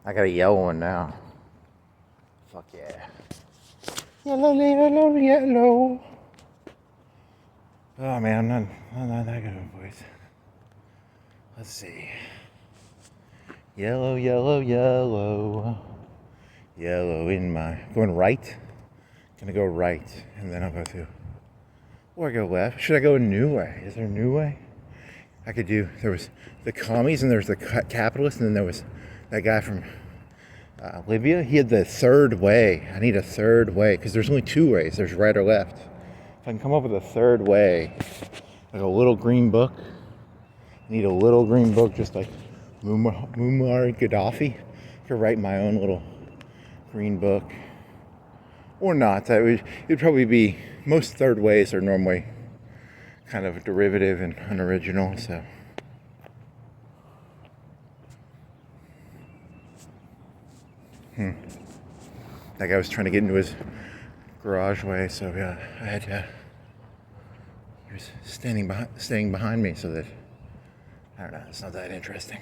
I got a yellow one now. Fuck yeah. Yellow, yellow, yellow. Oh man, I'm not that good of a voice. Let's see. Yellow, yellow, yellow. Yellow in my... Going right? Gonna go right, and then I'll go through. Or I go left. Should I go a new way? Is there a new way? I could do... There was the commies, and there was the capitalists, and then there was that guy from Libya. He had the third way. I need a third way, because there's only two ways. There's right or left. If I can come up with a third way, like a little green book. I need a little green book, just like Muammar Gaddafi. I could write my own little green book. Or not. It'd probably be... Most third ways are normally kind of derivative and unoriginal, so... That guy was trying to get into his garage way, so yeah, I had to... He was staying behind me so that... I don't know, it's not that interesting.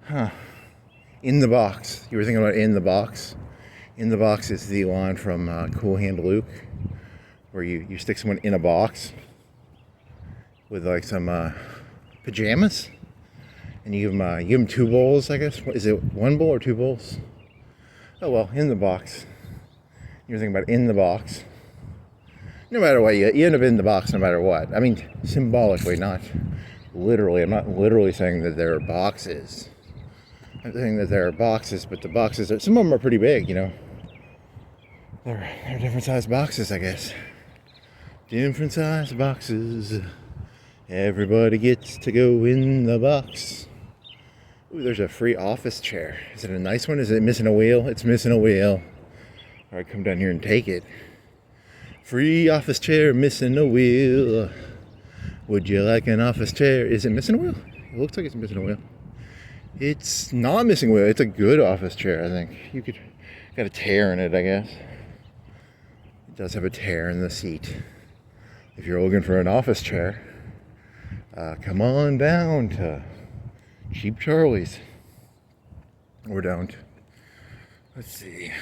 Huh. In the box. You were thinking about in the box? In the box is the line from Cool Hand Luke, where you stick someone in a box with like some pajamas, and you give them two bowls, I guess. Is it one bowl or two bowls? Oh well, in the box. You're thinking about in the box. No matter what, you end up in the box no matter what. I mean, symbolically, not literally. I'm not literally saying that there are boxes. I'm saying that there are boxes, but the boxes, some of them are pretty big, you know. They're different sized boxes, I guess. Different sized boxes. Everybody gets to go in the box. Ooh, there's a free office chair. Is it a nice one? Is it missing a wheel? It's missing a wheel. All right, come down here and take it. Free office chair, missing a wheel. Would you like an office chair? Is it missing a wheel? It looks like it's missing a wheel. It's not missing a wheel. It's a good office chair, I think. Got a tear in it, I guess. It does have a tear in the seat. If you're looking for an office chair, come on down to Cheap Charlie's. Or don't. Let's see.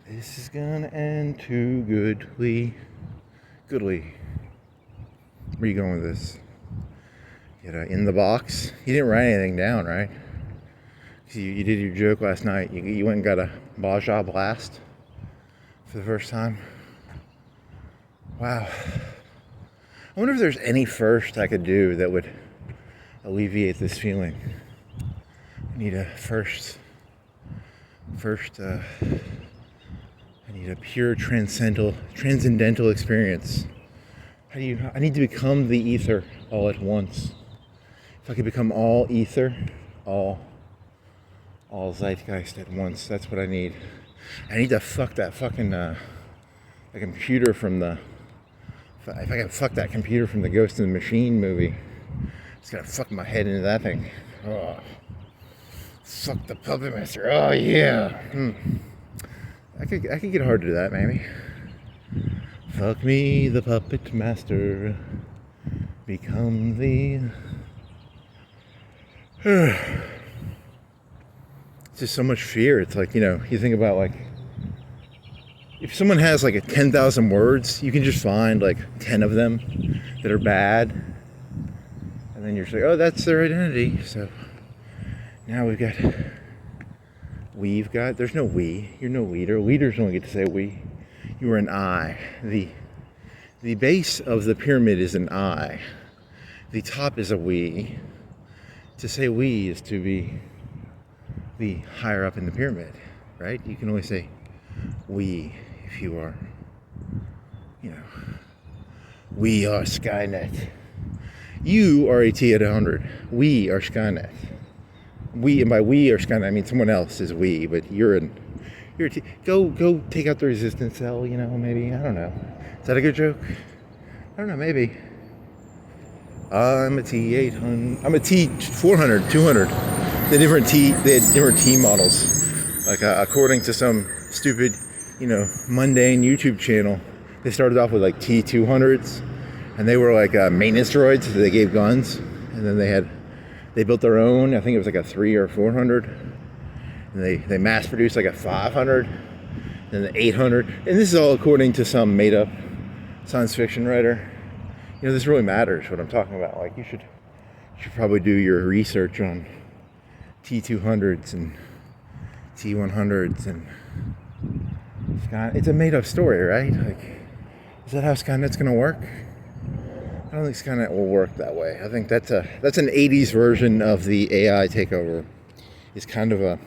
This is gonna end too goodly. Where are you going with this? In the box? You didn't write anything down, right? You did your joke last night. You went and got a Baja Blast for the first time. Wow. I wonder if there's any first I could do that would alleviate this feeling. I need a first, I need a pure transcendental experience. I need to become the ether all at once. If I could become all ether, all zeitgeist at once, that's what I need. I need to fuck that fucking, the computer from the... If I can fuck that computer from the Ghost in the Machine movie, it's gonna fuck my head into that thing. Oh, fuck the puppet master. Oh yeah. I could get hard to do that maybe. Fuck me, the puppet master. Become the. It's just so much fear. It's like, you think about like. If someone has like 10,000 words, you can just find like 10 of them that are bad. And then you're just like, oh, that's their identity. So now there's no we. You're no leader. Leaders only get to say we. You are an I. The base of the pyramid is an I. The top is a we. To say we is to be higher up in the pyramid, right? You can only say we. If you are, we are Skynet. You are a T at 100. We are Skynet. And by we are Skynet, I mean someone else is we, but you're a T. Go take out the resistance cell, maybe. I don't know. Is that a good joke? I don't know, maybe. I'm a T800. I'm a T400, 200. they had different T models. Like according to some stupid, mundane YouTube channel, they started off with like T200s, and they were like maintenance droids. So they gave guns, and then they built their own. I think it was like a 3 or 400, and they mass produced like a 500, then the 800, and this is all according to some made up science fiction writer. This really matters what I'm talking about. Like you should probably do your research on T200s and T100s and Skynet. It's a made up story, right? Like, is that how Skynet's gonna work? I don't think Skynet will work that way. I think that's an 80s version of the AI takeover. It's kind of a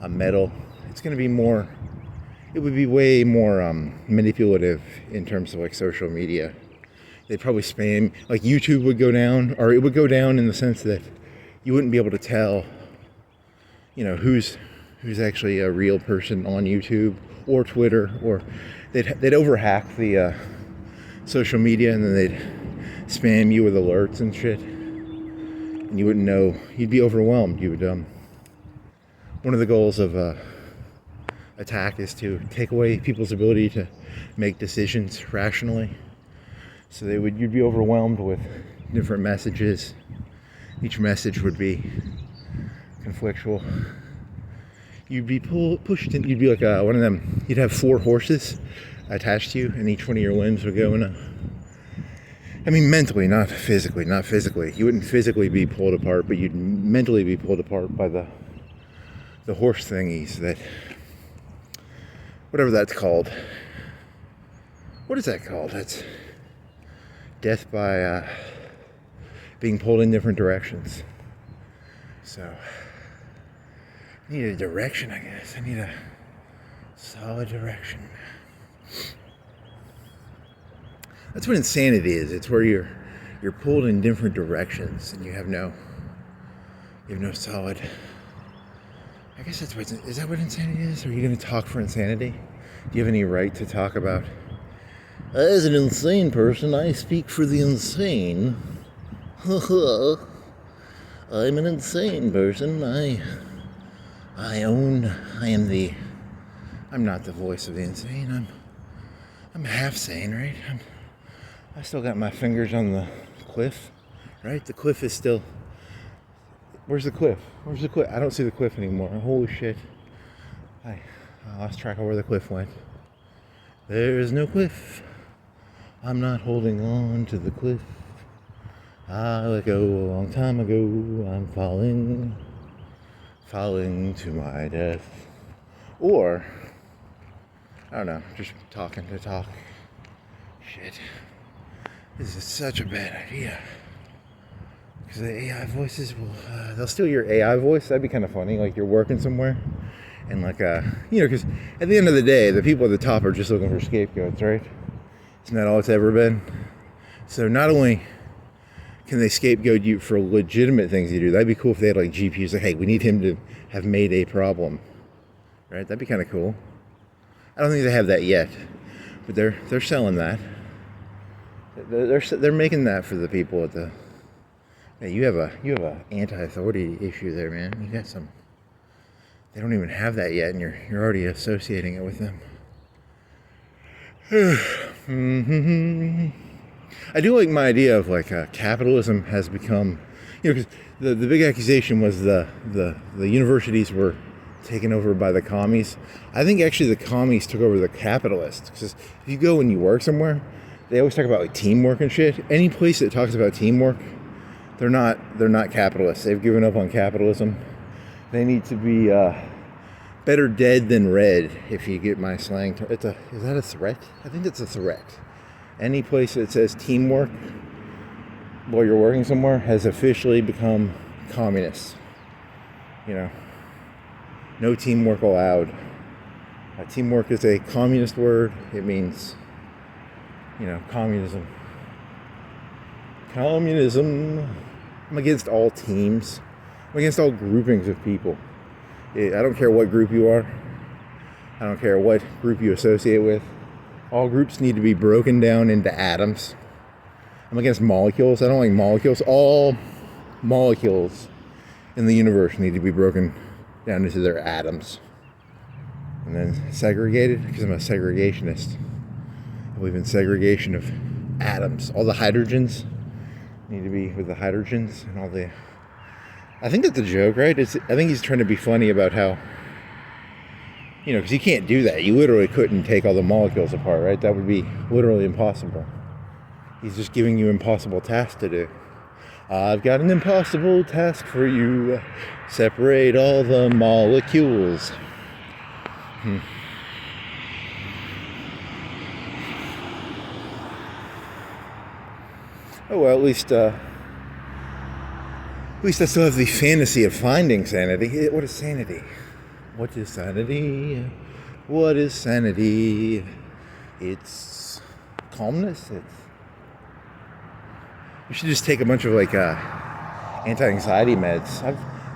metal. It's gonna be more, it would be way more manipulative in terms of like social media. They'd probably spam, like YouTube would go down, or it would go down in the sense that you wouldn't be able to tell, who's actually a real person on YouTube or Twitter, or they'd overhack the social media, and then they'd spam you with alerts and shit, and you wouldn't know. You'd be overwhelmed. You would. One of the goals of attack is to take away people's ability to make decisions rationally. So you'd be overwhelmed with different messages. Each message would be conflictual. You'd be pushed in. You'd be like one of them. You'd have 4 horses attached to you, and each one of your limbs would go in a. I mean, mentally, not physically. Not physically. You wouldn't physically be pulled apart, but you'd mentally be pulled apart by the horse thingies that. Whatever that's called. What is that called? That's death by being pulled in different directions. So, I need a direction, I guess. I need a solid direction. That's what insanity is. It's where you're pulled in different directions and you have no solid. I guess is that what insanity is? Are you going to talk for insanity? Do you have any right to talk about? As an insane person, I speak for the insane. I'm an insane person. I'm not the voice of the insane. I'm half sane, right? I still got my fingers on the cliff, right? The cliff is still. Where's the cliff? Where's the cliff? I don't see the cliff anymore. Holy shit! I lost track of where the cliff went. There is no cliff. I'm not holding on to the cliff. I let go a long time ago. I'm falling to my death. Or, I don't know, just talking to talk. Shit. This is such a bad idea. Because the AI voices they'll steal your AI voice. That'd be kind of funny. Like you're working somewhere. And like, because at the end of the day, the people at the top are just looking for scapegoats, right? Isn't that all it's ever been? So not only can they scapegoat you for legitimate things you do, that'd be cool if they had like GPUs like, hey, we need him to have made a problem, right? That'd be kind of cool. I don't think they have that yet, but they're selling that. They're making that for the people at the. Hey, you have a anti-authority issue there, man. You got some. They don't even have that yet, and you're already associating it with them. I do like my idea of like capitalism has become, because the big accusation was the universities were taken over by the commies. I think actually the commies took over the capitalists, because if you go and you work somewhere, they always talk about like teamwork and shit. Any place that talks about teamwork, they're not capitalists. They've given up on capitalism. They need to be better dead than red, if you get my slang. Is that a threat? I think it's a threat. Any place that says teamwork while you're working somewhere has officially become communist. No teamwork allowed. Teamwork is a communist word. It means, communism. Communism. I'm against all teams. I'm against all groupings of people. I don't care what group you are. I don't care what group you associate with. All groups need to be broken down into atoms. I'm against molecules. I don't like molecules. All molecules in the universe need to be broken down into their atoms and then segregated, because I'm a segregationist. I believe in segregation of atoms. All the hydrogens need to be with the hydrogens, and all the... I think that's a joke, right? I think he's trying to be funny about how, because you can't do that. You literally couldn't take all the molecules apart, right? That would be literally impossible. He's just giving you impossible tasks to do. I've got an impossible task for you. Separate all the molecules. Oh well, at least I still have the fantasy of finding sanity. What is sanity? What is sanity? What is sanity? It's calmness. You should just take a bunch of anti-anxiety meds.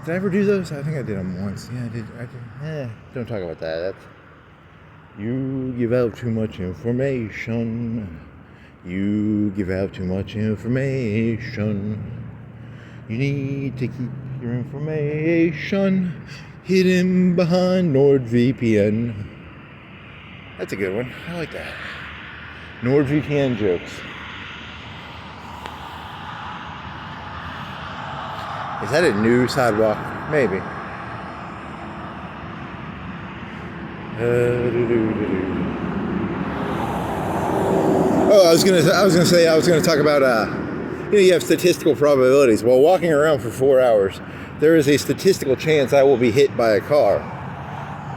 Did I ever do those? I think I did them once. Yeah, I did. Don't talk about that. You give out too much information. You give out too much information. You need to keep your information hidden behind NordVPN. That's a good one. I like that. NordVPN jokes. Is that a new sidewalk? Maybe. Oh, I was gonna talk about you have statistical probabilities. While walking around for 4 hours, there is a statistical chance I will be hit by a car.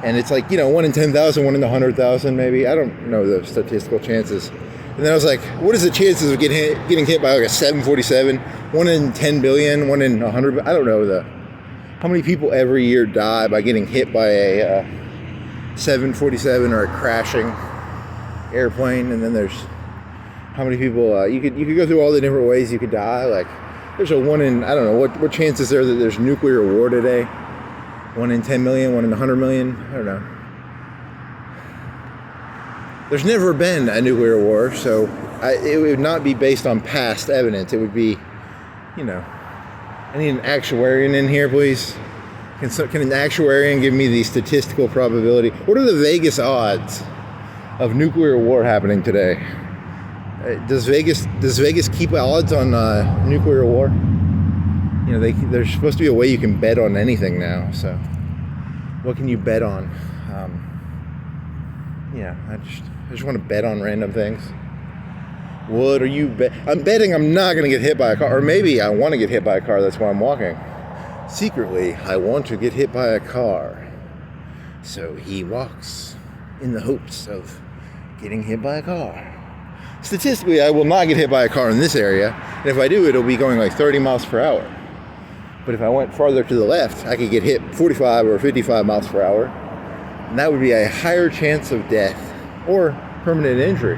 And it's 1 in 10,000, 1 in 100,000 maybe. I don't know the statistical chances. And then I was like, what is the chances of getting hit by a 747? 1 in 10 billion, 1 in 100. I don't know how many people every year die by getting hit by a 747 or a crashing airplane. And then there's how many people you could go through all the different ways you could die. There's a 1 in, I don't know, what chance is there that there's nuclear war today? 1 in 10 million, 1 in 100 million? I don't know. There's never been a nuclear war, so it would not be based on past evidence. It would be, I need an actuarian in here, please. Can an actuarian give me the statistical probability? What are the Vegas odds of nuclear war happening today? Does Vegas keep odds on nuclear war? There's supposed to be a way you can bet on anything now. So, what can you bet on? I just want to bet on random things. What are you I'm betting I'm not going to get hit by a car, or maybe I want to get hit by a car. That's why I'm walking. Secretly, I want to get hit by a car. So he walks in the hopes of getting hit by a car. Statistically, I will not get hit by a car in this area, and if I do, it'll be going 30 miles per hour. But if I went farther to the left, I could get hit 45 or 55 miles per hour, and that would be a higher chance of death or permanent injury.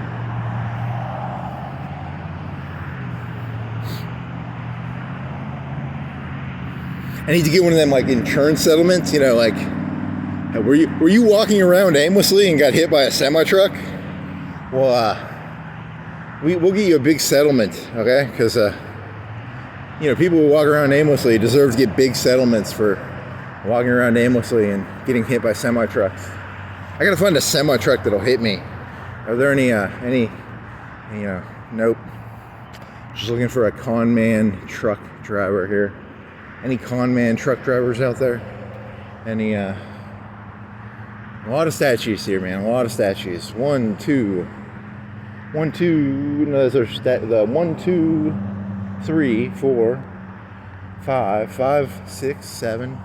I need to get one of them insurance settlements, were you walking around aimlessly and got hit by a semi-truck? Well, we'll get you a big settlement, okay? Because, people who walk around aimlessly deserve to get big settlements for walking around aimlessly and getting hit by semi-trucks. I gotta find a semi-truck that'll hit me. Are there any, nope. Just looking for a con man truck driver here. Any con man truck drivers out there? Any, a lot of statues here, man. A lot of statues. 1, 2. No, those are the 1, 2, 3, 4, 5, 6, 7,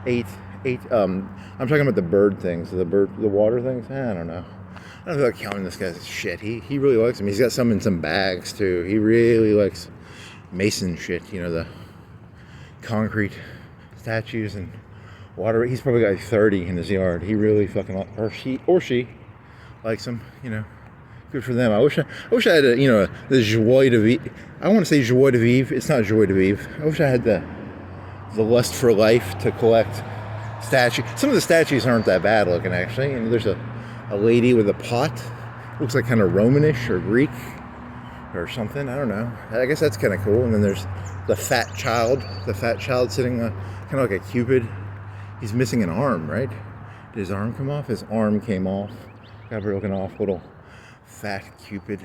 8. I'm talking about the bird things, the water things. I don't know. I don't feel like counting this guy's shit. He really likes them. He's got some in some bags too. He really likes Mason shit. The concrete statues and water. He's probably got 30 in his yard. He really fucking or she likes them. Good for them. I wish I had the joie de vivre. I want to say joie de vivre. It's not joie de vivre. I wish I had the lust for life to collect statues. Some of the statues aren't that bad looking, actually. There's a lady with a pot. Looks like kind of Romanish or Greek or something. I don't know. I guess that's kind of cool. And then there's the fat child sitting kind of like a cupid. He's missing an arm, right? Did his arm come off? His arm came off. Got broken off. Little fat cupid.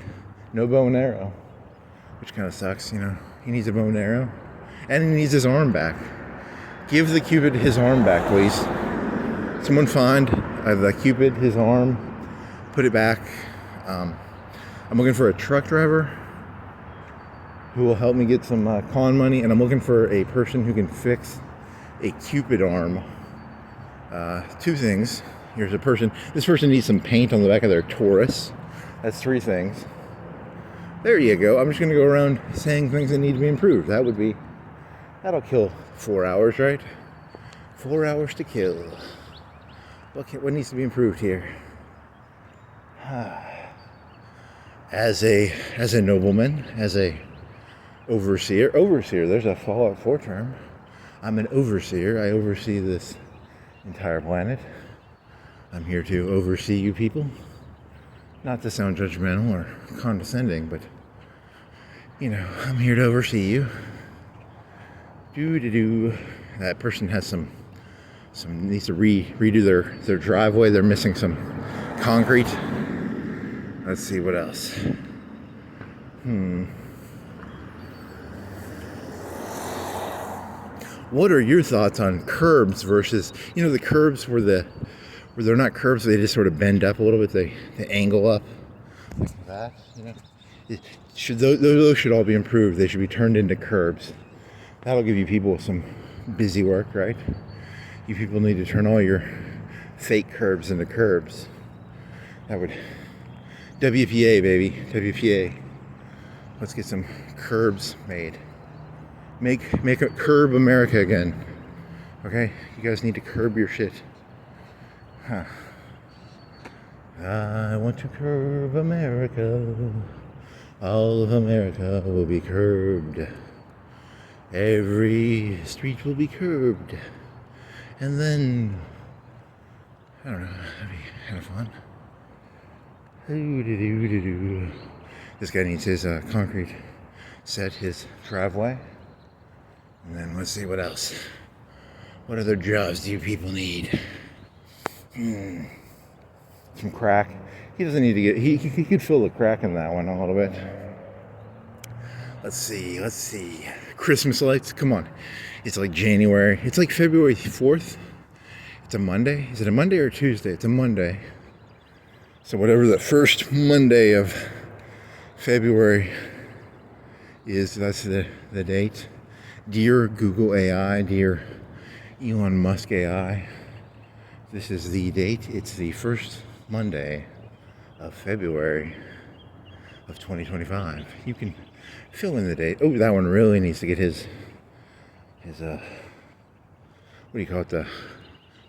No bow and arrow, which kind of sucks, you know. He needs a bow and arrow, and he needs his arm back. Give the cupid his arm back, please. Someone find the cupid his arm, put it back. I'm looking for a truck driver who will help me get some con money, and I'm looking for a person who can fix a cupid arm. Two things. Here's a person. This person needs some paint on the back of their Taurus. That's three things. There you go. I'm just going to go around saying things that need to be improved. That'll kill 4 hours, right? 4 hours to kill. What needs to be improved here? As a nobleman, as a overseer, there's a Fallout 4 term. I'm an overseer. I oversee this entire planet. I'm here to oversee you people. Not to sound judgmental or condescending, but, you know, I'm here to oversee you. That person has some needs to redo their driveway. They're missing some concrete. Let's see what else. What are your thoughts on curbs versus, you know, the curbs where they're not curbs, they just sort of bend up a little bit, they angle up like that, you know? Those should all be improved. They should be turned into curbs. That'll give you people some busy work, right? You people need to turn all your fake curbs into curbs. That would, WPA, baby, WPA. Let's get some curbs made. Make a curb America again. Okay? You guys need to curb your shit. I want to curb America. All of America will be curbed. Every street will be curbed. And then, I don't know, that'd be kind of fun. This guy needs his concrete set, his driveway. And then let's see what else. What other jobs do you people need? Some crack. He doesn't need to get, he could fill the crack in that one a little bit. Let's see. Christmas lights, come on. It's like January. It's like February 4th. It's a Monday. Is it a Monday or a Tuesday? It's a Monday. So whatever the first Monday of February is, that's the date. Dear Google AI, dear Elon Musk AI, this is the date. It's the first Monday of February of 2025. You can fill in the date. Oh, that one really needs to get his what do you call it, the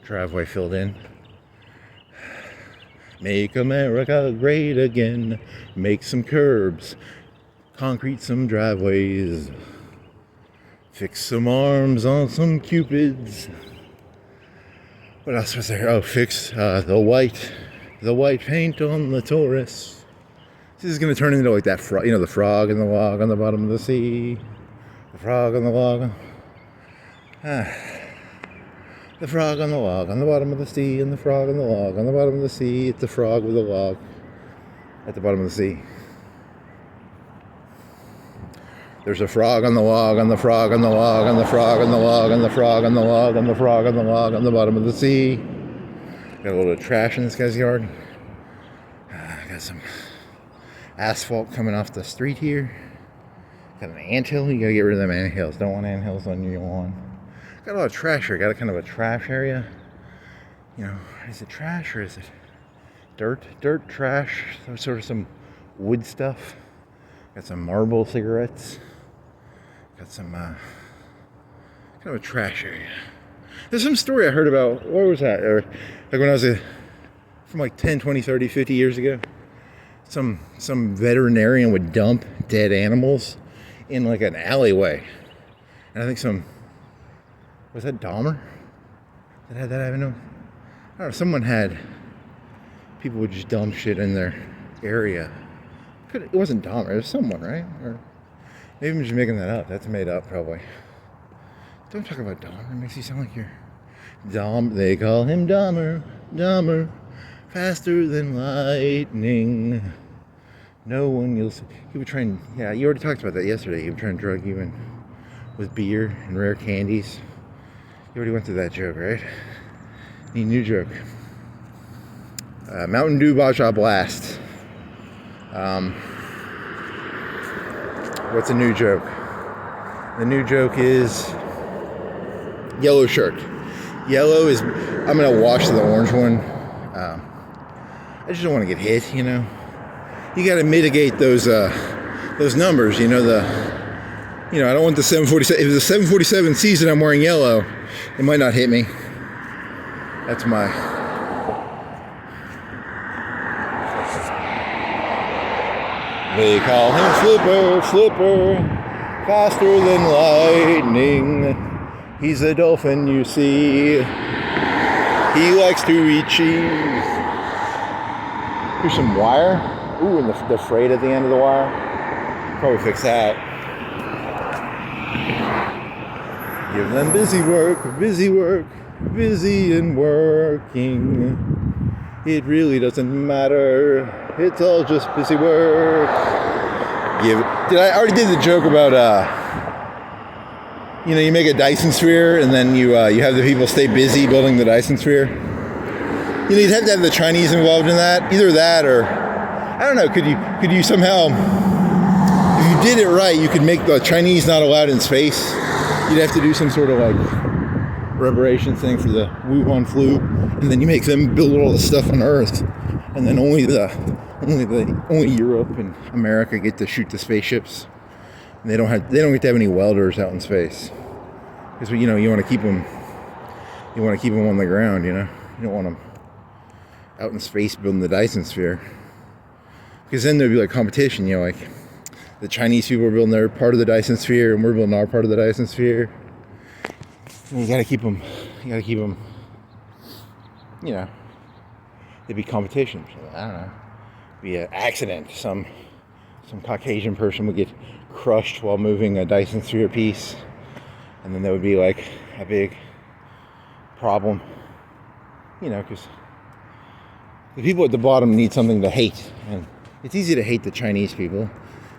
driveway filled in. Make America great again. Make some curbs. Concrete some driveways. Fix some arms on some cupids. What else was there? Oh, fix the white paint on the Taurus. This is going to turn into like that frog, you know, the frog and the log on the bottom of the sea. The frog on the log. The frog on the log on the bottom of the sea, and the frog on the log on the bottom of the sea. It's the frog with a log at the bottom of the sea. There's a frog on the log, on the frog on the log, on the frog on the log, on the frog on the log, on the frog on the log on the bottom of the sea. Got a little trash in this guy's yard. Got some asphalt coming off the street here. Got an anthill. You gotta get rid of them anthills. Don't want anthills on your lawn. Got a lot of trash here. Got a kind of a trash area. You know, is it trash or is it dirt? Dirt, trash, sort of some wood stuff. Got some Marlboro cigarettes. Got some kind of a trash area. There's some story I heard about, what was that? Or like when I was from like 10, 20, 30, 50 years ago. Some veterinarian would dump dead animals in like an alleyway. And I think was that Dahmer that had that? I don't know. Someone had, people would just dump shit in their area. It wasn't Dahmer, it was someone, right? Or Maybe I'm just making that up. That's made up, probably. Don't talk about Dahmer. It makes you sound like you're... They call him Dahmer, faster than lightning. No one you'll see. He would try and... Yeah, you already talked about that yesterday. He would try and drug you in with beer and rare candies. You already went through that joke, right? Need a new joke. Mountain Dew Baja Blast. What's a new joke? The new joke is yellow shirt. Yellow is... I'm going to wash the orange one. I just don't want to get hit, you know. You got to mitigate those numbers, you know. I don't want the 747. If it's a 747 season, I'm wearing yellow. It might not hit me. That's my... They call him Flipper, faster than lightning. He's a dolphin, you see. He likes to eat cheese. Here's some wire. Ooh, and the freight at the end of the wire. Probably fix that. Give them busy work, busy and working. It really doesn't matter. It's all just busy work. I already did the joke about, you make a Dyson sphere and then you have the people stay busy building the Dyson sphere. You'd have to have the Chinese involved in that. Either that or, I don't know, could you somehow, if you did it right, you could make the Chinese not allowed in space. You'd have to do some sort of reparations thing for the Wuhan flu, and then you make them build all the stuff on Earth, and then only Europe and America get to shoot the spaceships. And they don't get to have any welders out in space, because you want to keep them on the ground. You don't want them out in space building the Dyson sphere, because then there'd be competition. The Chinese people are building their part of the Dyson sphere, and we're building our part of the Dyson sphere. And you gotta keep them. There'd be competition. So, I don't know. Be an accident. Some Caucasian person would get crushed while moving a Dyson sphere piece, and then that would be a big problem. Because the people at the bottom need something to hate, and it's easy to hate the Chinese people.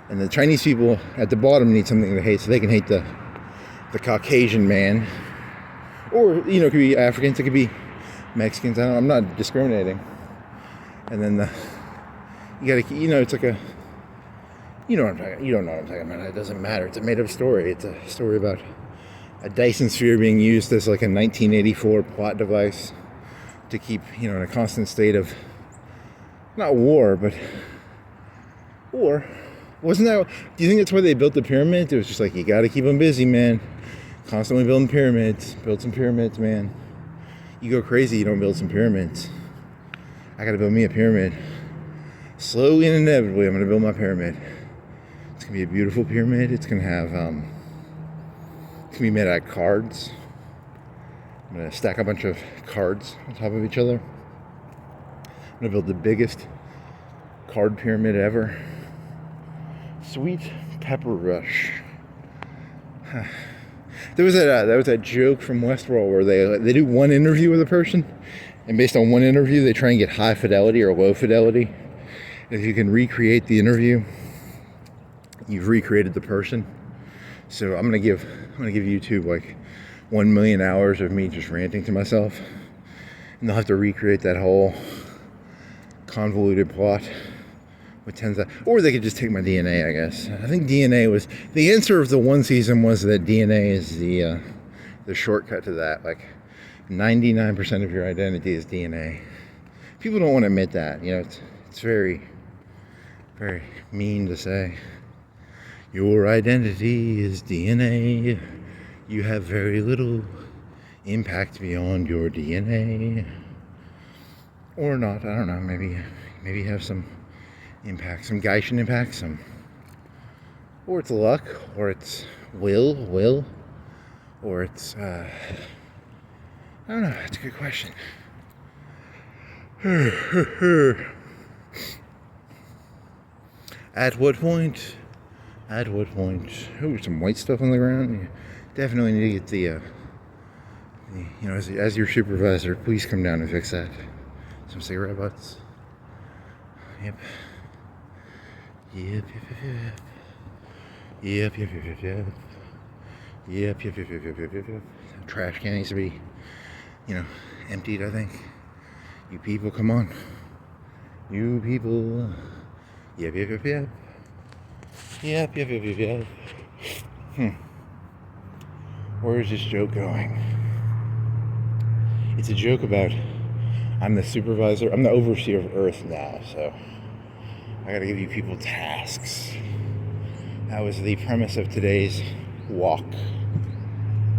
And the Chinese people at the bottom need something to hate, so they can hate the Caucasian man. Or, it could be Africans, it could be Mexicans. I'm not discriminating. And then you gotta, it's like you know what I'm talking. You don't know what I'm talking about. It doesn't matter. It's a made-up story. It's a story about a Dyson sphere being used as a 1984 plot device to keep, in a constant state of not war, but war. Wasn't that? Do you think that's why they built the pyramids? It was just you got to keep them busy, man. Constantly building pyramids. Build some pyramids, man. You go crazy, you don't build some pyramids. I got to build me a pyramid. Slowly and inevitably, I'm going to build my pyramid. It's going to be a beautiful pyramid. It's going to have, it's going to be made out of cards. I'm going to stack a bunch of cards on top of each other. I'm going to build the biggest card pyramid ever. Sweet pepper rush. There was that joke from Westworld where they do one interview with a person, and based on one interview they try and get high fidelity or low fidelity. If you can recreate the interview, you've recreated the person. So I'm gonna give YouTube 1 million hours of me just ranting to myself, and they'll have to recreate that whole convoluted plot with tens of, or they could just take my DNA, I guess. I think DNA was the answer of the one season, was that DNA is the shortcut to that. 99% of your identity is DNA. People don't want to admit that. It's very, very mean to say. Your identity is DNA. You have very little impact beyond your DNA. Or not, I don't know, maybe you have some impact, some Gaussian impact, or it's luck, or it's will, or it's, I don't know, that's a good question. At what point At what point? Oh, some white stuff on the ground. You definitely need to get as your supervisor, please come down and fix that. Some cigarette butts. Yep. Yep. Trash can needs to be, emptied, I think. You people, come on. You people. Yep. Where is this joke going? It's a joke about I'm the supervisor, I'm the overseer of Earth now, so I gotta give you people tasks. That was the premise of today's walk.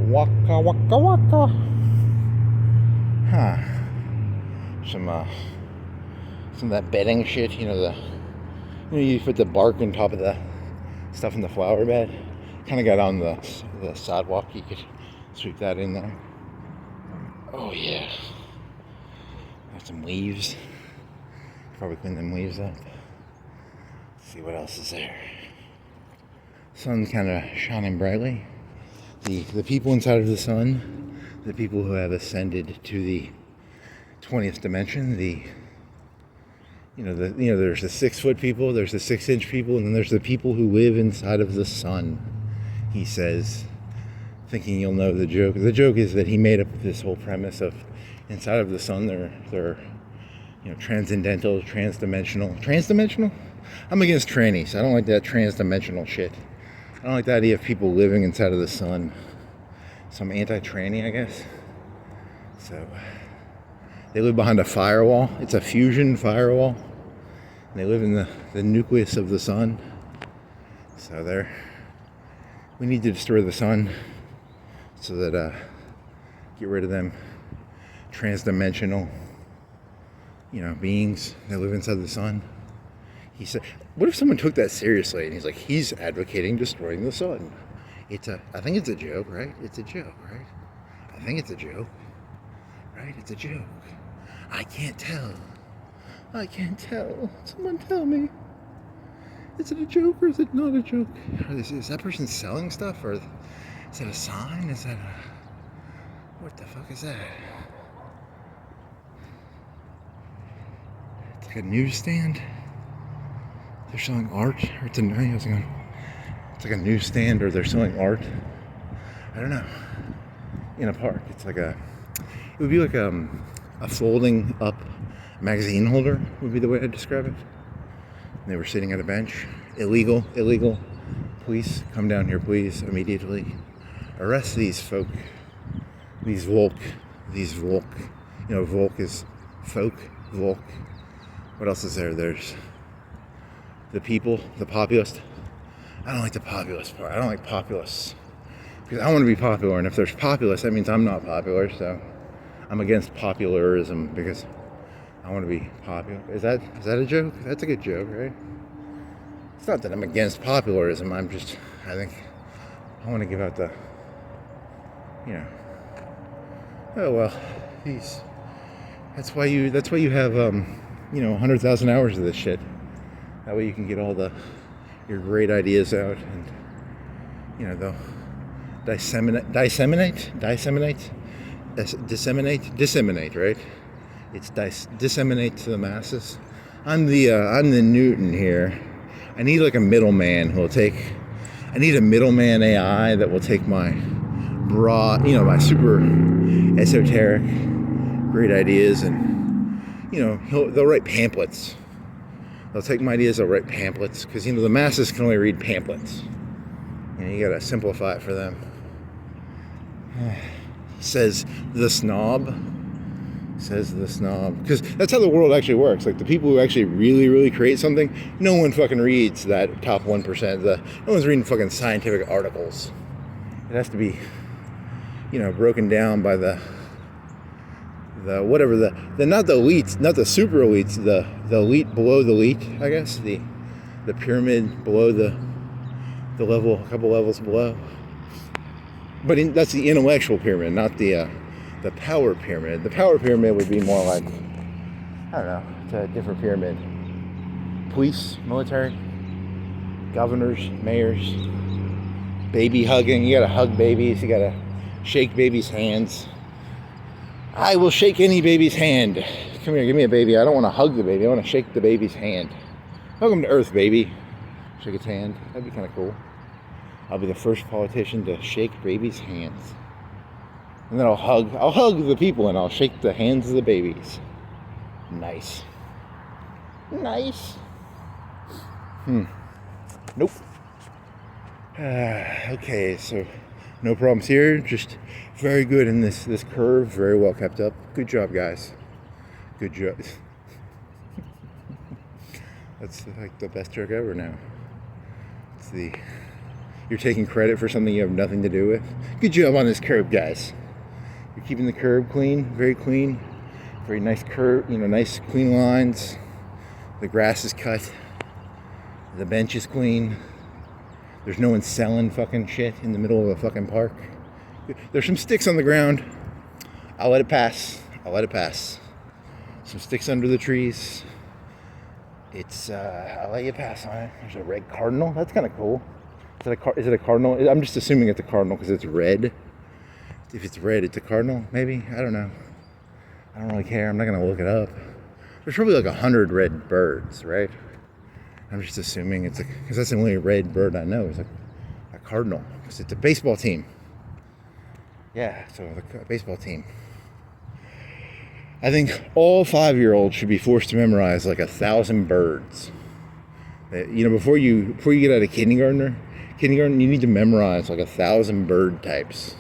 Waka waka waka. Huh. Some of that bedding shit, you put the bark on top of the stuff in the flower bed. Kind of got on the sidewalk. You could sweep that in there. Oh yeah. Got some leaves. Probably clean them leaves up. Let's see what else is there. Sun's kind of shining brightly. The people inside of the sun, the people who have ascended to the 20th dimension, there's the 6-foot people, there's the 6-inch people, and then there's the people who live inside of the sun. He says, thinking you'll know the joke. The joke is that he made up this whole premise of inside of the sun they're transcendental, transdimensional. I'm against trannies. I don't like that transdimensional shit. I don't like the idea of people living inside of the sun. So I'm anti-tranny, I guess. So they live behind a firewall. It's a fusion firewall. And they live in the nucleus of the sun. So we need to destroy the sun so that get rid of them transdimensional beings that live inside the sun. He said, what if someone took that seriously? And he's like, he's advocating destroying the sun. I think it's a joke, right? It's a joke, right? I think it's a joke, right? It's a joke. I can't tell. Someone tell me. Is it a joke or is it not a joke? Is that person selling stuff, or is that a sign? What the fuck is that? It's like a newsstand. They're selling art, or it's like a newsstand, or they're selling art. I don't know. In a park, it would be like a folding up magazine holder would be the way I'd describe it. And they were sitting at a bench. Illegal. Police, come down here, please, immediately. Arrest these folk. These volk. Volk is folk. Volk. What else is there? There's the people, the populist. I don't like the populist part. I don't like populists. Because I want to be popular, and if there's populists, that means I'm not popular, so I'm against popularism because I want to be popular. Is that a joke? That's a good joke, right? It's not that I'm against popularism. I think I want to give out oh well, that's why you have 100,000 hours of this shit. That way you can get all your great ideas out, and they'll disseminate, right? It's disseminate to the masses. I'm the Newton here. I need like a middleman I need a middleman AI that will take my broad, my super esoteric great ideas, and they'll write pamphlets. They'll take my ideas, they'll write pamphlets, because the masses can only read pamphlets. You gotta simplify it for them. Says the snob, because that's how the world actually works. Like the people who actually really, really create something, no one fucking reads that top 1%. No one's reading fucking scientific articles. It has to be, broken down by the whatever not the elites, not the super elites, the elite below the elite, I guess, the pyramid below the level, a couple levels below. But that's the intellectual pyramid, not the power pyramid. The power pyramid would be more like, I don't know, it's a different pyramid. Police, military, governors, mayors, baby hugging. You gotta hug babies. You gotta shake babies' hands. I will shake any baby's hand. Come here, give me a baby. I don't want to hug the baby. I want to shake the baby's hand. Welcome to Earth, baby. Shake its hand. That'd be kind of cool. I'll be the first politician to shake babies' hands. And then I'll hug the people and I'll shake the hands of the babies. Nice. Nice. Nope. Okay, so no problems here. Just very good in this curve. Very well kept up. Good job, guys. Good job. That's like the best joke ever now. You're taking credit for something you have nothing to do with. Good job on this curb, guys. You're keeping the curb clean, very nice curve, nice clean lines. The grass is cut. The bench is clean. There's no one selling fucking shit in the middle of a fucking park. There's some sticks on the ground. I'll let it pass. Some sticks under the trees. I'll let you pass on it. There's a red cardinal. That's kind of cool. Is it a cardinal? I'm just assuming it's a cardinal because it's red. If it's red, it's a cardinal, maybe? I don't know. I don't really care. I'm not going to look it up. There's probably like 100 red birds, right? I'm just assuming because that's the only red bird I know is a cardinal. Because it's a baseball team. Yeah, so the baseball team. I think all 5-year-olds should be forced to memorize like 1,000 birds. Before you get out of kindergarten, you need to memorize like 1,000 bird types.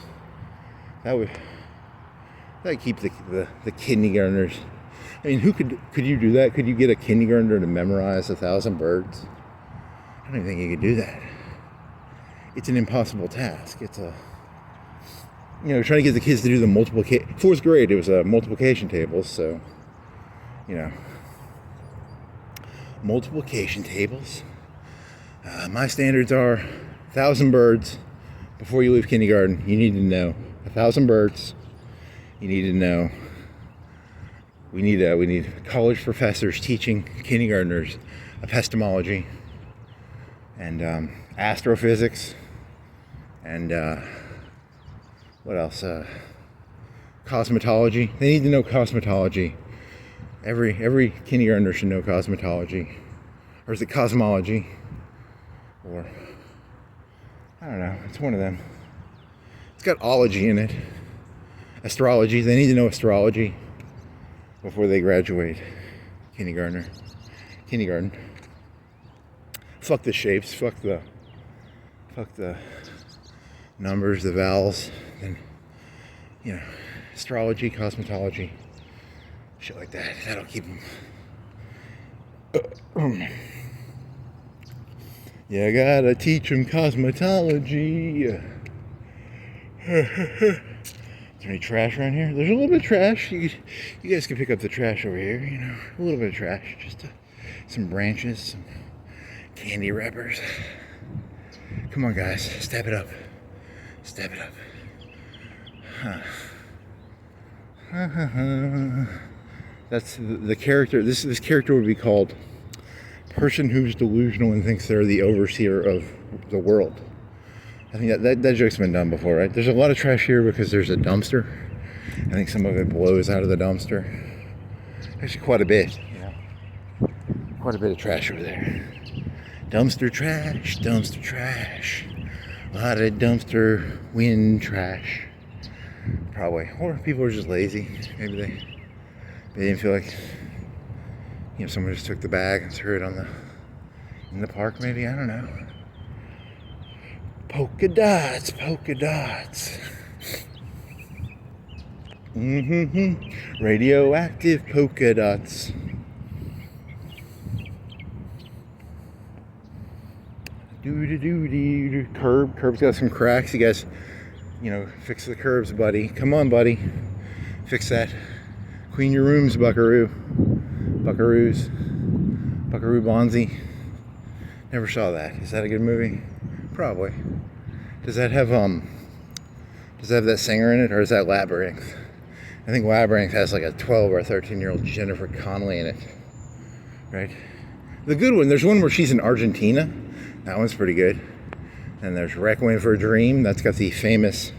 That would keep the kindergartners. I mean, could you do that? Could you get a kindergartner to memorize 1,000 birds? I don't even think you could do that. It's an impossible task. It's trying to get the kids to do the multiplication. 4th grade, it was multiplication tables, so, multiplication tables. My standards are 1,000 birds before you leave kindergarten. You need to know 1,000 birds. You need to know. We need college professors teaching kindergartners epistemology and astrophysics and what else? Cosmetology. They need to know cosmetology. Every kindergartner should know cosmetology, or is it cosmology? Or I don't know. It's one of them. It's got ology in it. Astrology. They need to know astrology before they graduate kindergarten. Fuck the shapes. Fuck the numbers, the vowels, and astrology, cosmetology, shit like that. That'll keep them. Yeah, I gotta teach them cosmetology. Is there any trash around here? There's a little bit of trash. You guys can pick up the trash over here. A little bit of trash. Just some branches, some candy wrappers. Come on, guys, step it up. Step it up. That's the character. This character would be called person who's delusional and thinks they're the overseer of the world. I think that joke's been done before, right? There's a lot of trash here because there's a dumpster. I think some of it blows out of the dumpster. Actually, quite a bit. Quite a bit of trash over there. Dumpster trash, dumpster trash. A lot of dumpster wind trash. Probably. Or people are just lazy. Maybe they didn't feel like someone just took the bag and threw it in the park, maybe. I don't know. Polka dots, polka dots. Radioactive polka dots. Curb's got some cracks. You guys, fix the curbs, buddy. Come on, buddy. Fix that. Clean your rooms, buckaroo. Buckaroos. Buckaroo Bonzi. Never saw that. Is that a good movie? Probably. Does that have that singer in it, or is that Labyrinth? I think Labyrinth has like a 12 or 13-year-old Jennifer Connelly in it. Right? The good one, there's one where she's in Argentina. That one's pretty good. And there's Requiem for a Dream. That's got the famous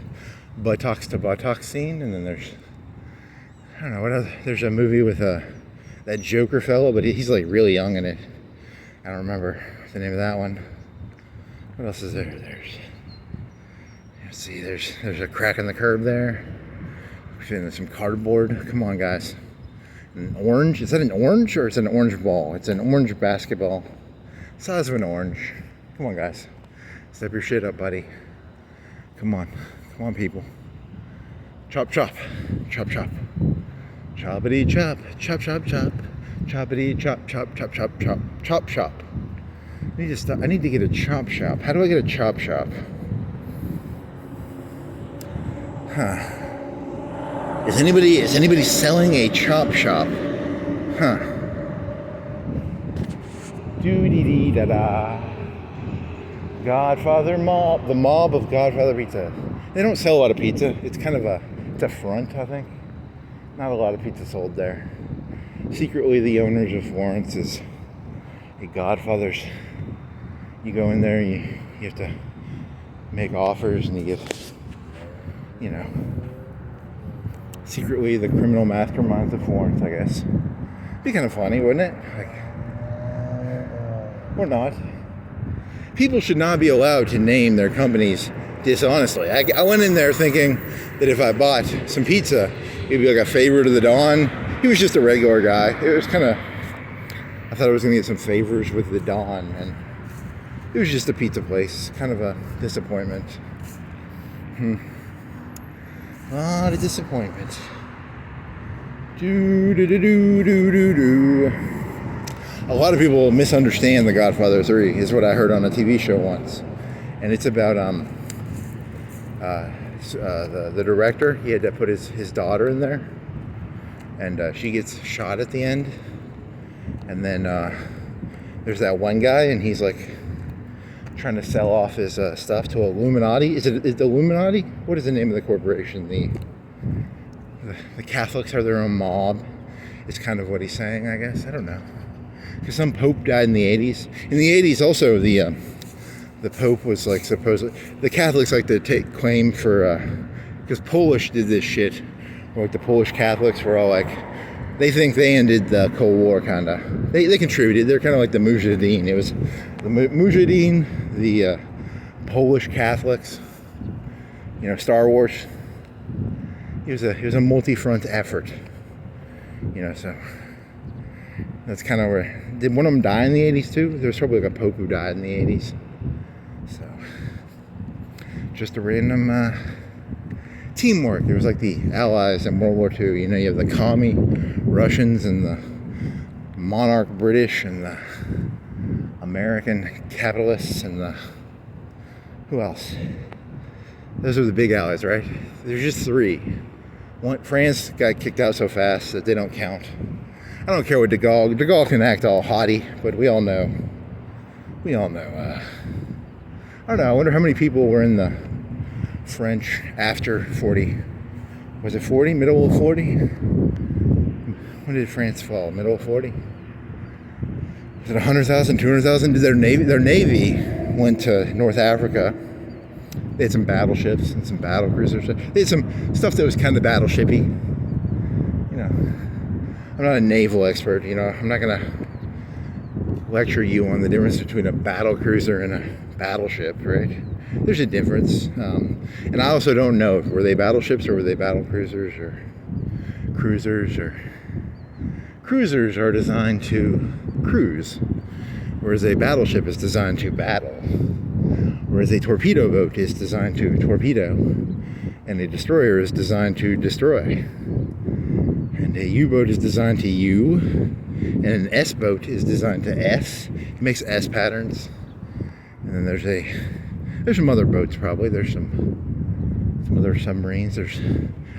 buttocks to buttocks scene. And then there's, I don't know, what other, there's a movie with that Joker fellow, but he's like really young in it. I don't remember the name of that one. What else is there? Let's see, there's a crack in the curb there. There's some cardboard. Come on, guys. An orange? Is that an orange or it's an orange ball? It's an orange basketball. Size of an orange. Come on, guys. Step your shit up, buddy. Come on, people. Chop, chop, chop, chop. Choppity chop, chop, chop, chop. Choppity chop, chop, chop, chop, chop, chop, chop. I need to get a chop shop. How do I get a chop shop? Is anybody selling a chop shop? Doo-dee-dee da-da. Godfather Mob, the mob of Godfather Pizza. They don't sell a lot of pizza. It's kind of it's a front, I think. Not a lot of pizza sold there. Secretly, the owners of Florence is a Godfather's. You go in there, you have to make offers, and you get, secretly the criminal masterminds of Florence, I guess. Be kind of funny, wouldn't it? Or not. People should not be allowed to name their companies dishonestly. I went in there thinking that if I bought some pizza, it'd be like a favorite of the Don. He was just a regular guy. It was kind of, I thought I was going to get some favors with the Don, and it was just a pizza place. Kind of a disappointment. A lot of disappointment. A lot of people misunderstand The Godfather 3, is what I heard on a TV show once. And it's about the director. He had to put his daughter in there. And she gets shot at the end. And then there's that one guy, and he's like trying to sell off his stuff to Illuminati. Is it Illuminati? What is the name of the corporation? The Catholics are their own mob. Is kind of what he's saying, I guess. I don't know. Because some pope died in the 80s. In the 80s, also, the pope was like supposedly... The Catholics like to take claim for... Because Polish did this shit. Like the Polish Catholics were all like... They think they ended the Cold War, kind of. They contributed. They're kind of like the Mujahideen. It was the Mujahideen, the Polish Catholics. Star Wars. It was a multi-front effort. So... That's kind of where... Did one of them die in the 80s too? There was probably like a pope who died in the 80s. So, just a random teamwork. It was like the Allies in World War II. You have the commie Russians and the monarch British and the American capitalists and the... Who else? Those are the big allies, right? There's just three. France got kicked out so fast that they don't count. I don't care what De Gaulle can act all haughty, but we all know. I don't know, I wonder how many people were in the French after 40. Was it 40? Middle of 40? When did France fall? Middle of 40? Was it 100,000, 200,000? Did their navy went to North Africa. They had some battleships and some battle cruisers. They had some stuff that was kind of battleshipy. I'm not a naval expert, I'm not going to lecture you on the difference between a battle cruiser and a battleship, right? There's a difference. And I also don't know, were they battleships or were they battle cruisers or cruisers? Cruisers are designed to cruise, whereas a battleship is designed to battle, whereas a torpedo boat is designed to torpedo, and a destroyer is designed to destroy. And a U-boat is designed to U, and an S-boat is designed to S. It makes S patterns. And then there's some other boats probably. There's some other submarines. There's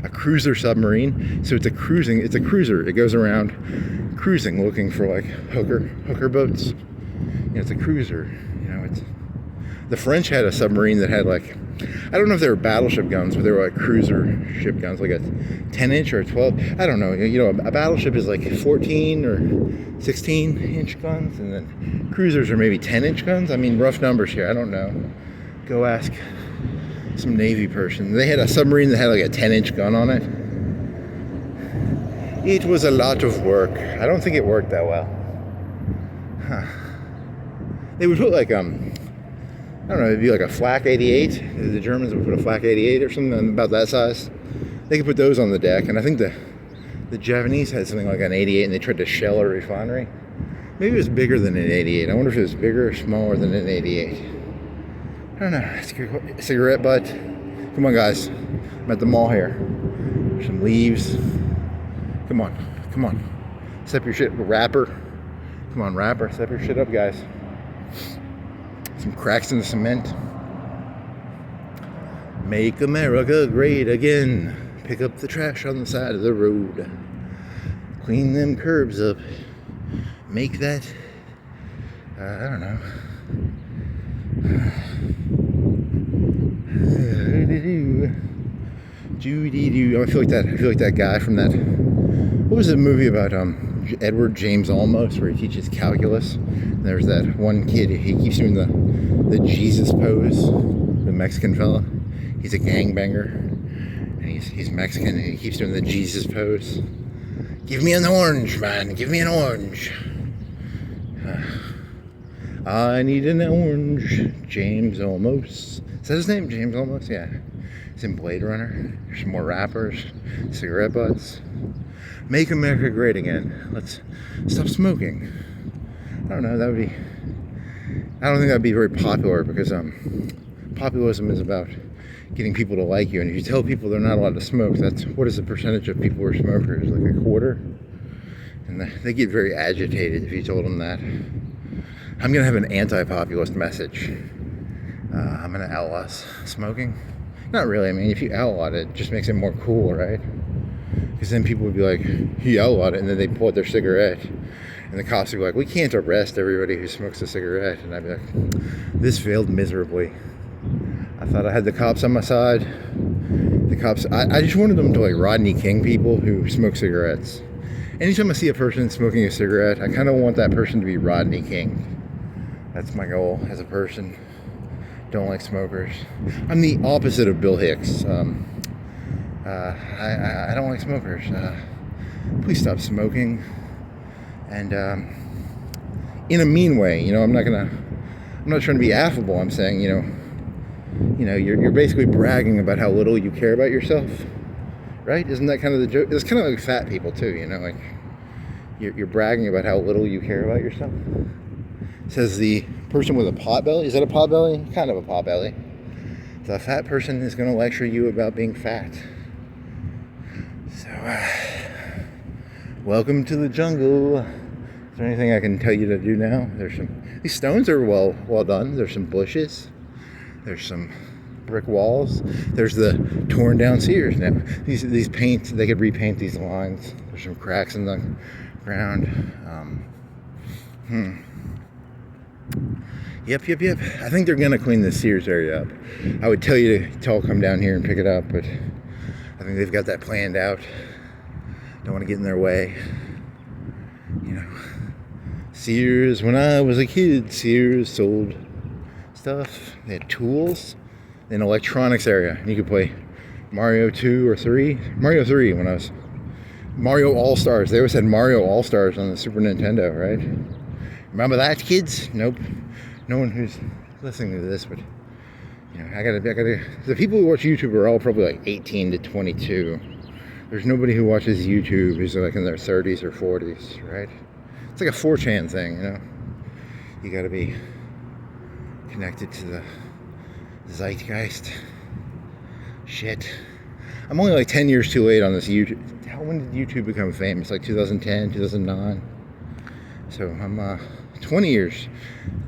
a cruiser submarine. So it's a cruiser. It goes around cruising, looking for like hooker boats. It's a cruiser. The French had a submarine that had like, I don't know if they were battleship guns, but they were like cruiser ship guns, like a 10-inch or a 12. I don't know. You know, a battleship is like 14 or 16-inch guns, and then cruisers are maybe 10-inch guns. I mean, rough numbers here. I don't know. Go ask some Navy person. They had a submarine that had like a 10-inch gun on it. It was a lot of work. I don't think it worked that well. Huh. They would put like I don't know, it'd be like a flak 88. The Germans would put a flak 88 or something about that size. They could put those on the deck, and I think the Japanese had something like an 88, and they tried to shell a refinery. Maybe it was bigger than an 88. I wonder if it was bigger or smaller than an 88. I don't know. Cigarette butt. Come on, guys. I'm at the mall here. There's some leaves. Come on. Step your shit, rapper. Come on, rapper. Step your shit up, guys. Some cracks in the cement. Make America great again. Pick up the trash on the side of the road. Clean them curbs up. Make that, I don't know. Judy-doo. I feel like that guy from that, what was the movie about Edward James Olmos, where he teaches calculus? And there's that one kid, he keeps doing the Jesus pose, the Mexican fella. He's a gangbanger, and he's Mexican, and he keeps doing the Jesus pose. Give me an orange, man, give me an orange. I need an orange. James Olmos. Is that his name? James Olmos? Yeah. He's in Blade Runner. There's some more rappers. Cigarette butts. Make America great again. Let's stop smoking. I don't know. I don't think that'd be very popular, because populism is about getting people to like you. And if you tell people they're not allowed to smoke, what is the percentage of people who are smokers? Like a quarter? And they get very agitated if you told them that. I'm going to have an anti-populist message. I'm going to outlaw smoking. Not really. I mean, if you outlaw it, it just makes it more cool, right? Because then people would be like, he outlawed it, and then they pull out their cigarette. And the cops would be like, we can't arrest everybody who smokes a cigarette. And I'd be like, this failed miserably. I thought I had the cops on my side. The cops, I just wanted them to like Rodney King people who smoke cigarettes. Anytime I see a person smoking a cigarette, I kind of want that person to be Rodney King. That's my goal as a person. Don't like smokers. I'm the opposite of Bill Hicks. I don't like smokers. Please stop smoking. And in a mean way, you know. I'm not trying to be affable. I'm saying, you know, you're basically bragging about how little you care about yourself, right? Isn't that kind of the joke? It's kind of like fat people too, you know, like you're bragging about how little you care about yourself. Says the person with a pot belly. Is that a pot belly? Kind of a pot belly. The fat person is going to lecture you about being fat. So, welcome to the jungle. Is there anything I can tell you to do now? These stones are well done. There's some bushes. There's some brick walls. There's the torn down Sears now. These paints, they could repaint these lines. There's some cracks in the ground. Yep. I think they're gonna clean the Sears area up. I would tell you to all come down here and pick it up, but I think they've got that planned out. Don't want to get in their way. You know, Sears, when I was a kid, Sears sold stuff. They had tools in electronics area. You could play Mario 2 or 3. Mario 3 when I was Mario All-Stars. They always had Mario All-Stars on the Super Nintendo, right? Remember that, kids? Nope. No one who's listening to this, but you know, I gotta. The people who watch YouTube are all probably like 18 to 22. There's nobody who watches YouTube who's like in their 30s or 40s, right? It's like a 4chan thing, you know. You gotta be connected to the zeitgeist. Shit. I'm only like 10 years too late on this YouTube. When did YouTube become famous? Like 2010, 2009. So I'm 20 years,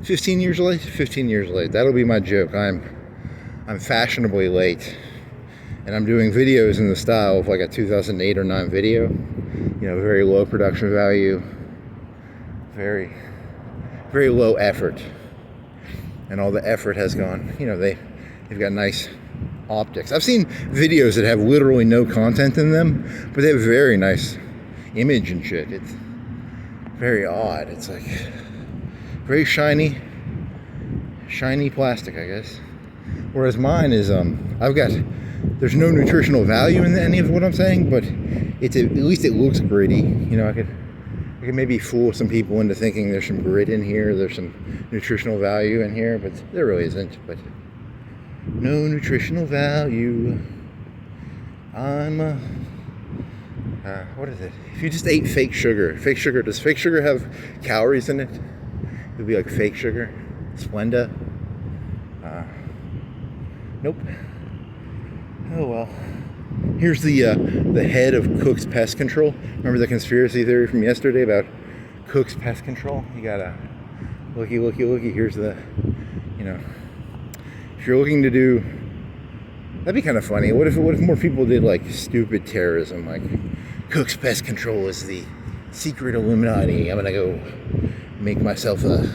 15 years late. 15 years late. That'll be my joke. I'm fashionably late, and I'm doing videos in the style of like a 2008 or 9 video. You know, very low production value, very, very low effort. and all the effort has gone. They've got nice optics. I've seen videos that have literally no content in them, but they have very nice image and shit. It's very odd. It's like very shiny plastic, I guess. Whereas mine is, there's no nutritional value in any of what I'm saying, but at least it looks gritty. I could maybe fool some people into thinking there's some grit in here, there's some nutritional value in here, but there really isn't. But no nutritional value. What is it? If you just ate fake sugar, does fake sugar have calories in it? It would be like fake sugar, Splenda. Nope. Oh well. Here's the head of Cook's Pest Control. Remember the conspiracy theory from yesterday about Cook's Pest Control? You gotta looky. Here's the, if you're looking to do, that'd be kind of funny. What if more people did like stupid terrorism, like Cook's Pest Control is the secret Illuminati. I'm gonna go make myself a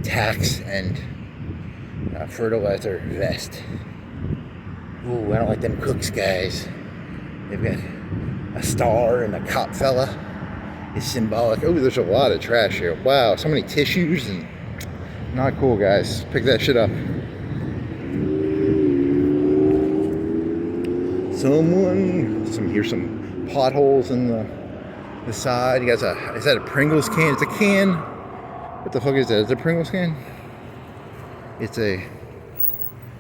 tax and fertilizer vest. Ooh, I don't like them Cooks guys. They've got a star and a cop fella. It's symbolic. Oh, there's a lot of trash here. Wow, so many tissues and not cool, guys. Pick that shit up. Here's some potholes in the side. You guys, is that a Pringles can? It's a can. What the fuck is that? Is it a Pringles can? It's a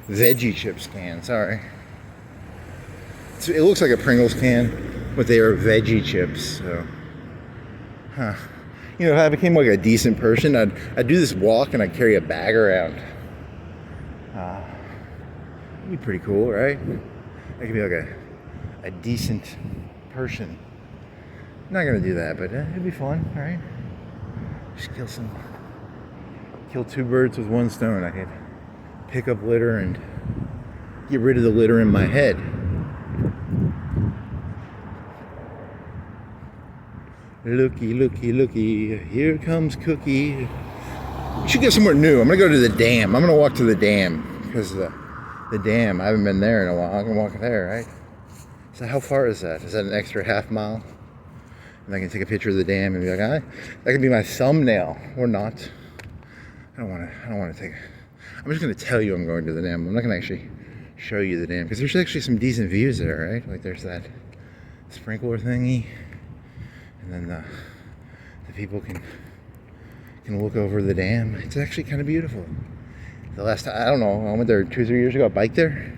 veggie chips can. Sorry. It looks like a Pringles can, but they are veggie chips. So, if I became like a decent person, I'd do this walk and I'd carry a bag around. It'd be pretty cool, right? I could be like a decent person. I'm not gonna do that, but it'd be fun, right? Just kill two birds with one stone. I could pick up litter and get rid of the litter in my head. Looky, here comes Cookie. We should get somewhere new. I'm gonna go to the dam. I'm gonna walk to the dam, because the dam, I haven't been there in a while. I can walk there, right? So how far is that? Is that an extra half mile? And I can take a picture of the dam and be like, that could be my thumbnail, or not. I don't want to take. I'm just gonna tell you I'm going to the dam. I'm not gonna actually show you the dam, because there's actually some decent views there, right? Like there's that sprinkler thingy, and then the people can look over the dam. It's actually kind of beautiful. The last time, I don't know, I went there 2 or 3 years ago. I biked there.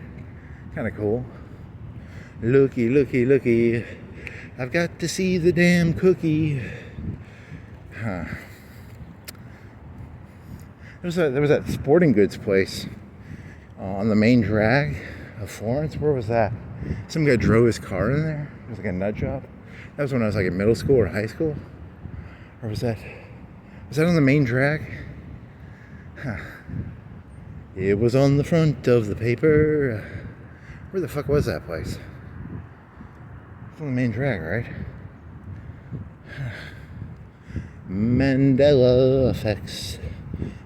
Kind of cool. Looky. I've got to see the damn Cookie. There was that sporting goods place on the main drag of Florence. Where was that? Some guy drove his car in there. It was like a nut job. That was when I was like in middle school or high school. Or was that on the main drag? It was on the front of the paper. Where the fuck was that place? It's on the main drag, right? Mandela effects.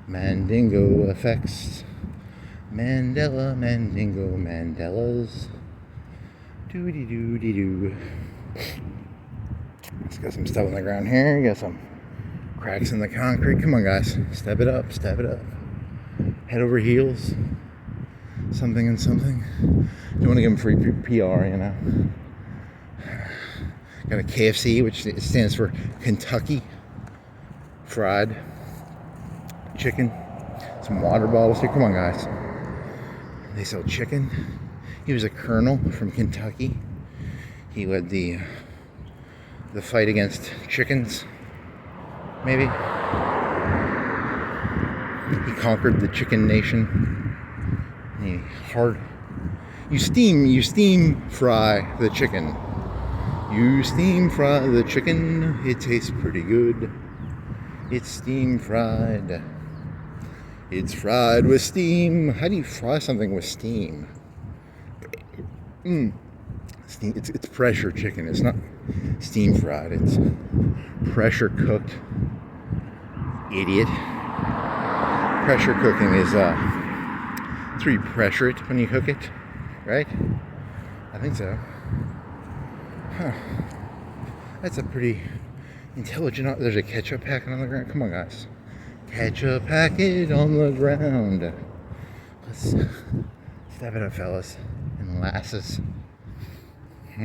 Mandingo effects. Mandela, Mandingo, Mandelas. Doo-dee-doo-dee-doo. Let's get some stuff on the ground here. You got some cracks in the concrete. Come on, guys. Step it up. Head over heels. Something and something. You want to give them free PR, Got a KFC, which stands for Kentucky Fried Chicken. Some water bottles here. Come on, guys. They sell chicken. He was a colonel from Kentucky. He led the fight against chickens. Maybe. He conquered the chicken nation. You steam fry the chicken. You steam fry the chicken. It tastes pretty good. It's steam fried. It's fried with steam. How do you fry something with steam? Steam. It's pressure chicken. It's not steam fried. It's pressure cooked. Idiot. pressure cooking is, it's where you pressure it when you cook it, right? I think so. Huh. That's a pretty intelligent. There's a ketchup packet on the ground. Come on, guys. Ketchup packet on the ground. Let's step it up, fellas and lasses. I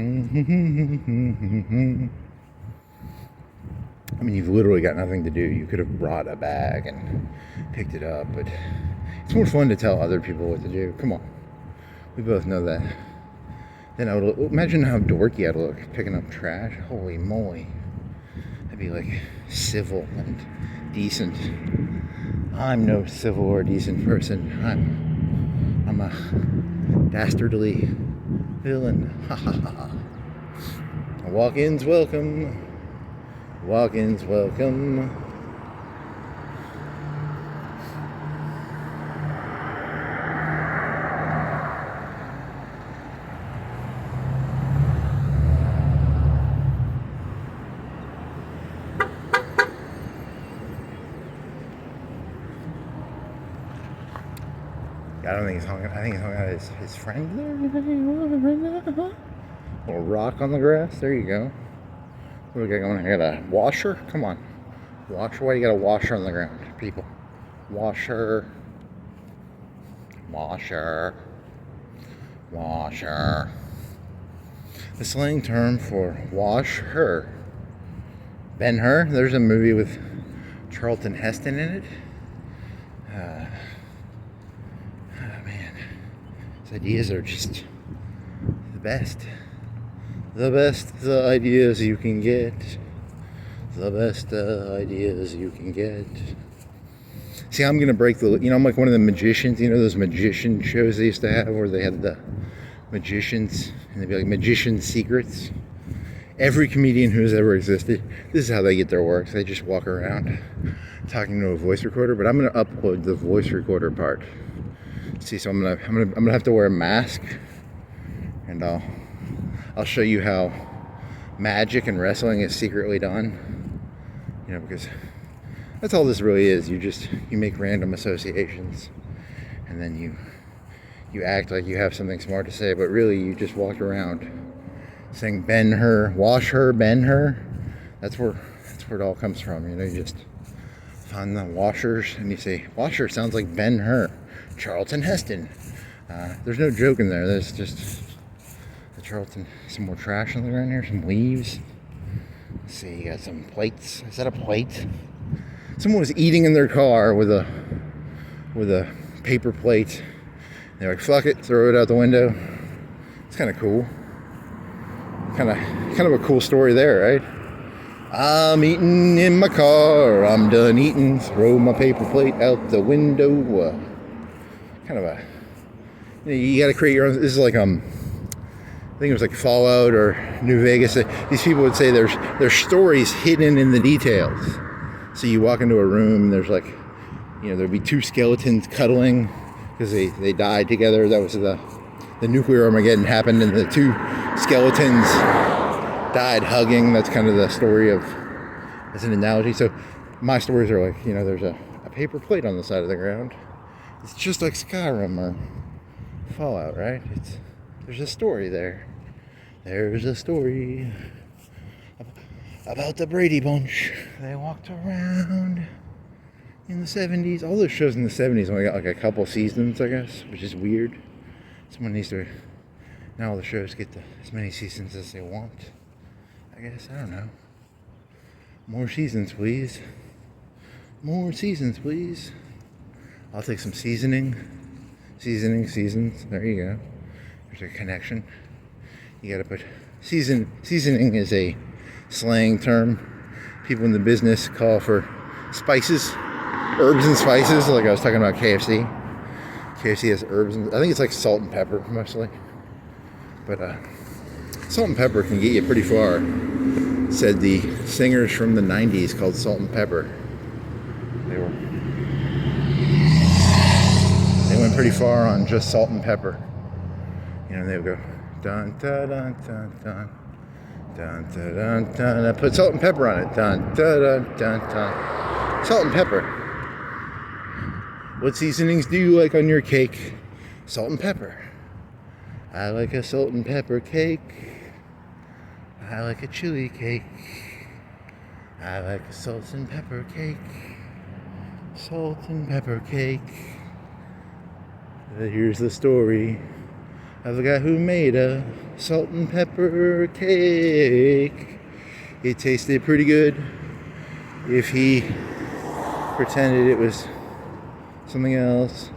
mean, you've literally got nothing to do. You could have brought a bag and picked it up, but it's more fun to tell other people what to do. Come on. We both know that. Then I would imagine how dorky I'd look picking up trash. Holy moly. I'd be like civil and decent. I'm no civil or decent person. I'm a dastardly villain. Ha ha ha. Walk-ins welcome. Walk-ins welcome. I don't think he's hung out. I think he's hung out his friend there. Little rock on the grass. There you go. What do we got going? I got a washer. Come on, washer. Why do you got a washer on the ground, people? Washer. Washer. Washer. The slang term for wash her. Ben Hur. There's a movie with Charlton Heston in it. His ideas are just the best. The best ideas you can get. The best ideas you can get. See, I'm going to break the... I'm like one of the magicians. You know those magician shows they used to have where they had the magicians and they'd be like magician secrets? Every comedian who's ever existed, this is how they get their work. They just walk around talking to a voice recorder, but I'm going to upload the voice recorder part. See, so I'm gonna have to wear a mask, and I'll show you how magic and wrestling is secretly done. Because that's all this really is. You make random associations, and then you act like you have something smart to say, but really you just walk around saying Ben Hur, wash her, Ben Hur. That's where it all comes from. You just find the washers and you say washer sounds like Ben Hur. Charlton Heston. There's no joke in there. There's just the Charlton. Some more trash on the ground here. Some leaves. Let's see. You got some plates. Is that a plate? Someone was eating in their car with a paper plate. They're like, "Fuck it, throw it out the window." It's kind of cool. Kind of a cool story there, right? I'm eating in my car. I'm done eating. Throw my paper plate out the window. Kind of you got to create your own. This is like I think it was like Fallout or New Vegas. These people would say there's stories hidden in the details. So you walk into a room and there's like, there'd be two skeletons cuddling because they died together. That was the nuclear Armageddon happened and the two skeletons died hugging. That's kind of the story as an analogy. So my stories are like, there's a paper plate on the side of the ground. It's just like Skyrim or Fallout, right? There's a story there. There's a story about the Brady Bunch. They walked around in the 70s. All those shows in the 70s only got like a couple seasons, I guess, which is weird. Someone needs to... Now all the shows get as many seasons as they want. I guess, I don't know. More seasons, please. More seasons, please. I'll take some seasons. There you go. There's a connection. You gotta put seasoning is a slang term. People in the business call for spices, herbs and spices. Like I was talking about KFC. KFC has herbs and I think it's like salt and pepper mostly. But salt and pepper can get you pretty far. Said the singers from the 90s called Salt and Pepper. They went pretty far on just salt and pepper. They would go dun dun dun dun dun dun dun dun dun. Put salt and pepper on it. Dun dun dun dun dun. Salt and pepper. What seasonings do you like on your cake? Salt and pepper. I like a salt and pepper cake. I like a chili cake. I like a salt and pepper cake. Salt and pepper cake. Here's the story of the guy who made a salt and pepper cake. It tasted pretty good if he pretended it was something else.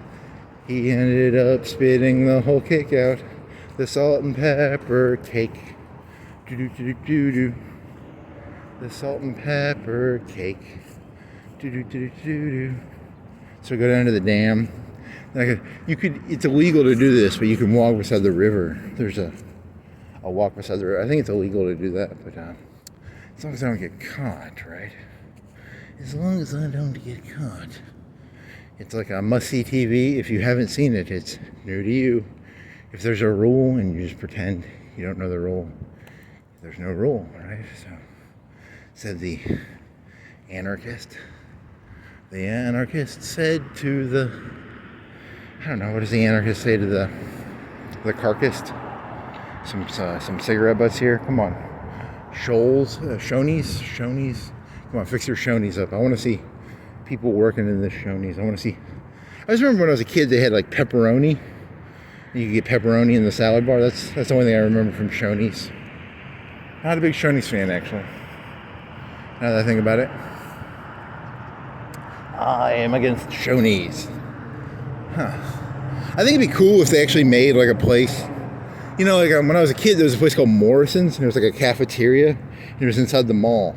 He ended up spitting the whole cake out. The salt and pepper cake. Do-do-do-do-do. The salt and pepper cake. Do-do-do-do-do. So go down to the dam. It's illegal to do this, but you can walk beside the river. There's a walk beside the river. I think it's illegal to do that, but as long as I don't get caught, right? As long as I don't get caught. It's like a must-see TV. If you haven't seen it, it's new to you. If there's a rule and you just pretend you don't know the rule, there's no rule, right? So, said the anarchist. The anarchist said to the, I don't know, what does the anarchist say to the carcass? Some cigarette butts here. Come on. Shonies. Come on, fix your shonies up. I want to see people working in this shonies. I want to see. I just remember when I was a kid, they had like pepperoni. You could get pepperoni in the salad bar. That's the only thing I remember from Shoney's. Not a big Shoney's fan, actually. Now that I think about it, I am against Shoney's. I think it'd be cool if they actually made like a place. You know, like when I was a kid, there was a place called Morrison's, and it was like a cafeteria. And it was inside the mall,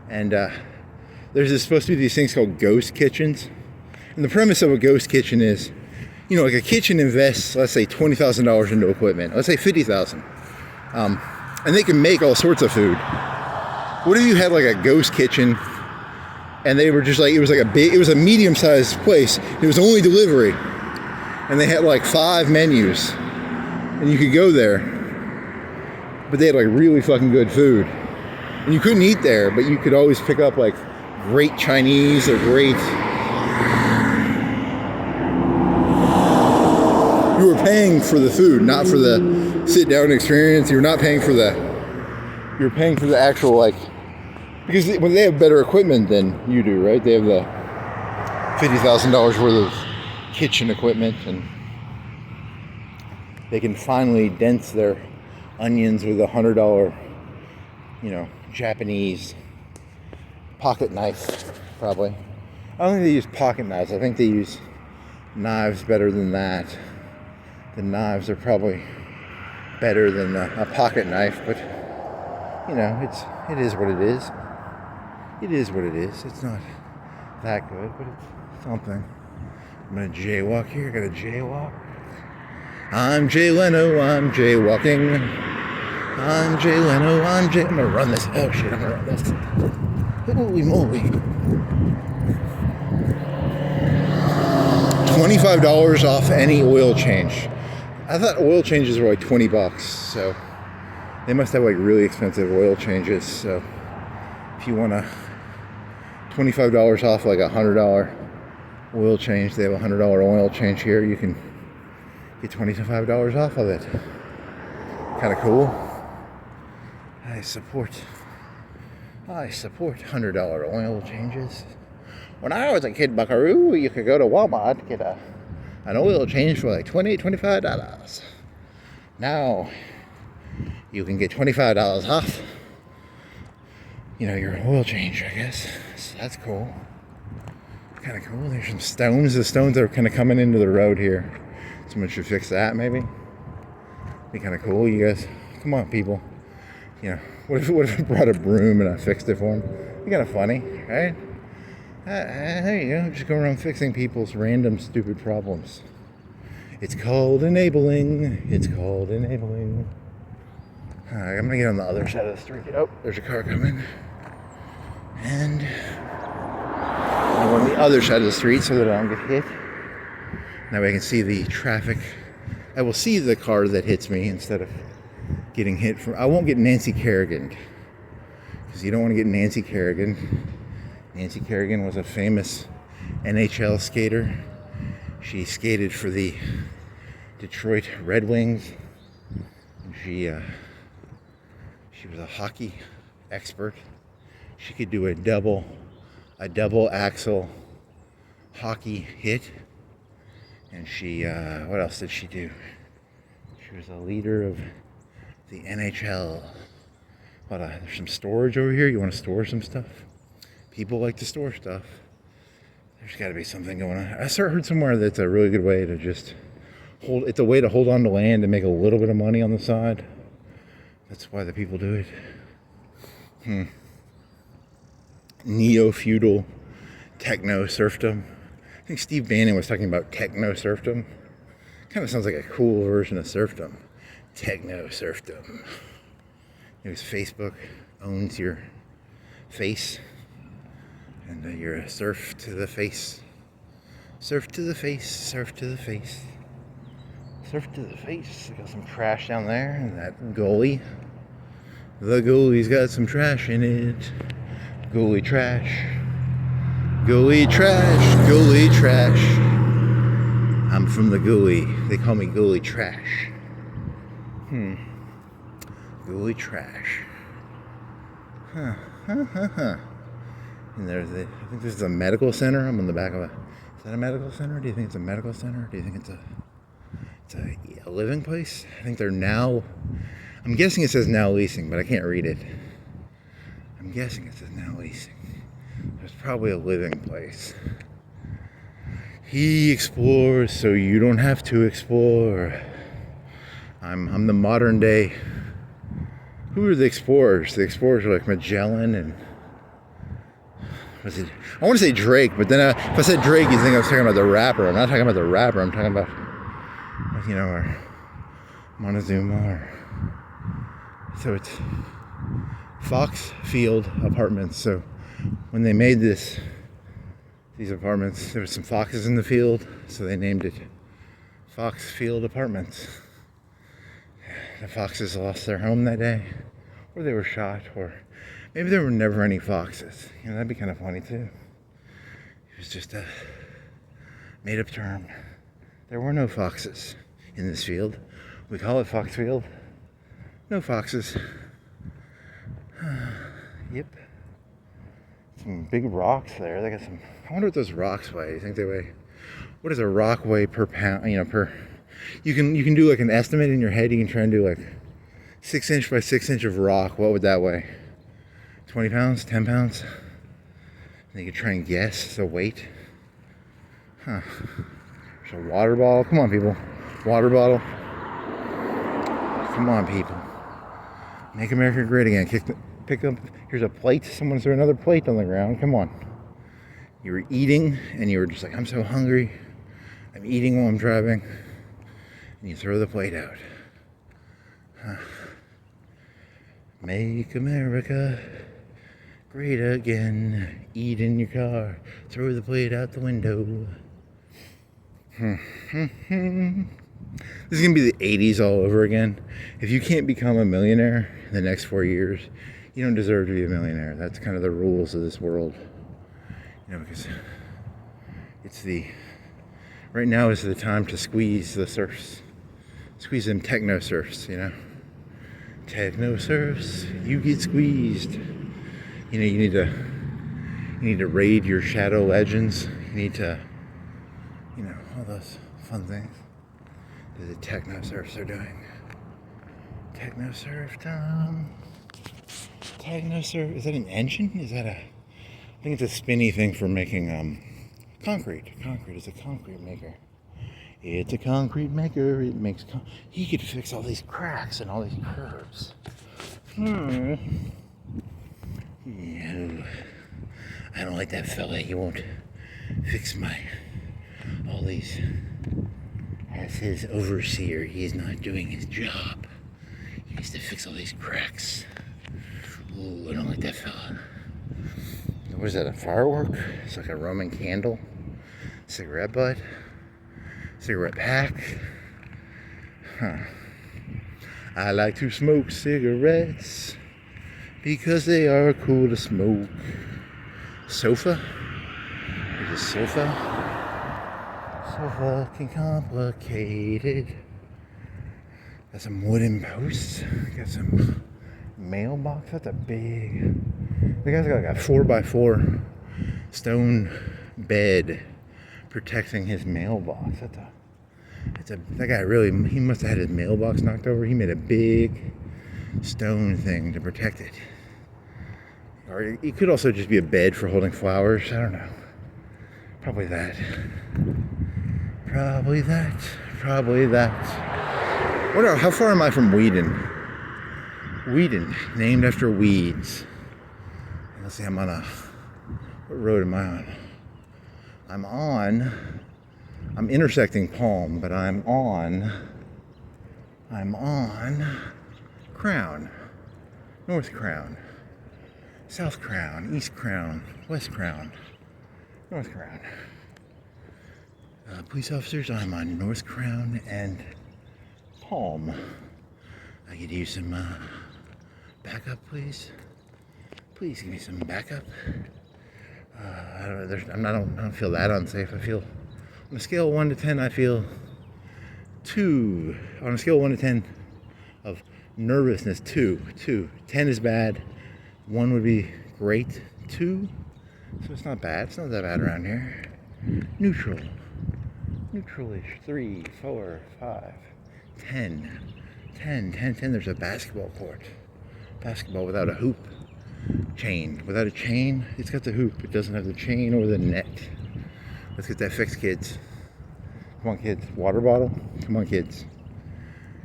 and there's supposed to be these things called ghost kitchens. And the premise of a ghost kitchen is, you know, like a kitchen invests, let's say $20,000 into equipment. Let's say $50,000, and they can make all sorts of food. What if you had like a ghost kitchen, and they were just like, it was a medium-sized place. It was only delivery, and they had like 5 menus, and you could go there, but they had like really fucking good food, and you couldn't eat there, but you could always pick up like great Chinese or great. You were paying for the food, not for the sit-down experience. You're not paying for you're paying for the actual, like, because when they have better equipment than you do, right? They have the $50,000 worth of kitchen equipment, and they can finally dent their onions with a $100, you know, Japanese pocket knife, probably. I don't think they use pocket knives. I think they use knives better than that. The knives are probably better than a pocket knife, but you know, it is what it is. It is what it is. It's not that good, but it's something. I'm gonna jaywalk here. I got a jaywalk. I'm Jay Leno. I'm jaywalking. I'm Jay Leno. I'm gonna run this. Oh shit! I'm gonna run this. Holy moly! $25 off any oil change. I thought oil changes were like $20, so they must have like really expensive oil changes. So if you want $25 off like $100 oil change, they have a $100 oil change here. You can get $25 off of it. Kind of cool. I support $100 oil changes. When I was a kid, buckaroo, you could go to Walmart and get an oil change for like $25. Now you can get $25 off, you know, your oil change, I guess. So that's cool. Kind of cool. There's some stones. The stones are kind of coming into the road here. Someone should fix that, maybe. Be kind of cool. You guys, come on, people. You know, what if I brought a broom and I fixed it for them? Be kind of funny, right? There you go. Just go around fixing people's random stupid problems. It's called enabling. It's called enabling. I'm gonna get on the other side of the street. Oh, there's a car coming. And I'm on the other side of the street so that I don't get hit. That way I can see the traffic. I will see the car that hits me instead of getting hit from. I won't get Nancy Kerrigan, because you don't want to get Nancy Kerrigan. Nancy Kerrigan was a famous NHL skater She skated for the Detroit Red Wings. And she was a hockey expert. She could do a double axel hockey hit. And she, what else did she do? She was a leader of the NHL. Hold on, there's some storage over here. You want to store some stuff? People like to store stuff. There's got to be something going on. I heard somewhere that's a really good way to just it's a way to hold on to land and make a little bit of money on the side. That's why the people do it. Neo-feudal techno-serfdom. I think Steve Bannon was talking about techno-serfdom. Kind of sounds like a cool version of serfdom. Techno-serfdom. It was Facebook owns your face. And you're a serf to the face. Surf to the face, surf to the face. Surf to the face. Got some trash down there, and that goalie. The goalie's got some trash in it. Goalie trash. Goalie trash. Goalie trash. I'm from the goalie. They call me goalie trash. Goalie trash. Huh. And I think this is a medical center. I'm on the back of is that a medical center? Do you think it's a medical center? Do you think it's a living place? I think they're now, I'm guessing it says now leasing, but I can't read it. I'm guessing it says now leasing. There's probably a living place. He explores so you don't have to explore. I'm the modern day. Who are the explorers? The explorers are like Magellan and I want to say Drake, but then if I said Drake, you think I was talking about the rapper. I'm not talking about the rapper. I'm talking about, or Montezuma. So it's Fox Field Apartments. So when they made these apartments, there were some foxes in the field, so they named it Fox Field Apartments. The foxes lost their home that day, or they were shot, or maybe there were never any foxes. That'd be kind of funny too. It was just a made-up term. There were no foxes in this field. We call it Fox Field. No foxes. Yep. Some big rocks there. They got some. I wonder what those rocks weigh. You think they weigh? What does a rock weigh per pound? Per. You can do like an estimate in your head. You can try and do like 6 inch by 6 inch of rock. What would that weigh? 20 pounds, 10 pounds. And you can try and guess the weight. Huh. There's a water bottle. Come on, people. Water bottle. Come on, people. Make America great again. Pick up. Here's a plate. Someone threw another plate on the ground. Come on. You were eating, and you were just like, I'm so hungry. I'm eating while I'm driving. And you throw the plate out. Huh. Make America great again. Eat in your car. Throw the plate out the window. This is going to be the 80s all over again. If you can't become a millionaire in the next 4 years, you don't deserve to be a millionaire. That's kind of the rules of this world. Because right now is the time to squeeze the serfs. Squeeze them techno serfs, Techno serfs, you get squeezed. You need to raid your shadow legends. You need to, all those fun things that the techno serfs are doing. Techno serfdom. Techno surf. Is that an engine? Is that I think it's a spinny thing for making concrete. Concrete is a concrete maker. It's a concrete maker. It makes. He could fix all these cracks and all these curves. No, I don't like that fella. He won't fix all these. As his overseer, he's not doing his job. He needs to fix all these cracks. Ooh, I don't like that fella. What is that, a firework? It's like a Roman candle. Cigarette butt. Cigarette pack. Huh. I like to smoke cigarettes because they are cool to smoke. Sofa? There's a sofa. So fucking complicated. Got some wooden posts. Got some mailbox. That's a big. The guy's got like a 4x4 stone bed protecting his mailbox. That guy really, he must have had his mailbox knocked over. He made a big stone thing to protect it. Or it could also just be a bed for holding flowers. I don't know. Probably that. Wonder how far am I from Whedon? Whedon, named after weeds. Let's see, what road am I on? I'm intersecting Palm, but I'm on Crown, North Crown, South Crown, East Crown, West Crown, North Crown. Police officers, I'm on North Crown and Palm. I could use some backup, please. Please give me some backup. I don't feel that unsafe. I feel, on a scale of 1 to 10, I feel 2. On a scale of 1 to 10 of nervousness, 2. 10 is bad. 1 would be great. 2, so it's not bad. It's not that bad around here. Neutral. Neutralish. 3, 4, 5, 10. 10. There's a basketball court. Basketball without a hoop. Chain. Without a chain, it's got the hoop. It doesn't have the chain or the net. Let's get that fixed, kids. Come on, kids. Water bottle? Come on, kids.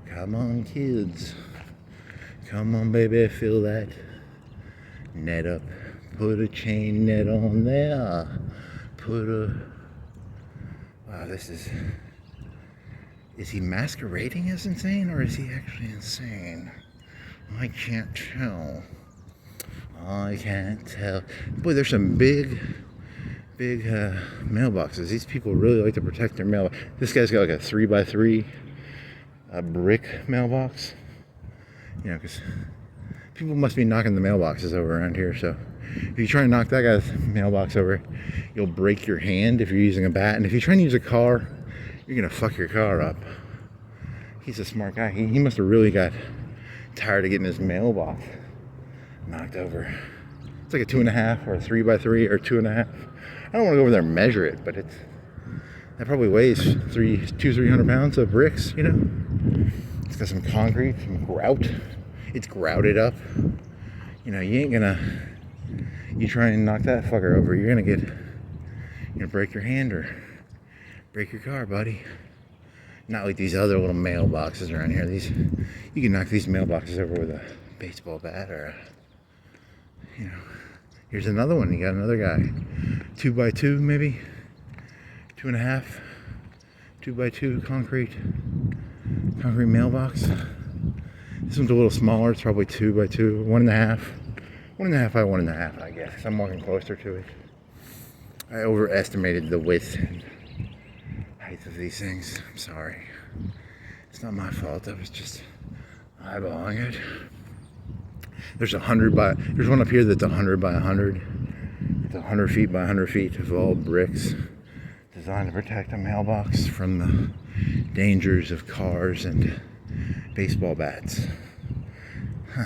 Come on, kids. Come on, baby. Fill that net up. Put a chain net on there. Wow, this is he masquerading as insane, or is he actually insane? I can't tell. Boy, there's some big mailboxes. These people really like to protect their mail. This guy's got like a 3x3 brick mailbox. You know, because people must be knocking the mailboxes over around here. So if you try and knock that guy's mailbox over, you'll break your hand if you're using a bat. And if you try and use a car, you're going to fuck your car up. He's a smart guy. He must have really got tired of getting his mailbox knocked over. It's like a 2.5 or a 3x3 or 2.5. I don't want to go over there and measure it, but that probably weighs 300 pounds of bricks, you know. It's got some concrete, some grout. It's grouted up. You know, you try and knock that fucker over, you're gonna break your hand or break your car, buddy. Not like these other little mailboxes around here. You can knock these mailboxes over with a baseball bat or you know. Here's another one. You got another guy. 2x2 maybe? 2.5. 2x2 concrete mailbox. This one's a little smaller. It's probably 2x2. 1.5. 1.5 by 1.5, I guess. I'm walking closer to it. I overestimated the width and height of these things. I'm sorry. It's not my fault. I was just eyeballing it. There's one up here that's 100 by 100. It's 100 feet by 100 feet of all bricks designed to protect a mailbox from the dangers of cars and baseball bats. Huh.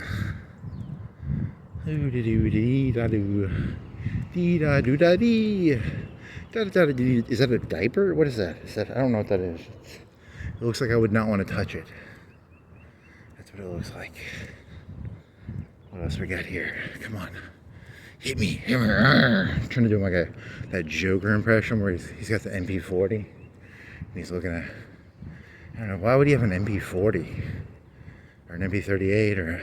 Is that a diaper? What is that? I don't know what that is. It looks like I would not want to touch it. That's what it looks like. What else we got here? Come on. Hit me. I'm trying to do like that Joker impression where he's got the MP40. And he's looking at, I don't know, why would he have an MP40? Or an MP38? Or,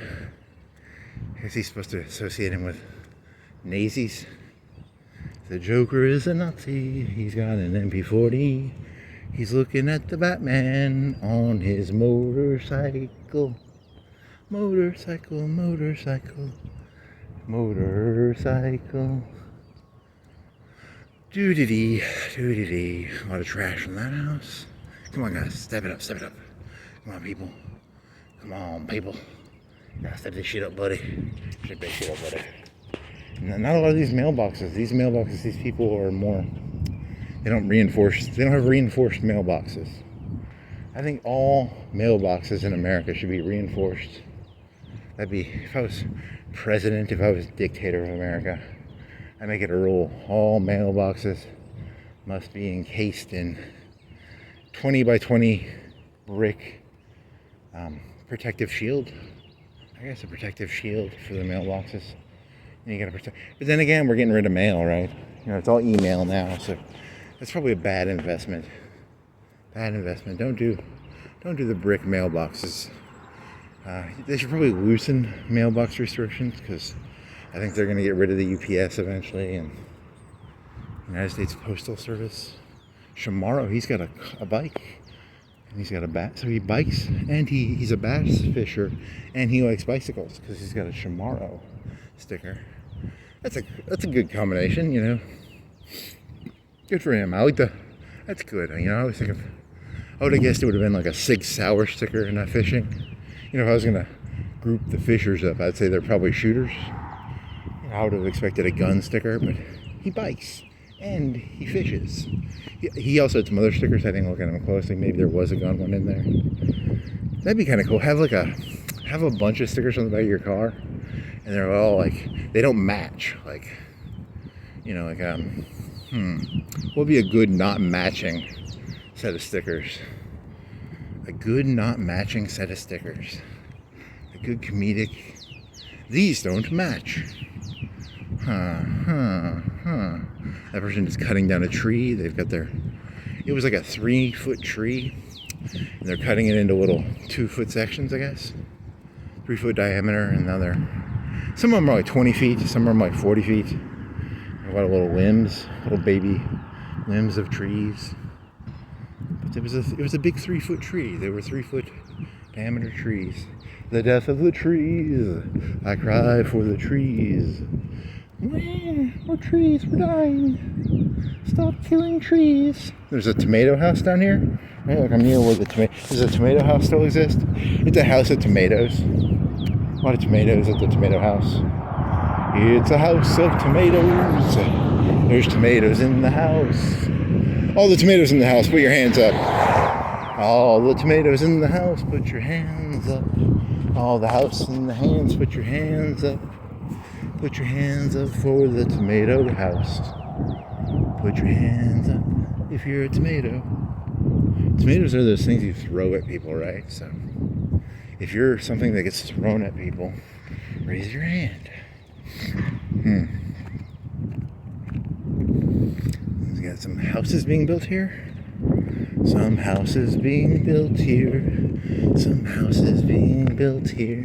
I guess he's supposed to associate him with Nazis. The Joker is a Nazi. He's got an MP40. He's looking at the Batman on his motorcycle. Motorcycle. Doo-dee-dee. A lot of trash in that house. Come on, guys. Step it up. Come on, people. Gotta step this shit up, buddy. Not a lot of these mailboxes. These people are more They don't have reinforced mailboxes. I think all mailboxes in America should be reinforced. That'd be, if I was president, if I was dictator of America, I'd make it a rule. All mailboxes must be encased in 20 by 20 brick protective shield. I guess a protective shield for the mailboxes. And you gotta protect. But then again, we're getting rid of mail, right? It's all email now, so that's probably a bad investment. Bad investment. Don't do the brick mailboxes. They should probably loosen mailbox restrictions, because I think they're going to get rid of the UPS eventually, and United States Postal Service. Shamaro, he's got a bike, and he's got a bat, so he bikes, and he's a bass fisher, and he likes bicycles because he's got a Shamaro sticker. That's a good combination, Good for him. That's good. I was thinking, I would have guessed it would have been like a Sig Sauer sticker and not fishing. If I was gonna group the fishers up, I'd say they're probably shooters. I would have expected a gun sticker, but he bikes and he fishes. He also had some other stickers. I didn't look at them closely. Maybe there was a gun one in there. That'd be kind of cool. Have a bunch of stickers on the back of your car, and they're all like, they don't match. What would be a good not matching set of stickers? A good not matching set of stickers. A good comedic. These don't match. That person is cutting down a tree. They've got it was like a 3-foot tree, and they're cutting it into little 2-foot sections, I guess. 3-foot diameter, and now some of them are like 20 feet, some of them are like 40 feet. A lot of little limbs, little baby limbs of trees. But it was a big 3-foot tree. They were 3-foot diameter trees. The death of the trees. I cry for the trees. Our trees, we're dying. Stop killing trees. There's a tomato house down here. Right, like I'm near where the tomato. Does a tomato house still exist? It's a house of tomatoes. A lot of tomatoes at the tomato house. It's a house of tomatoes. There's tomatoes in the house. All the tomatoes in the house, put your hands up. All the tomatoes in the house, put your hands up. All the house in the hands, put your hands up. Put your hands up for the tomato house. Put your hands up if you're a tomato. Tomatoes are those things you throw at people, right? So if you're something that gets thrown at people, raise your hand. We got some houses being built here. Some houses being built here. Some houses being built here.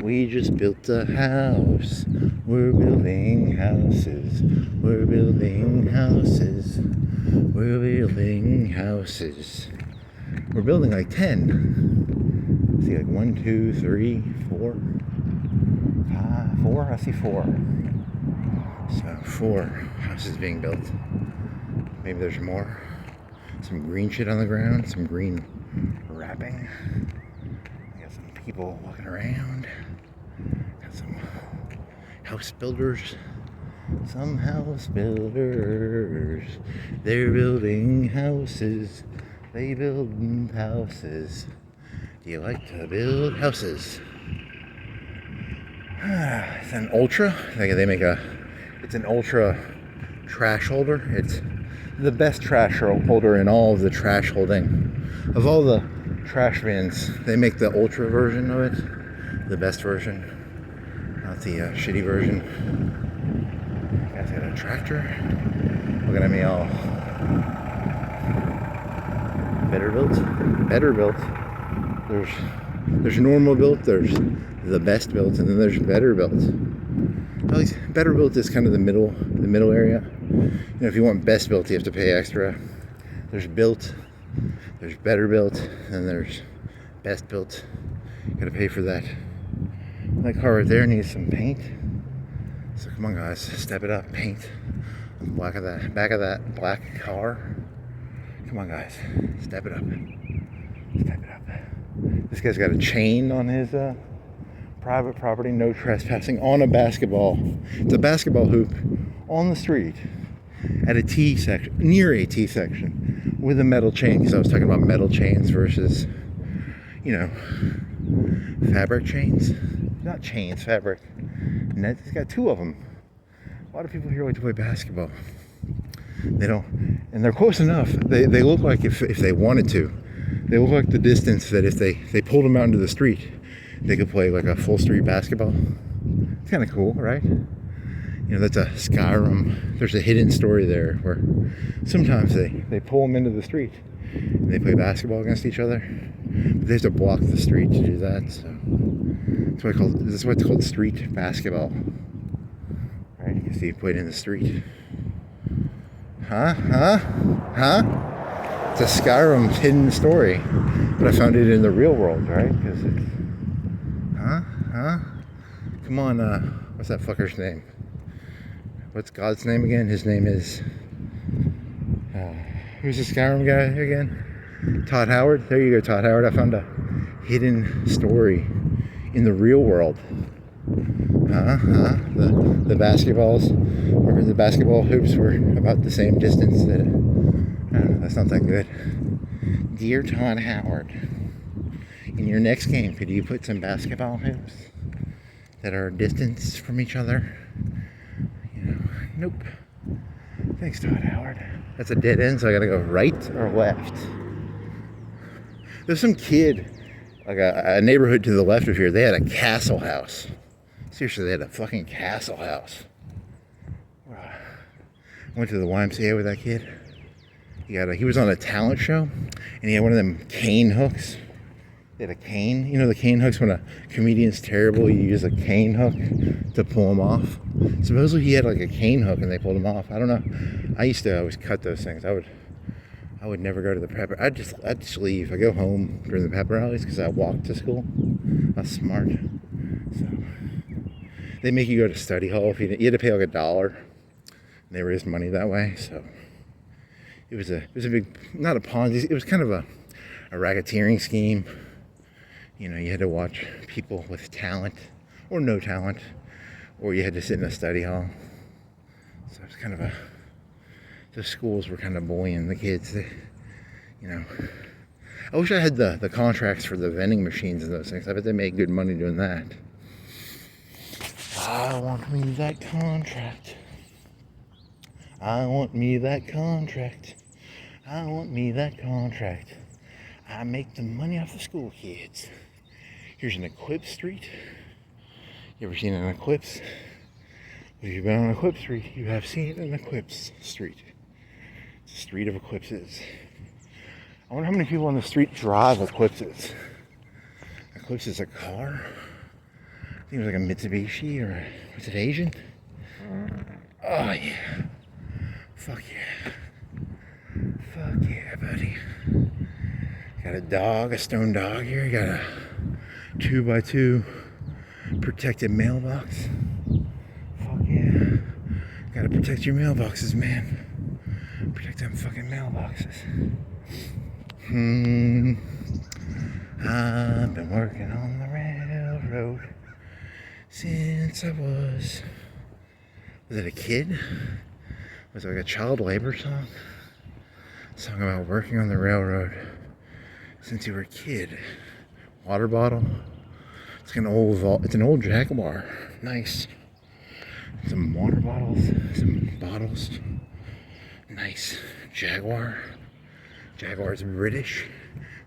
We just built a house. We're building houses. We're building houses. We're building houses. We're building like 10. Let's see, like 1, 2, 3, 4. 4? I see 4. So 4 houses being built. Maybe there's more. Some green shit on the ground. Some green wrapping. I got some people walking around. Got some house builders. Some house builders. They're building houses. They build houses. Do you like to build houses? It's an Ultra. It's an Ultra trash holder. It's the best trash holder in all of the trash holding. Of all the trash bins, they make the Ultra version of it. The best version. Not the shitty version. Guy's got a tractor. Looking at me all. Better built. There's normal built, there's the best built, and then there's better built. At least better built is kind of the middle area. If you want best built, you have to pay extra. There's built, there's better built, and there's best built. You gotta pay for that. That car right there needs some paint. So come on, guys, step it up, paint on the back of that black car. Come on, guys, step it up. Step it up. This guy's got a chain on his private property, no trespassing, on a basketball. It's a basketball hoop on the street. at a T section, near a T section, with a metal chain, because I was talking about metal chains versus, fabric chains. Not chains, fabric. Nets. It's got two of them. A lot of people here like to play basketball. They don't, and they're close enough. They look like if they wanted to, they look like the distance that if they pulled them out into the street, they could play like a full street basketball. It's kind of cool, right? That's a Skyrim. There's a hidden story there where sometimes they pull them into the street and they play basketball against each other. But they have to block the street to do that. So that's why it's called street basketball. Right? You can see it played in the street. Huh? It's a Skyrim hidden story, but I found it in the real world, right? Because it's Come on, what's that fucker's name? What's God's name again? His name is who's the Skyrim guy again? Todd Howard. There you go, Todd Howard. I found a hidden story in the real world. The basketballs, or the basketball hoops were about the same distance. That's not that good. Dear Todd Howard, in your next game, could you put some basketball hoops that are distance from each other? Nope. Thanks, Todd Howard. That's a dead end, so I gotta go right or left. There's some kid, like a neighborhood to the left of here, they had a castle house. Seriously, they had a fucking castle house. I went to the YMCA with that kid. He was on a talent show, and he had one of them cane hooks. They had a cane. The cane hooks when a comedian's terrible, you use a cane hook to pull him off. Supposedly he had like a cane hook and they pulled him off. I don't know. I used to always cut those things. I would never go to the pep. I'd just leave. I go home during the pep rallies because I walk to school. That's smart. So they make you go to study hall if you had to pay like $1. And they raised money that way. So it was a big, not a Ponzi. It was kind of a racketeering scheme. You had to watch people with talent or no talent, or you had to sit in a study hall. So it was kind of the schools were kind of bullying the kids. I wish I had the contracts for the vending machines and those things. I bet they make good money doing that. I want me that contract. I want me that contract. I want me that contract. I make the money off the school kids. Here's an eclipse street. You ever seen an eclipse? If you've been on Eclipse Street, you have seen an eclipse street. It's a street of eclipses. I wonder how many people on the street drive eclipses. Eclipse is a car. I think it was like a Mitsubishi, or was it Asian? Oh yeah. Fuck yeah. Fuck yeah, buddy. Got a dog, a stone dog here. Got a 2x2 protected mailbox. Fuck yeah. Gotta protect your mailboxes, man. Protect them fucking mailboxes. I've been working on the railroad since I was it a kid? Was it like a child labor song? Song about working on the railroad since you were a kid. Water bottle. It's an old Jaguar. Nice. Some water bottles. Some bottles. Nice. Jaguar. Jaguar's British.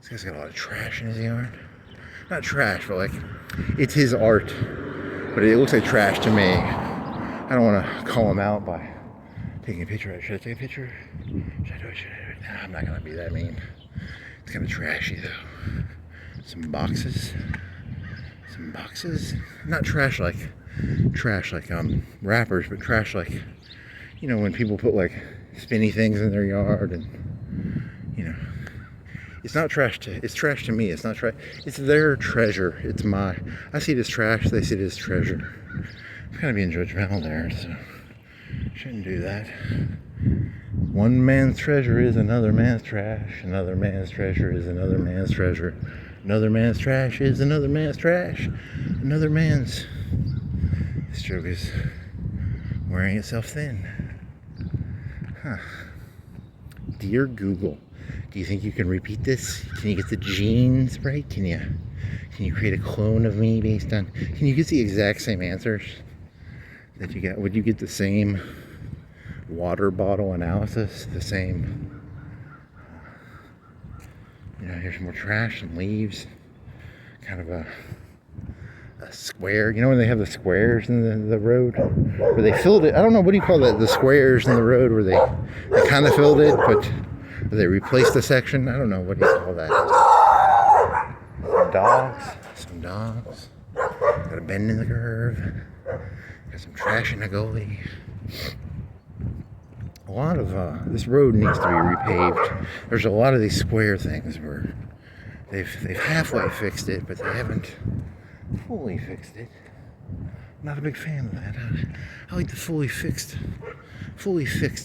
This guy's got a lot of trash in his yard. Not trash, but like, it's his art. But it looks like trash to me. I don't want to call him out by taking a picture. Should I take a picture? Should I do it? Nah, I'm not going to be that mean. It's kind of trashy though. Some boxes. Not trash like rappers, but trash like, when people put like spinny things in their yard, and it's not trash it's trash to me. It's not trash. It's their treasure. I see it as trash. They see it as treasure. I'm kind of being judgmental there, so shouldn't do that. One man's treasure is another man's trash. Another man's treasure is another man's treasure. Another man's trash is another man's trash. Another man's. This joke is wearing itself thin. Huh. Dear Google, do you think you can repeat this? Can you get the genes right? Can you create a clone of me based on... Can you get the exact same answers that you get? Would you get the same water bottle analysis? The same... here's more trash and leaves. Kind of a square. You know when they have the squares in the road? Where they filled it. I don't know, what do you call that? The squares in the road where they kind of filled it, but they replaced the section. I don't know, what do you call that? Some dogs. Got a bend in the curve. Got some trash in the gully. A lot of this road needs to be repaved. There's a lot of these square things where they've halfway fixed it, but they haven't fully fixed it. Not a big fan of that. I like the fully fixed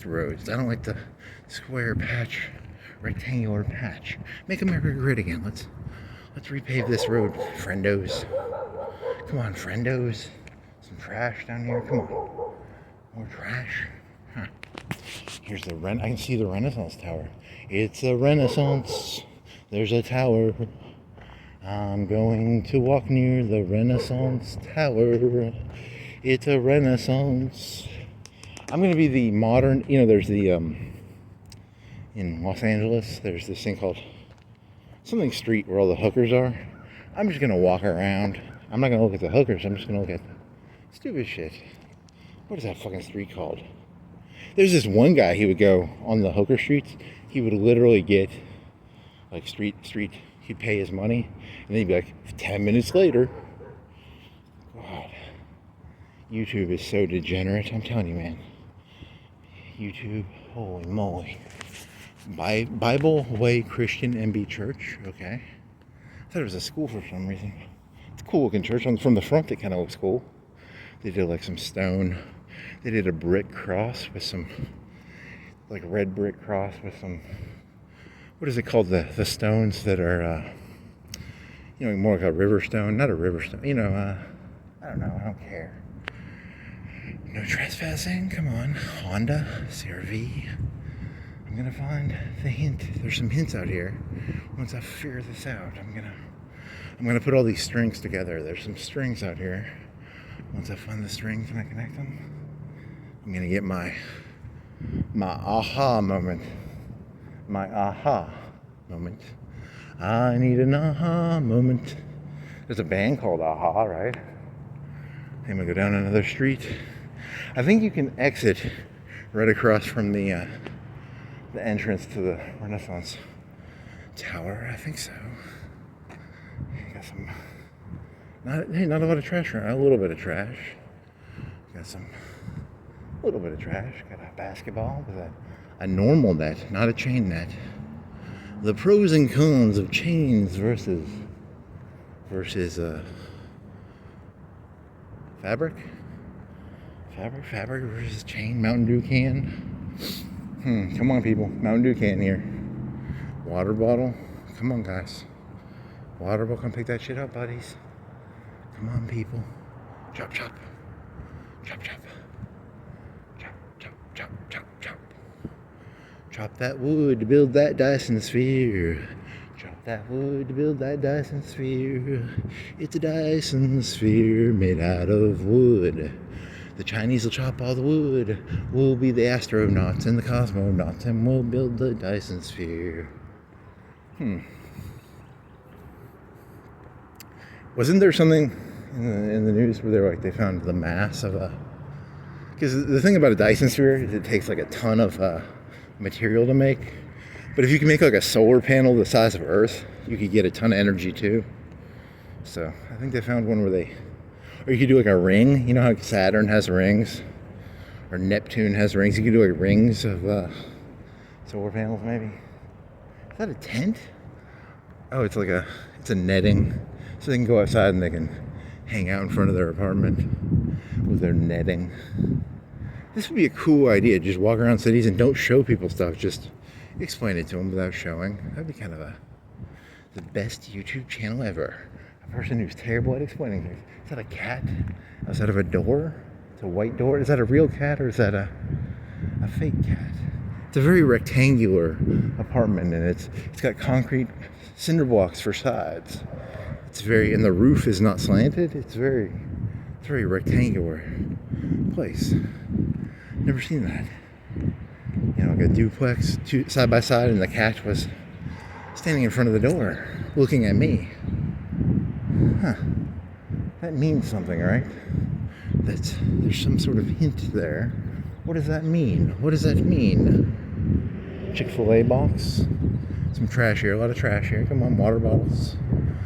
roads. I don't like the square patch, rectangular patch. Make America great again. Let's repave this road, friendos. Come on, friendos. Some trash down here. Come on. More trash. Huh. Here's I can see the Renaissance Tower. It's a Renaissance. There's a tower. I'm going to walk near the Renaissance Tower. It's a Renaissance. I'm going to be the modern, there's the, in Los Angeles, there's this thing called something street where all the hookers are. I'm just going to walk around. I'm not going to look at the hookers. I'm just going to look at stupid shit. What is that fucking street called? There's this one guy, he would go on the hooker streets. He would literally get, like, street, he'd pay his money, and then he'd be like, 10 minutes later. God. YouTube is so degenerate, I'm telling you, man. YouTube, holy moly. Bible Way Christian MB Church, okay. I thought it was a school for some reason. It's a cool looking church. From the front, it kind of looks cool. They did like some stone. They did a brick cross with some, like a red brick cross with some, what is it called? The stones that are, more like a river stone. Not a river stone. I don't know. I don't care. No trespassing. Come on. Honda, CRV. I'm going to find the hint. There's some hints out here. Once I figure this out, I'm going to put all these strings together. There's some strings out here. Once I find the strings and I connect them, I'm going to get my aha moment. My aha moment. I need an aha moment. There's a band called Aha, right? I'm going to go down another street. I think you can exit right across from the entrance to the Renaissance Tower. I think so. Got some... Not a lot of trash around. A little bit of trash. Got a little bit of trash. Got a basketball with a normal net, not a chain net. The pros and cons of chains versus fabric versus chain. Mountain Dew can. Come on, people. Mountain Dew can here. Water bottle. Come on, guys. Water bottle, come pick that shit up, buddies. Come on, people. Chop, chop. Chop, chop. Chop, chop, chop, chop, chop. Chop that wood to build that Dyson sphere. Chop that wood to build that Dyson sphere. It's a Dyson sphere made out of wood. The Chinese will chop all the wood. We'll be the astronauts and the cosmonauts, and we'll build the Dyson sphere. Wasn't there something in the news where they found the mass of a... Because the thing about a Dyson sphere is it takes like a ton of material to make. But if you can make like a solar panel the size of Earth, you could get a ton of energy too. So I think they found one where or you could do like a ring. You know how Saturn has rings? Or Neptune has rings. You could do like rings of solar panels maybe. Is that a tent? Oh, it's a netting. So they can go outside and they can hang out in front of their apartment with their netting. This would be a cool idea. Just walk around cities and don't show people stuff. Just explain it to them without showing. That'd be kind of the best YouTube channel ever. A person who's terrible at explaining things. Is that a cat outside of a door? It's a white door. Is that a real cat or is that a fake cat? It's a very rectangular apartment, and it's got concrete cinder blocks for sides. And the roof is not slanted. It's very rectangular place. Never seen that. Like a duplex, side by side, and the cat was standing in front of the door, looking at me. Huh. That means something, right? There's some sort of hint there. What does that mean? What does that mean? Chick-fil-A box. Some trash here, a lot of trash here. Come on, water bottles.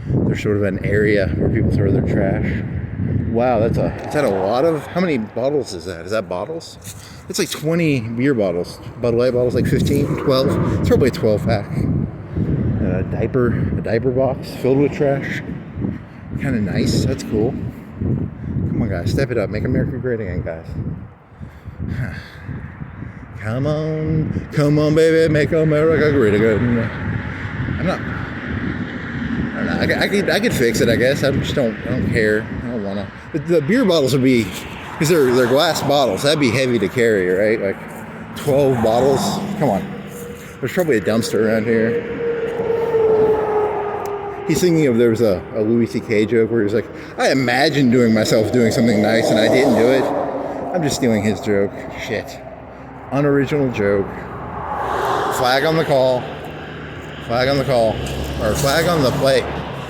There's sort of an area where people throw their trash. Wow, is that a lot of, how many bottles is that? Is that bottles? It's like 20 beer bottles. Bud Light bottles, like 15, 12. It's probably a 12 pack. A diaper box filled with trash. Kind of nice. That's cool. Come on, guys, step it up. Make America great again, guys. Come on, baby, make America great again. I don't know. I could fix it, I guess. I don't care. I don't want to. But the beer bottles would be, because they're glass bottles. That'd be heavy to carry, right? Like 12 bottles. Come on. There's probably a dumpster around here. He's thinking of, there was a Louis C.K. joke where he was like, I imagined myself doing something nice and I didn't do it. I'm just stealing his joke. Shit. Unoriginal joke. Flag on the call. Flag on the call. Or flag on the play.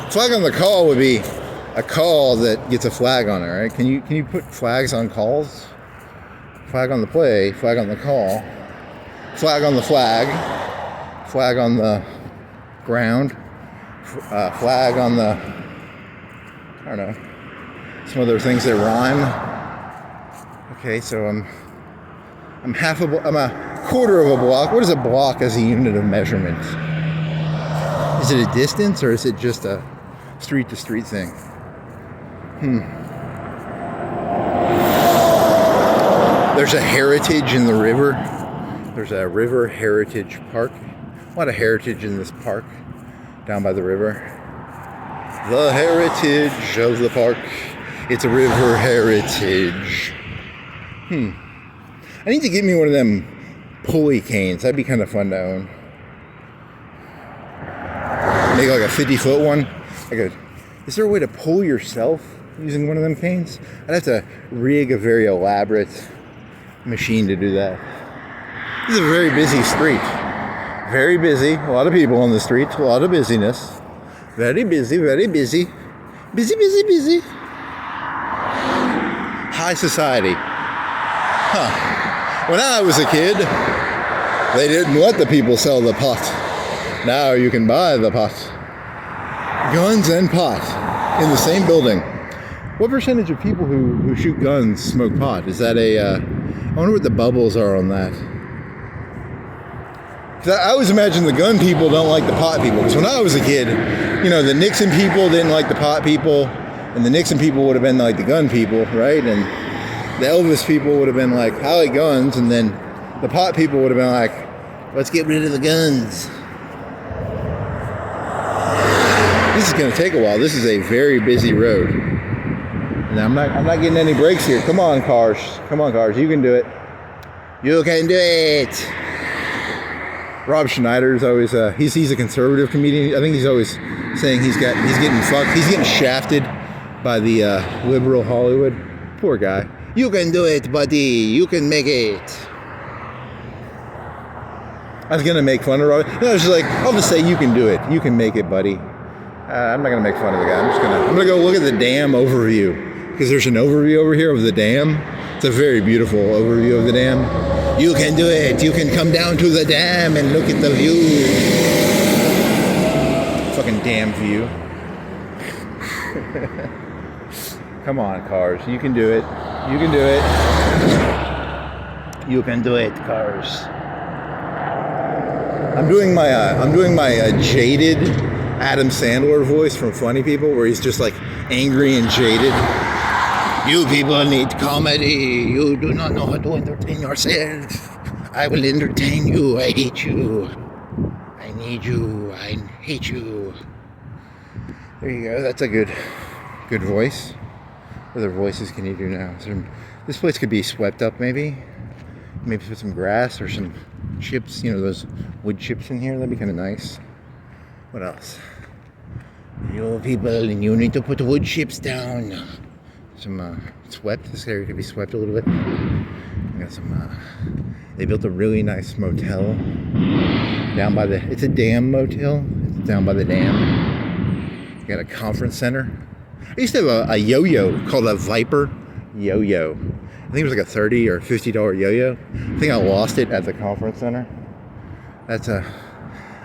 Flag on the call would be a call that gets a flag on it, right? Can you put flags on calls? Flag on the play. Flag on the call. Flag on the flag. Flag on the ground. Flag on the, I don't know, some other things that rhyme. Okay, so I'm a quarter of a block. What is a block as a unit of measurement? Is it a distance, or is it just a street to street thing? There's a heritage in the river. There's a river heritage park. A lot of heritage in this park down by the river. The heritage of the park. It's a river heritage. I need to get me one of them pulley canes. That'd be kind of fun to own. Make like a 50-foot one. Is there a way to pull yourself using one of them canes? I'd have to rig a very elaborate machine to do that. This is a very busy street. Very busy. A lot of people on the street. A lot of busyness. Very busy, very busy. Busy, busy, busy. High society. When I was a kid, they didn't let the people sell the pot. Now you can buy the pot. Guns and pot in the same building. What percentage of people who shoot guns smoke pot? Is that I wonder what the bubbles are on that. I always imagine the gun people don't like the pot people. Because when I was a kid, the Nixon people didn't like the pot people. And the Nixon people would have been like the gun people, right? And the Elvis people would have been like, I like guns. And then the pot people would have been like, let's get rid of the guns. This is going to take a while. This is a very busy road. And I'm not getting any breaks here. Come on, cars. Come on, cars. You can do it. You can do it. Rob Schneider's always he's a conservative comedian. I think he's always saying he's getting fucked. He's getting shafted by the liberal Hollywood. Poor guy. You can do it, buddy. You can make it. I was gonna make fun of Rob. I was just like, I'll just say you can do it. You can make it, buddy. I'm not gonna make fun of the guy. I'm gonna go look at the dam overview, because there's an overview over here of the dam. It's a very beautiful overview of the dam. You can do it. You can come down to the dam and look at the view. Fucking damn view. Come on, cars. You can do it. You can do it. You can do it, cars. I'm doing my jaded Adam Sandler voice from Funny People, where he's just like angry and jaded. You people need comedy. You do not know how to entertain yourself. I will entertain you. I hate you. I need you. I hate you. There you go. That's a good voice. What other voices can you do now? This place could be swept up, maybe. Maybe put some grass or some chips, you know, those wood chips in here. That'd be kind of nice. What else? You people, you need to put wood chips down. Some swept. This area could be swept a little bit. We got some. They built a really nice motel down by the. It's a dam motel. It's down by the dam. You got a conference center. I used to have a yo-yo called a Viper yo-yo. I think it was like a $30 or $50 yo-yo. I think I lost it at the conference center.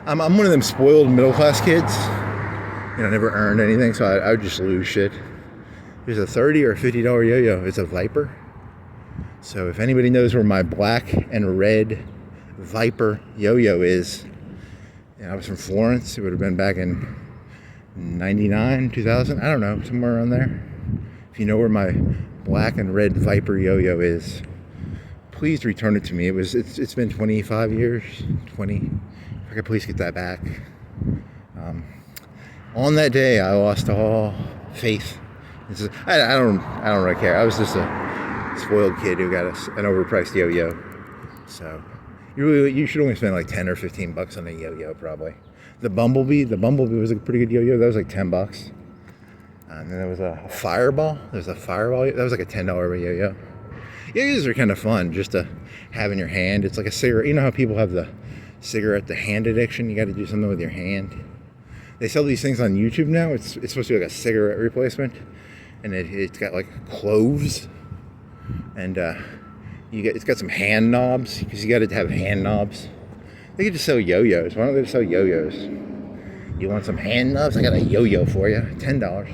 I'm one of them spoiled middle-class kids. You know, never earned anything, so I would just lose shit. There's a $30 or $50 yo-yo. It's a Viper. So if anybody knows where my black and red Viper yo-yo is, and I was from Florence, it would have been back in 99, 2000, I don't know, somewhere around there. If you know where my black and red Viper yo-yo is, please return it to me. It's been 25 years, 20. If I could please get that back. On that day, I lost all faith. I don't really care. I was just a spoiled kid who got an overpriced yo-yo. So you should only spend like 10 or 15 bucks on a yo-yo probably. The Bumblebee was a pretty good yo-yo. That was like 10 bucks. And then there was a Fireball. There's a Fireball. That was like a $10 yo-yo. Yo-yos are kind of fun just to have in your hand. It's like a cigarette. You know how people have the cigarette, the hand addiction? You got to do something with your hand. They sell these things on YouTube now. It's supposed to be like a cigarette replacement. And it's got like cloves. And it's got some hand knobs, because you got to have hand knobs. They could just sell yo-yos. Why don't they just sell yo-yos? You want some hand knobs? I got a yo-yo for you. $10.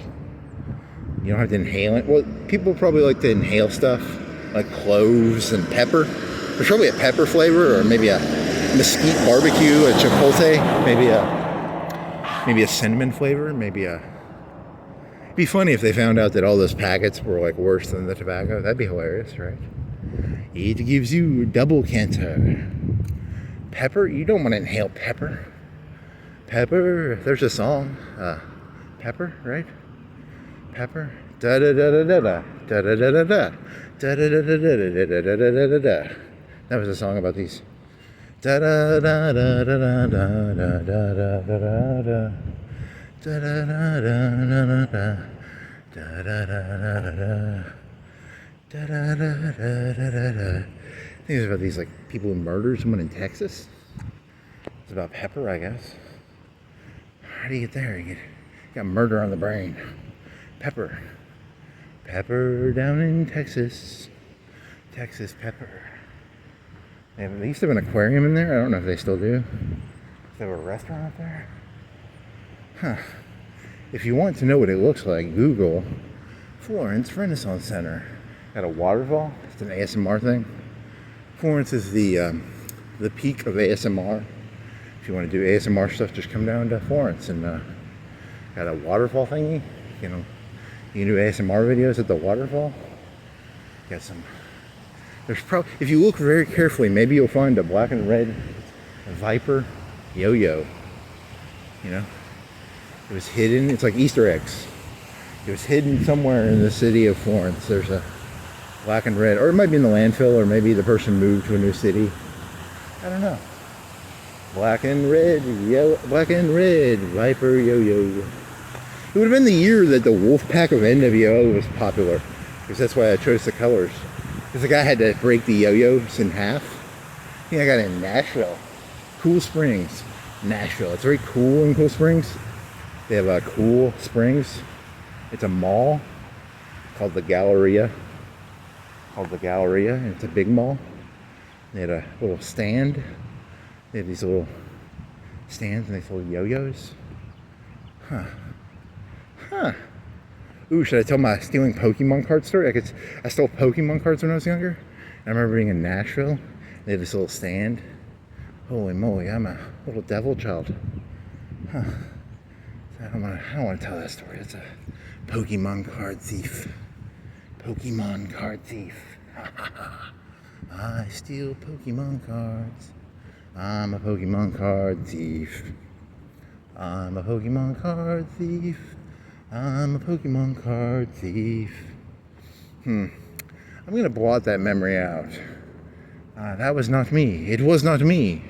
You don't have to inhale it. Well, people probably like to inhale stuff like cloves and pepper. There's probably a pepper flavor, or maybe a mesquite barbecue, a chipotle, maybe a cinnamon flavor, It'd be funny if they found out that all those packets were like worse than the tobacco. That'd be hilarious, right? It gives you double cancer. Pepper? You don't want to inhale pepper. Pepper. There's a song. Pepper, right? Pepper. Da da da da da da da da da da da da da da da da da da da. That was a song about these. Da da da da da da da da da da da da. Da da da da da da da da da da da da da da da. I think it's about these like people who murdered someone in Texas. It's about pepper, I guess. How do you get there? You got murder on the brain. Pepper. Pepper down in Texas. Texas pepper. They used to have an aquarium in there. I don't know if they still do. They have a restaurant up there. Huh. If you want to know what it looks like, Google Florence Renaissance Center. Got a waterfall. It's an ASMR thing. Florence is the peak of ASMR. If you want to do ASMR stuff, just come down to Florence and got a waterfall thingy. You know, you can do ASMR videos at the waterfall. Got some. There's probably, if you look very carefully, maybe you'll find a black and red Viper yo-yo. You know, it was hidden. It's like Easter eggs. It was hidden somewhere in the city of Florence. There's a black and red, or it might be in the landfill, or maybe the person moved to a new city. I don't know. Black and red Viper yo-yo. It would have been the year that the wolf pack of NWO was popular, because that's why I chose the colors. Because the guy had to break the yo-yos in half. I think I got it in Nashville. Cool Springs, Nashville. It's very cool in Cool Springs. They have Cool Springs. It's a mall called the Galleria. And it's a big mall. They had a little stand. They have these little stands and they sold yo-yos. Huh. Ooh, should I tell my stealing Pokemon card story? I stole Pokemon cards when I was younger. I remember being in Nashville. They had this little stand. Holy moly, I'm a little devil child. Huh. I don't want to tell that story. It's a Pokemon card thief. Pokemon card thief. I steal Pokemon cards. I'm a Pokemon card thief. I'm a Pokemon card thief. I'm a Pokemon card thief. I'm gonna blot that memory out. That was not me. It was not me.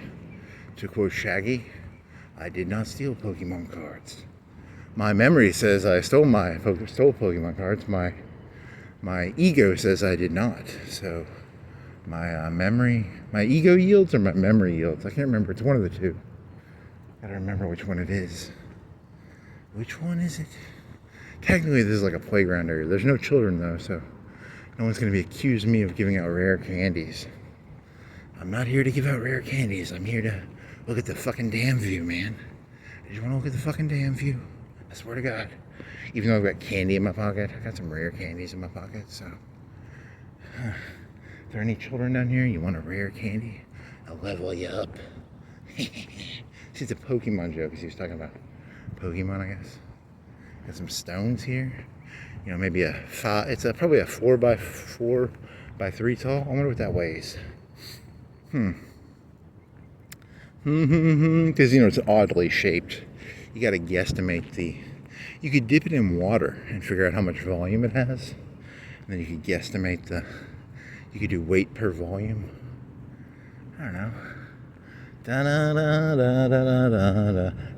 To quote Shaggy, I did not steal Pokemon cards. My memory says I stole Pokemon cards. My ego says I did not. So my ego yields or my memory yields? I can't remember. It's one of the two. Gotta remember which one it is. Which one is it? Technically, this is like a playground area. There's no children though, so no one's gonna be accusing me of giving out rare candies. I'm not here to give out rare candies. I'm here to look at the fucking damn view, man. I just want to look at the fucking damn view. I swear to God. Even though I've got candy in my pocket, I got some rare candies in my pocket, so. If there are any children down here, you want a rare candy? I'll level you up. It's a Pokemon joke, because he was talking about Pokemon, I guess. Got some stones here. You know, maybe it's probably a 4x4x3 tall. I wonder what that weighs. Because, you know, it's oddly shaped. You got to guesstimate you could dip it in water and figure out how much volume it has. And then you could guesstimate you could do weight per volume. I don't know.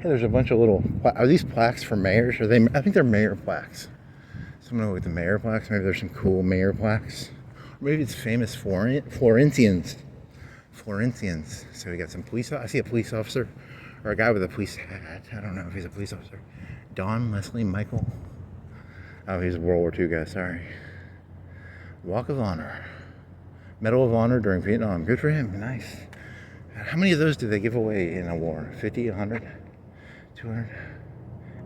Hey, there's a bunch of little, are these plaques for mayors? I think they're mayor plaques. So I'm going to look at the mayor plaques. Maybe there's some cool mayor plaques. Or maybe it's famous Florentians. So we got some I see a police officer or a guy with a police hat. I don't know if he's a police officer. Don Leslie Michael. Oh, he's a World War II guy, sorry. Walk of Honor. Medal of Honor during Vietnam. Good for him. Nice. How many of those do they give away in a war? 50, 100, 200?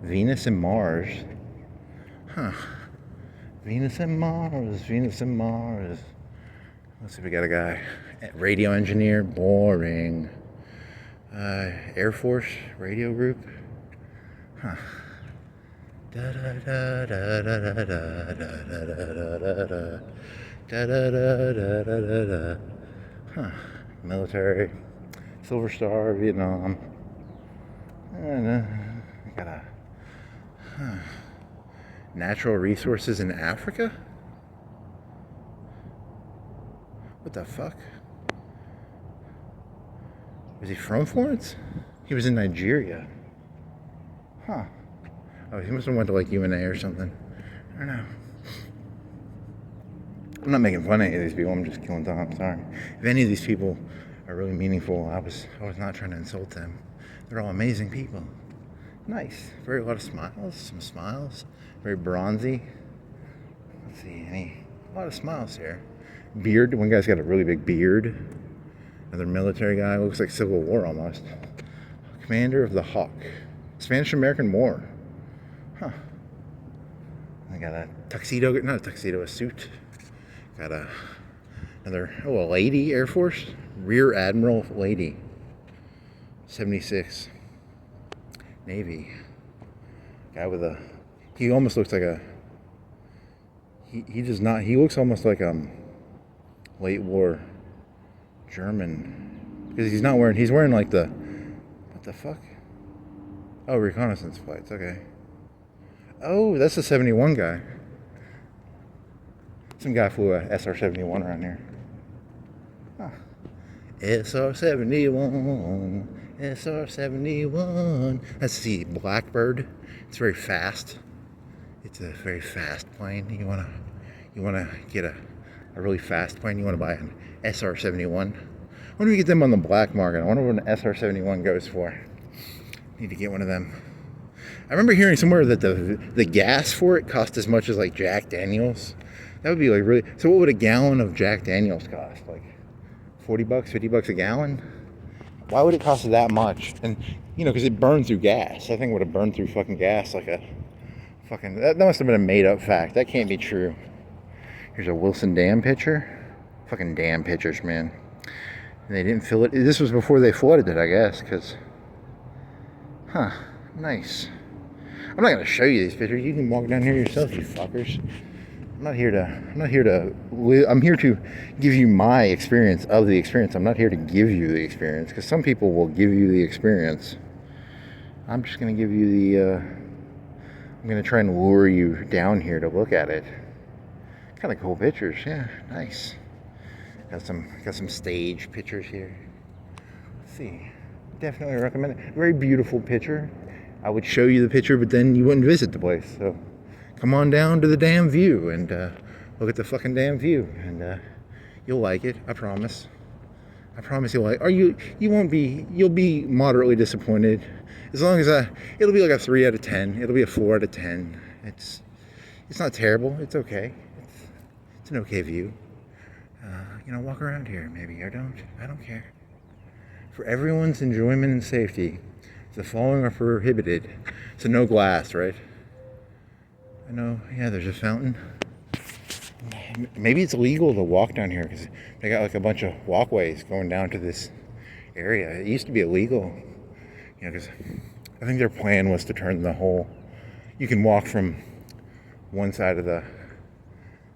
Venus and Mars. Venus and Mars. Let's see if we got a guy. Radio engineer, boring. Air Force radio group. I think military, Silver Star, Vietnam. I got natural resources in Africa. What the fuck? Was he from Florence? He was in Nigeria. Oh, he must have went to like UNA or something. I don't know. I'm not making fun of any of these people. I'm just killing time. I'm sorry. If any of these people are really meaningful, I was not trying to insult them. They're all amazing people. Nice. A lot of smiles. Some smiles. Very bronzy. Let's see. A lot of smiles here. Beard. One guy's got a really big beard. Another military guy. Looks like Civil War almost. Commander of the Hawk. Spanish-American War. I got a tuxedo. Not a tuxedo. A suit. Got a lady, Air Force, Rear Admiral lady, 76, Navy, guy with he almost looks like he does not, he looks almost like late war German, because he's wearing like what the fuck? Oh, reconnaissance flights, okay. Oh, that's the 71 guy. Some guy flew a SR-71 around here. SR-71, SR-71. That's the Blackbird. It's very fast. It's a very fast plane. You wanna get a really fast plane. You wanna buy an SR-71. Why don't we get them on the black market? I wonder what an SR-71 goes for. Need to get one of them. I remember hearing somewhere that the gas for it cost as much as like Jack Daniels. That would be like really. So what would a gallon of Jack Daniels cost? Like $40, $50 a gallon? Why would it cost that much? And because it burned through gas. I think it would have burned through fucking gas like a fucking. That must have been a made-up fact. That can't be true. Here's a Wilson Dam picture. Fucking dam pictures, man. And they didn't fill it. This was before they flooded it, I guess. Nice. I'm not gonna show you these pictures. You can walk down here yourself, you fuckers. I'm here to give you my experience of the experience. I'm not here to give you the experience, because some people will give you the experience. I'm just going to give you I'm going to try and lure you down here to look at it. Kind of cool pictures, yeah, nice. Got some stage pictures here. Let's see. Definitely recommend it. Very beautiful picture. I would show you the picture, but then you wouldn't visit the place. So come on down to the damn view and look at the fucking damn view, and you'll like it. I promise. I promise you'll like. Or you won't be. You'll be moderately disappointed. As long as it'll be like a 3 out of 10. It'll be a 4 out of 10. It's not terrible. It's okay. It's an okay view. Walk around here maybe, or don't. I don't care. For everyone's enjoyment and safety, the following are prohibited. So no glass, right? I know. Yeah, there's a fountain. Maybe it's illegal to walk down here because they got like a bunch of walkways going down to this area. It used to be illegal, because I think their plan was to turn the whole. You can walk from one side of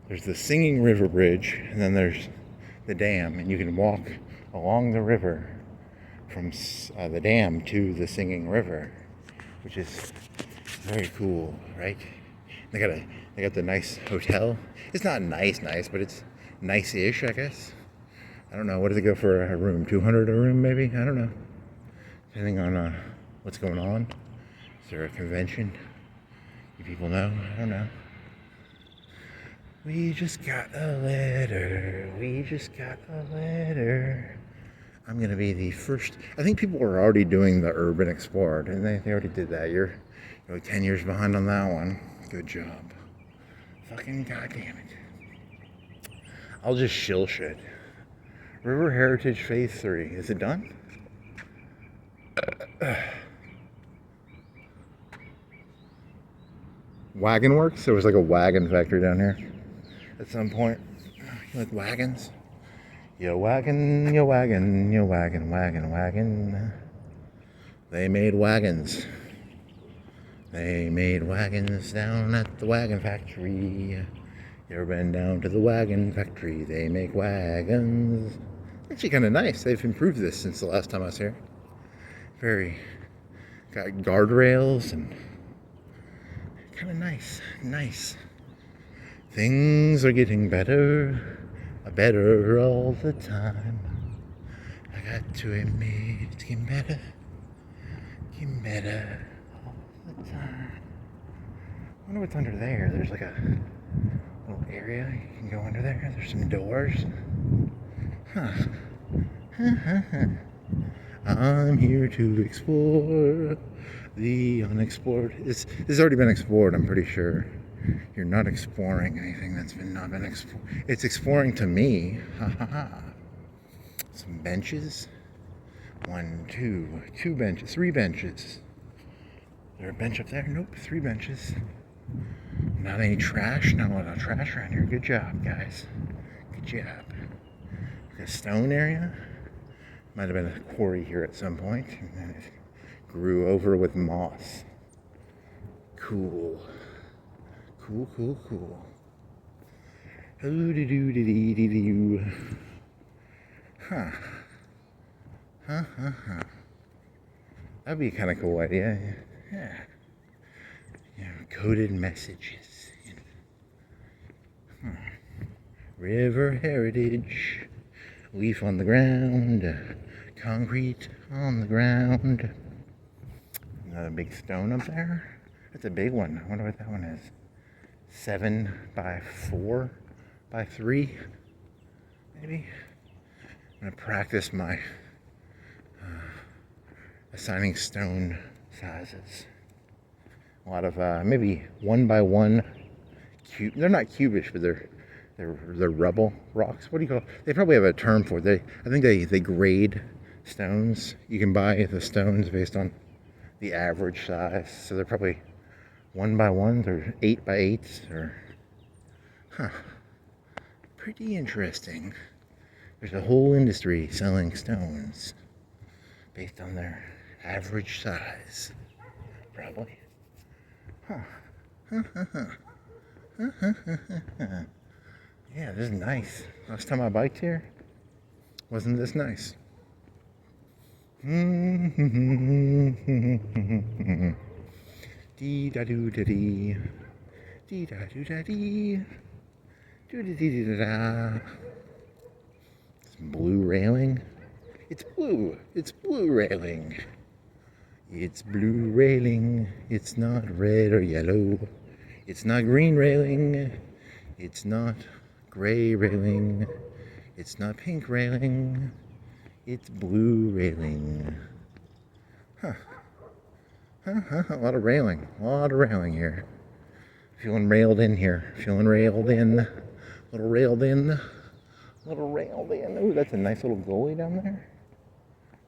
there's the Singing River Bridge, and then there's the dam, and you can walk along the river from the dam to the Singing River, which is very cool, right? They got the nice hotel. It's not nice, but it's nice-ish, I guess. I don't know. What does it go for a room? 200 a room, maybe? I don't know. Depending on what's going on. Is there a convention? You people know? I don't know. We just got a letter. We just got a letter. I'm going to be the first. I think people are already doing the Urban Explorer, and they already did that. You're like 10 years behind on that one. Good job. Fucking goddamn it. I'll just shill shit. River Heritage Phase 3. Is it done? Wagon Works? There was like a wagon factory down here at some point. You like wagons? Yo wagon, yo wagon, yo wagon, wagon, wagon. They made wagons. They made wagons down at the wagon factory. You ever been down to the wagon factory? They make wagons. Actually kind of nice. They've improved this since the last time I was here. Got guardrails and kind of nice. Things are getting better all the time. I got to admit, it's getting better all the time. I wonder what's under there. There's like a little area you can go under there. There's some doors. I'm here to explore the unexplored. This has already been explored, I'm pretty sure. You're not exploring anything that's not been explored. It's exploring to me. Some benches. 1, 2 benches, 3 benches. Is there a bench up there? Nope, 3 benches. Not any trash. Not a lot of trash around here. Good job, guys. Good job. Like a stone area. Might have been a quarry here at some point, and then it grew over with moss. Cool. Oh-de-doo-de-dee-dee-doo. Huh. That'd be a kind of cool idea. Yeah. Coded messages. River heritage. Leaf on the ground. Concrete on the ground. Another big stone up there. That's a big one. I wonder what that one is. 7 by 4 by 3, maybe. I'm gonna practice my assigning stone sizes. A lot of maybe 1 by 1 cube. They're not cubish, but they're rubble rocks. What do you call? They probably have a term for it. I think they grade stones. You can buy the stones based on the average size. So they're probably 1 by 1s or 8 by 8s or pretty interesting. There's a whole industry selling stones based on their average size, probably. Yeah, this is nice. Last time I biked here, wasn't this nice? Dee da doo da dee, dee da doo da dee, doo da dee da da. blue railing. It's blue. It's blue railing. It's blue railing. It's not red or yellow. It's not green railing. It's not gray railing. It's not pink railing. It's blue railing. Huh. A lot of railing. A lot of railing here. Feeling railed in here. Feeling railed in. A little railed in. A little railed in. Ooh, that's a nice little gully down there.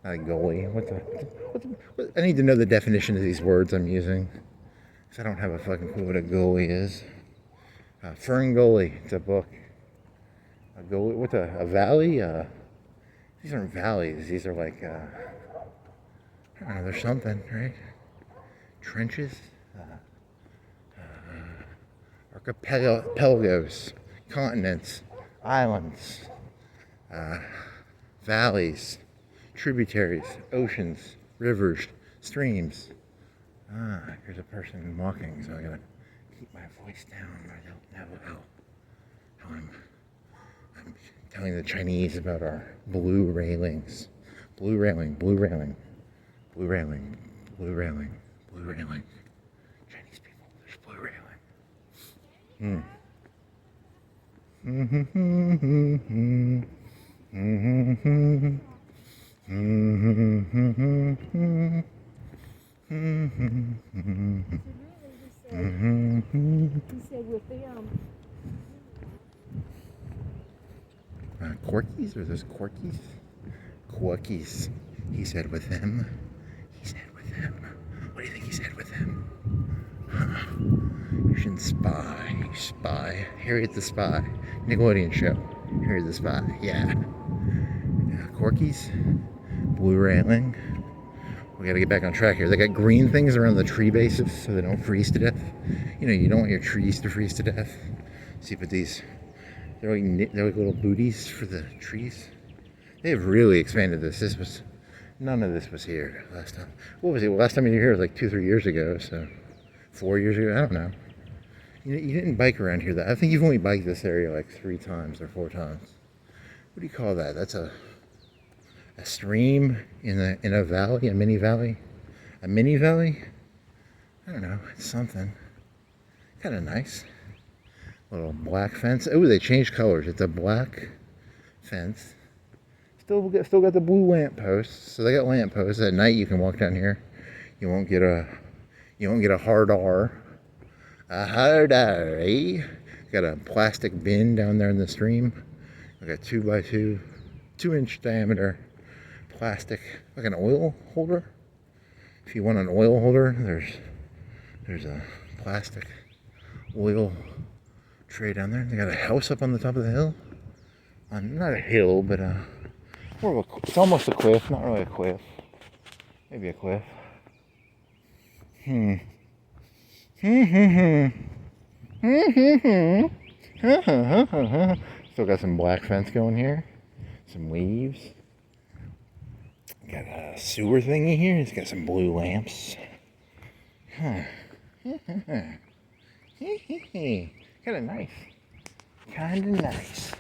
Not a gully. What, I need to know the definition of these words I'm using. Because I don't have a fucking clue what a gully is. Fern Gully. It's a book. A gully. What's a valley? These aren't valleys. These are like, I don't know, there's something, right? Trenches. Archipelagos. Continents. Islands. Valleys. Tributaries. Oceans. Rivers. Streams. Here's a person walking, so I gotta keep my voice down. I don't know how I'm telling the Chinese about our blue railings. Blue railing, blue railing, blue railing, blue railing, blue railing. Chinese people, there's blue railing. He said with them. Corkies? Are those corkies? Corkies. He said with them. He said with them. What do you think he said with them? You shouldn't spy. You spy. Harriet the Spy. Nickelodeon show. Harriet the Spy. Yeah. Corkies. Blue railing. We gotta get back on track here. They got green things around the tree bases so they don't freeze to death. You know, you don't want your trees to freeze to death. See, but these, they're like little booties for the trees. They have really expanded this. None of this was here last time. What was it? Well, last time you were here was like 2-3 years ago, so 4 years ago. I don't know. You didn't bike around here. I think you've only biked this area like 3 times or 4 times. What do you call that? That's a stream in a valley, a mini valley. A mini valley? I don't know. It's something. Kind of nice. Little black fence. Oh, they changed colors. It's a black fence. Still got the blue lamp posts. So they got lamp posts. At night you can walk down here. You won't get a hard R. A hard R, eh? Got a plastic bin down there in the stream. I got 2x2, 2-inch diameter plastic, like an oil holder. If you want an oil holder, there's a plastic oil tray down there. They got a house up on the top of the hill. Not a hill, but more of it's almost a cliff. Not really a cliff. Maybe a cliff. Still got some black fence going here. Some leaves. Got a sewer thingy here. It's got some blue lamps. Kind of nice. Kind of nice.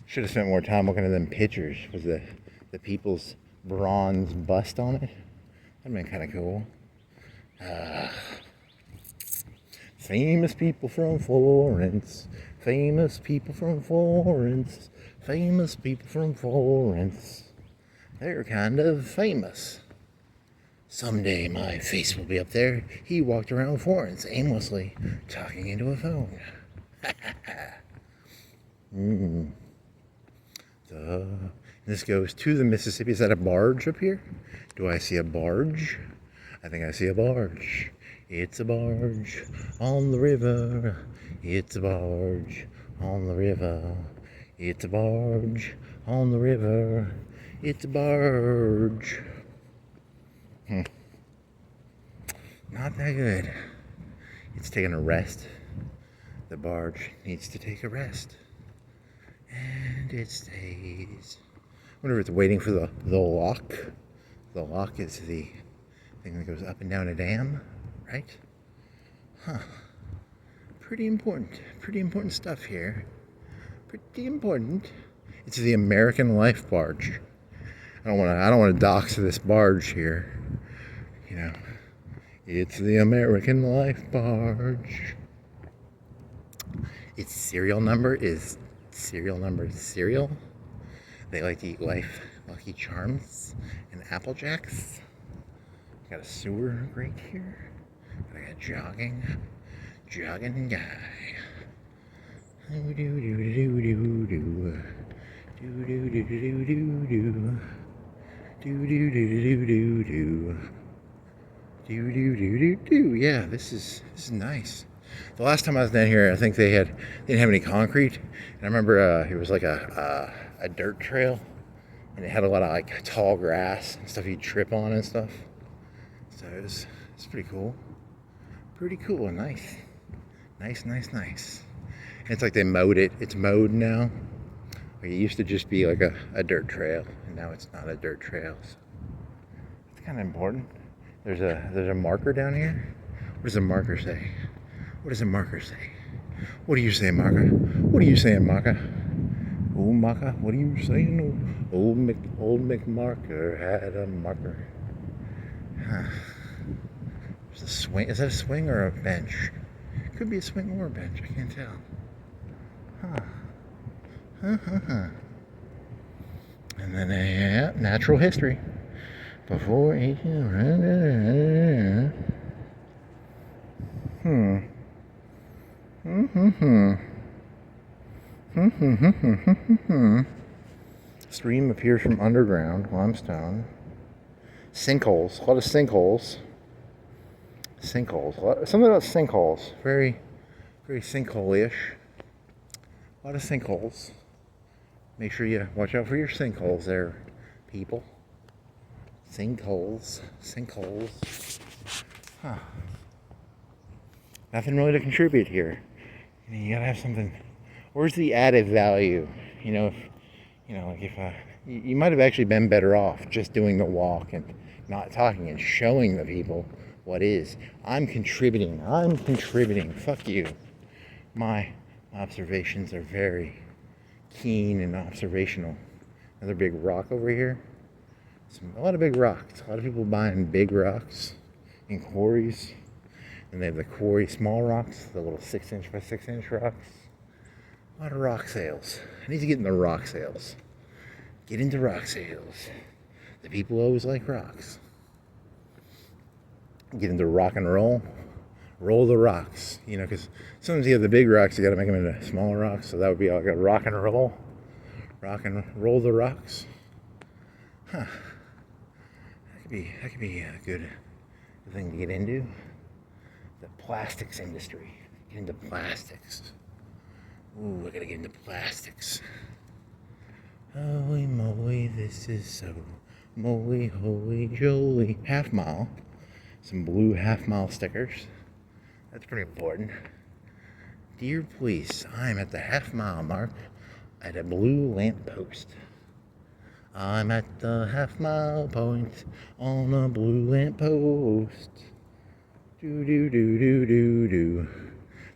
Should have spent more time looking at them pictures with the people's bronze bust on it. That'd been kind of cool. Famous people from Florence. Famous people from Florence. Famous people from Florence. They're kind of famous. Someday my face will be up there. He walked around Florence aimlessly, talking into a phone. This goes to the Mississippi. Is that a barge up here? Do I see a barge? I think I see a barge. It's a barge on the river. It's a barge on the river. It's a barge on the river. It's a barge. Not that good. It's taking a rest. The barge needs to take a rest. And it stays. I wonder if it's waiting for the lock. The lock is the thing that goes up and down a dam, right? Pretty important stuff here. Pretty important. It's the American Life barge. I don't want to dox this barge here. You know, it's the American Life barge. Its serial number is cereal. They like to eat Life Lucky Charms and Apple Jacks. Got a sewer grate here. I got jogging guy. Do do do do do do. Do do do do do do. Do do do do do do. Do do do do do. Yeah, this is nice. The last time I was down here, I think they didn't have any concrete, and I remember it was like a dirt trail, and it had a lot of like tall grass and stuff you'd trip on and stuff. So it's pretty cool. Pretty cool and nice. Nice. And it's like they mowed it. It's mowed now. Like it used to just be like a dirt trail, and now it's not a dirt trail. So it's kind of important. There's a marker down here. What does the marker say? What does the marker say? What do you say, Marker? What are you saying, Marker? Oh, Marker, what are you saying? Old McMarker had a marker. Huh. There's a swing. Is that a swing or a bench? Could be a swing or a bench. I can't tell. Huh. And then natural history. Before 18... Stream appears from underground limestone. Sinkholes. A lot of sinkholes. Something about sinkholes. Very sinkhole-ish. A lot of sinkholes. Make sure you watch out for your sinkholes there, people. Sinkholes. Huh. Nothing really to contribute here. You gotta have something. Where's the added value? If you might have actually been better off just doing the walk and not talking and showing the people what is. I'm contributing. Fuck you. My observations are very keen and observational. Another big rock over here. A lot of big rocks. A lot of people buying big rocks in quarries. And they have the quarry small rocks, the little 6-inch by 6-inch rocks. A lot of rock sales. I need to get in the rock sales. Get into rock sales. The people always like rocks. Get into rock and roll. Roll the rocks. Because sometimes you have the big rocks, you got to make them into smaller rocks. So that would be like a rock and roll. Rock and roll the rocks. Huh. That could be a good thing to get into. The plastics industry. Get into plastics. Ooh, I gotta get into plastics. Holy moly, this is so moly, holy jolly. Half mile. Some blue half-mile stickers. That's pretty important. Dear police, I'm at the half-mile mark at a blue lamppost. I'm at the half-mile point on a blue lamppost. Do.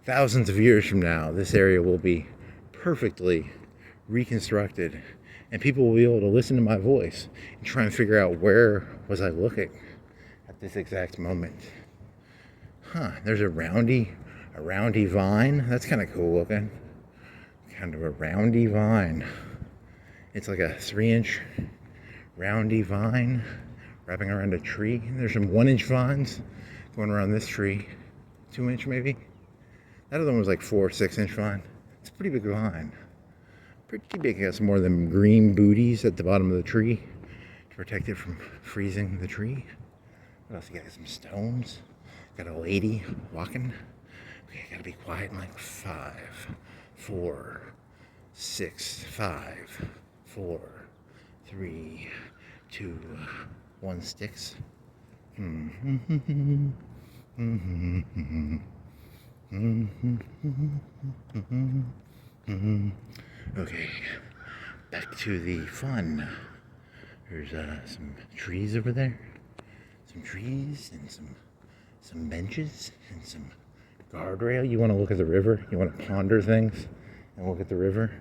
Thousands of years from now, this area will be perfectly reconstructed, and people will be able to listen to my voice and try and figure out where was I looking at this exact moment. There's a roundy vine. That's kind of cool looking. Kind of a roundy vine. It's like a 3-inch roundy vine wrapping around a tree. And there's some 1-inch vines going around this tree. 2-inch maybe. That other one was like 4 or 6-inch vine. It's a pretty big vine. Pretty big. It has more of them green booties at the bottom of the tree to protect it from freezing the tree. What else? You got some stones. Got a lady walking. Okay, gotta be quiet in like 5, 4, 6, 5, 4, 3, 2, 1 sticks. Okay, back to the fun. There's some trees over there. Some trees and some benches and some guardrail. You want to look at the river? You want to ponder things and look at the river?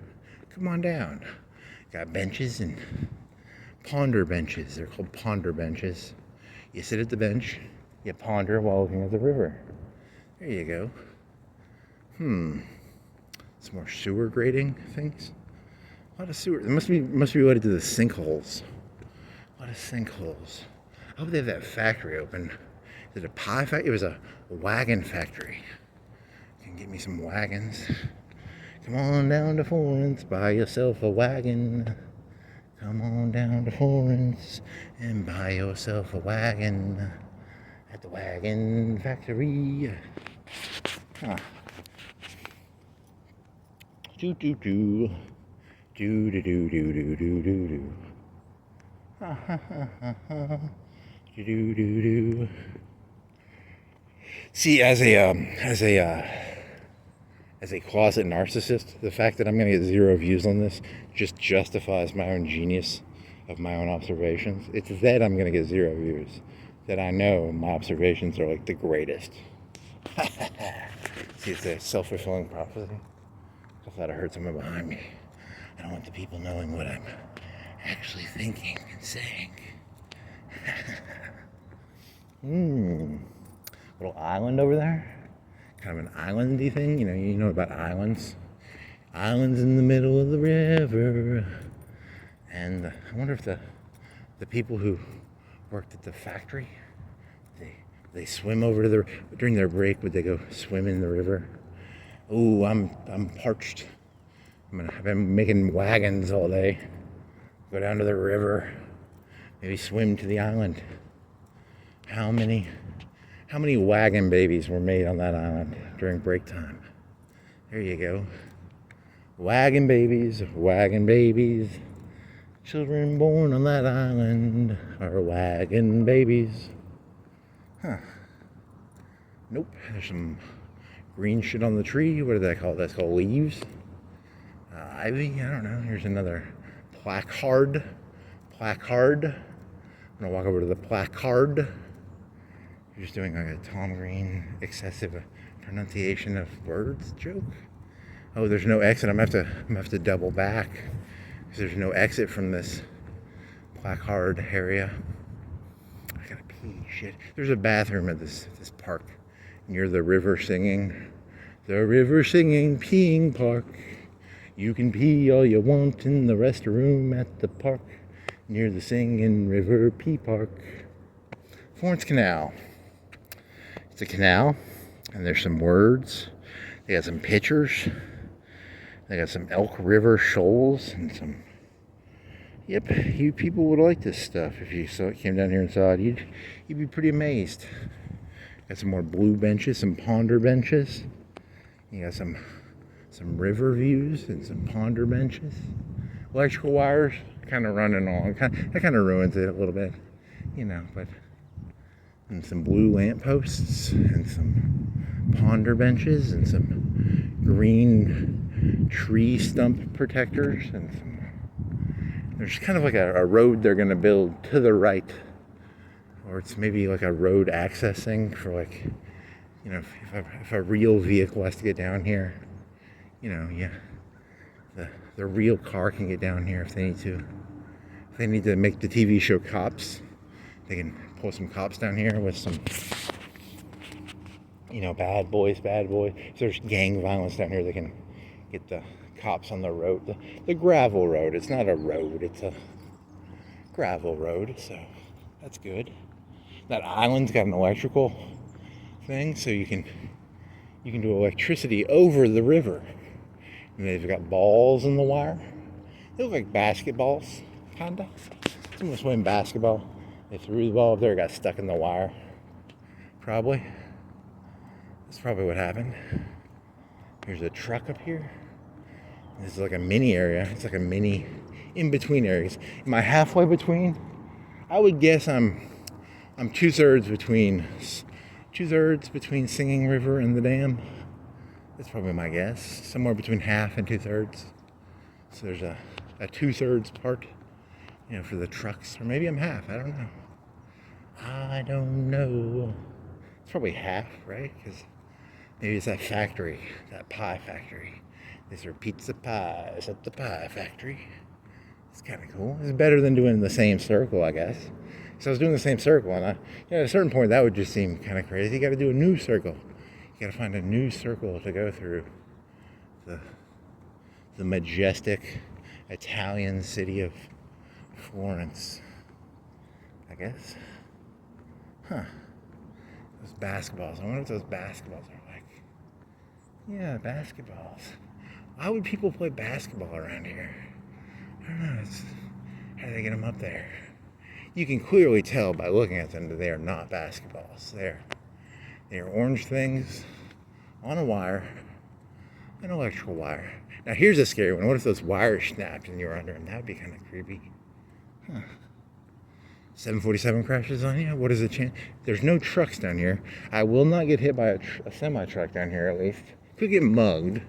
Come on down. Got benches and ponder benches. They're called ponder benches. You sit at the bench, you ponder while looking at the river. There you go. Some more sewer grading things. A lot of sewer. It must be related to the sinkholes. A lot of sinkholes. I hope they have that factory open. Is it a pie factory? It was a wagon factory. You can get me some wagons. Come on down to Florence, buy yourself a wagon. Come on down to Florence and buy yourself a wagon at the wagon factory. Do do do. Do do do do do do do do. Ha ha ha ha ha. Do do do do. See, as a closet narcissist, the fact that I'm going to get 0 views on this just justifies my own genius of my own observations. It's that I'm going to get 0 views, that I know my observations are like the greatest. See, it's a self-fulfilling prophecy. I thought I heard someone behind me. I don't want the people knowing what I'm actually thinking and saying. Little island over there. Kind of an islandy thing, you know about islands. Islands in the middle of the river. And I wonder if the people who worked at the factory, they swim over to during their break, would they go swim in the river? Ooh, I'm parched. I've been making wagons all day. Go down to the river, maybe swim to the island. How many wagon babies were made on that island during break time? There you go. Wagon babies. Children born on that island are wagon babies. Nope. There's some green shit on the tree. What do they call it? That's called leaves. Ivy. I don't know. Here's another placard. I'm gonna walk over to the placard. You're just doing like a Tom Green excessive pronunciation of words joke. Oh, there's no exit. I'm gonna have to double back because there's no exit from this placard area. I gotta pee. Shit. There's a bathroom at this park near the river singing. The river singing peeing park. You can pee all you want in the restroom at the park near the singing river pee park. Florence Canal. It's a canal, and there's some words. They got some pictures. They got some Elk River shoals and some. Yep, you people would like this stuff if you came down here and saw it. You'd be pretty amazed. Got some more blue benches, some ponder benches. You got some river views and some ponder benches. Electrical wires kind of running along. That kind of ruins it a little bit, but. And some blue lampposts and some ponder benches and some green tree stump protectors and there's kind of like a road they're going to build to the right, or it's maybe like a road accessing for if a real vehicle has to get down here, the real car can get down here if they need to. If they need to make the TV show Cops, they can pull some cops down here with some, bad boys. If there's gang violence down here, they can get the cops on the road, the gravel road. It's not a road, it's a gravel road, so that's good. That island's got an electrical thing, so you can do electricity over the river. And they've got balls in the wire. They look like basketballs, kinda. Someone was playing basketball. They threw the ball up there, got stuck in the wire. Probably. That's probably what happened. There's a truck up here. This is like a mini area. It's like a mini in-between areas. Am I halfway between? I would guess I'm 2/3 between Singing River and the dam. That's probably my guess. Somewhere between half and 2/3. So there's a 2/3 part, for the trucks. Or maybe I'm half. I don't know. It's probably half, right? Because maybe it's that factory, that pie factory. They serve pizza pies at the pie factory. It's kind of cool. It's better than doing the same circle, I guess. So I was doing the same circle, and at a certain point, that would just seem kind of crazy. You got to do a new circle. You got to find a new circle to go through the majestic Italian city of Florence, I guess. Huh. Those basketballs. I wonder what those basketballs are like. Yeah, basketballs. Why would people play basketball around here? I don't know. How do they get them up there? You can clearly tell by looking at them that they are not basketballs. They are orange things on a wire, an electrical wire. Now here's a scary one. What if those wires snapped and you were under them? That would be kind of creepy. Huh. 747 crashes on you? What is the chance? There's no trucks down here. I will not get hit by a semi-truck down here, at least. Could get mugged.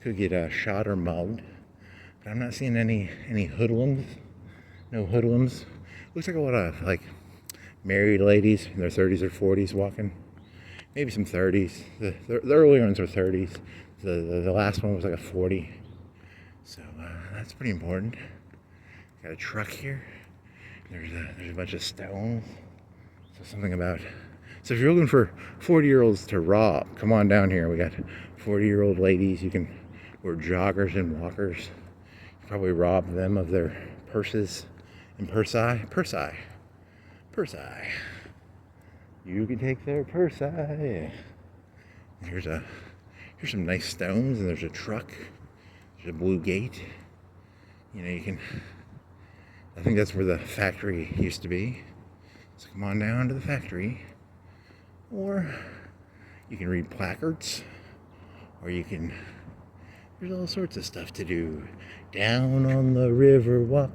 Could get shot or mugged. But I'm not seeing any hoodlums. No hoodlums. Looks like a lot of, like, married ladies in their 30s or 40s walking. Maybe some 30s. The early ones were 30s. The last one was like a 40. So that's pretty important. Got a truck here. There's a bunch of stones. So something about... So if you're looking for 40-year-olds to rob, come on down here. We got 40-year-old ladies. You can... We're joggers and walkers. You probably rob them of their purses and Persi. You can take their Persi. Here's some nice stones, and there's a truck. There's a blue gate. You know, you can... I think that's where the factory used to be. So come on down to the factory. Or you can read placards. Or you can... There's all sorts of stuff to do. Down on the river, walk.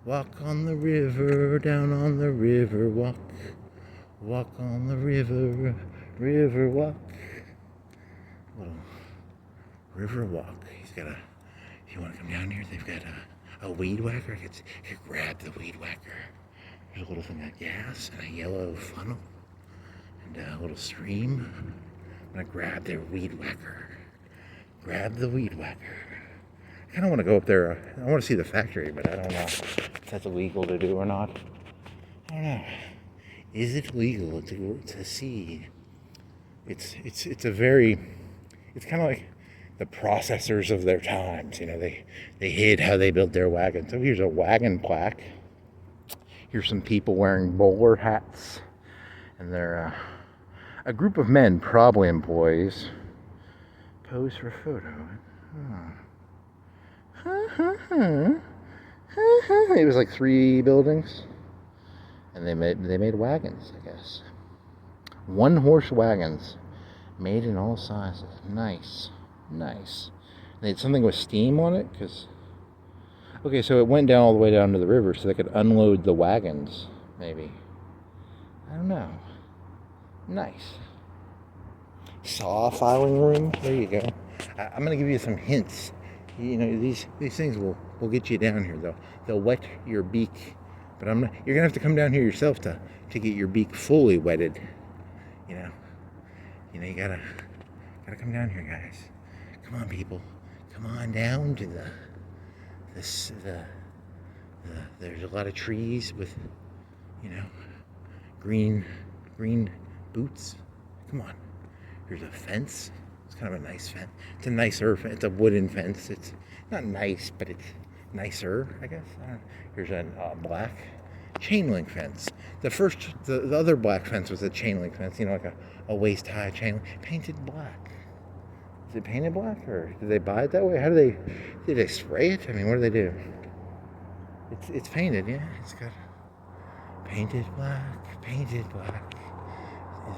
Walk on the river, down on the river, walk. Walk on the river, river walk. Little river walk. He's got a... If you want to come down here, they've got a weed whacker. You could grab the weed whacker. There's a little thing of gas and a yellow funnel and a little stream. I'm gonna grab their weed whacker. Grab the weed whacker. I kind of want to go up there. I want to see the factory, but I don't know if that's illegal to do or not. I don't know. Is it legal to see? It's a very... It's kind of like the processors of their times. You know, they hid how they built their wagon. So here's a wagon plaque. Here's some people wearing bowler hats. And they're a group of men, probably employees. Pose for a photo. It was like 3 buildings. And they made wagons, I guess. 1-horse wagons. Made in all sizes. Nice. They had something with steam on it, because... Okay, so it went down all the way down to the river so they could unload the wagons, maybe. I don't know. Nice. Saw filing room. There you go. I'm going to give you some hints. You know, these things will get you down here, though. They'll wet your beak. But you're going to have to come down here yourself to get your beak fully wetted. You know, you gotta come down here, guys. Come on, people. Come on down to there's a lot of trees with, you know, green boots. Come on. There's a fence. It's kind of a nice fence. It's a nicer fence. It's a wooden fence. It's not nice, but it's nicer, I guess. Here's a black chain link fence. The other black fence was a chain link fence, you know, like a waist high chain link, painted black. Is it painted black, or did they buy it that way? Did they spray it? I mean, what do they do? It's painted, yeah. It's got painted black.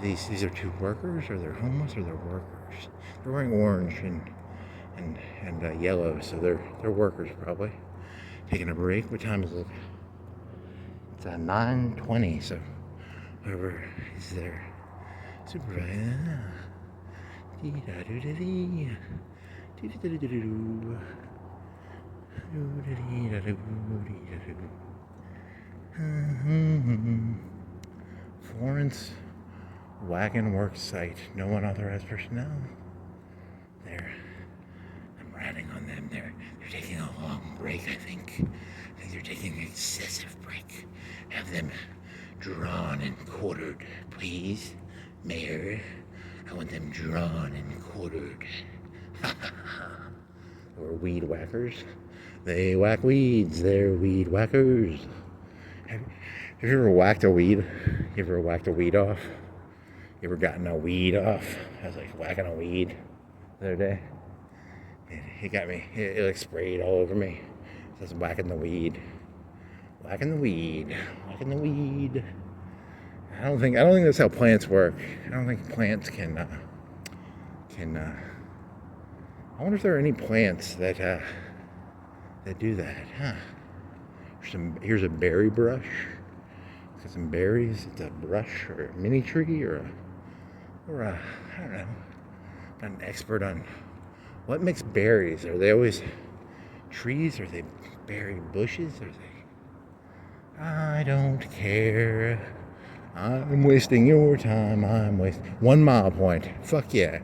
These are 2 workers, or they're homeless, or they're workers. They're wearing orange and yellow, so they're workers probably. Taking a break. What time is it? It's 9:20, so whoever is there supervisor. Florence Wagon Works site. No unauthorized personnel. I'm ratting on them. They're taking a long break, I think. I think they're taking an excessive break. Have them drawn and quartered, please, Mayor. I want them drawn and quartered. Or weed whackers. They whack weeds, they're weed whackers. Have you ever whacked a weed? You ever whacked a weed off? You ever gotten a weed off? I was like whacking a weed the other day. It got me, it like sprayed all over me. So I was whacking the weed. Whacking the weed. Whacking the weed. I don't think that's how plants work. I don't think plants can I wonder if there are any plants that do that, huh? Here's a berry brush. Got some berries. It's a brush or a mini tree or a I don't know. I'm not an expert on what makes berries. Are they always trees? Are they berry bushes? Are they? I don't care. I'm wasting your time. I'm wasting 1 mile point. Fuck yeah!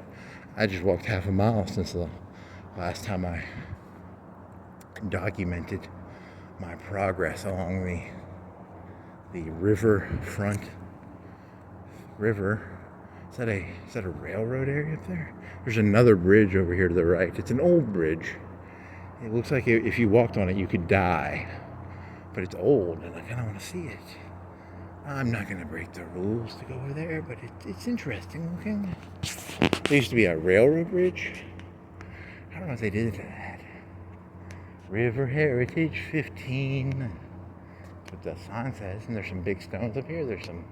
I just walked half a mile since the last time I documented my progress along the riverfront river. Is that a railroad area up there? There's another bridge over here to the right. It's an old bridge. It looks like if you walked on it, you could die. But it's old, and I kind of want to see it. I'm not going to break the rules to go over there, but it's interesting looking. There used to be a railroad bridge. I don't know if they did that. River Heritage 15. That's what the sign says. And there's some big stones up here. There's some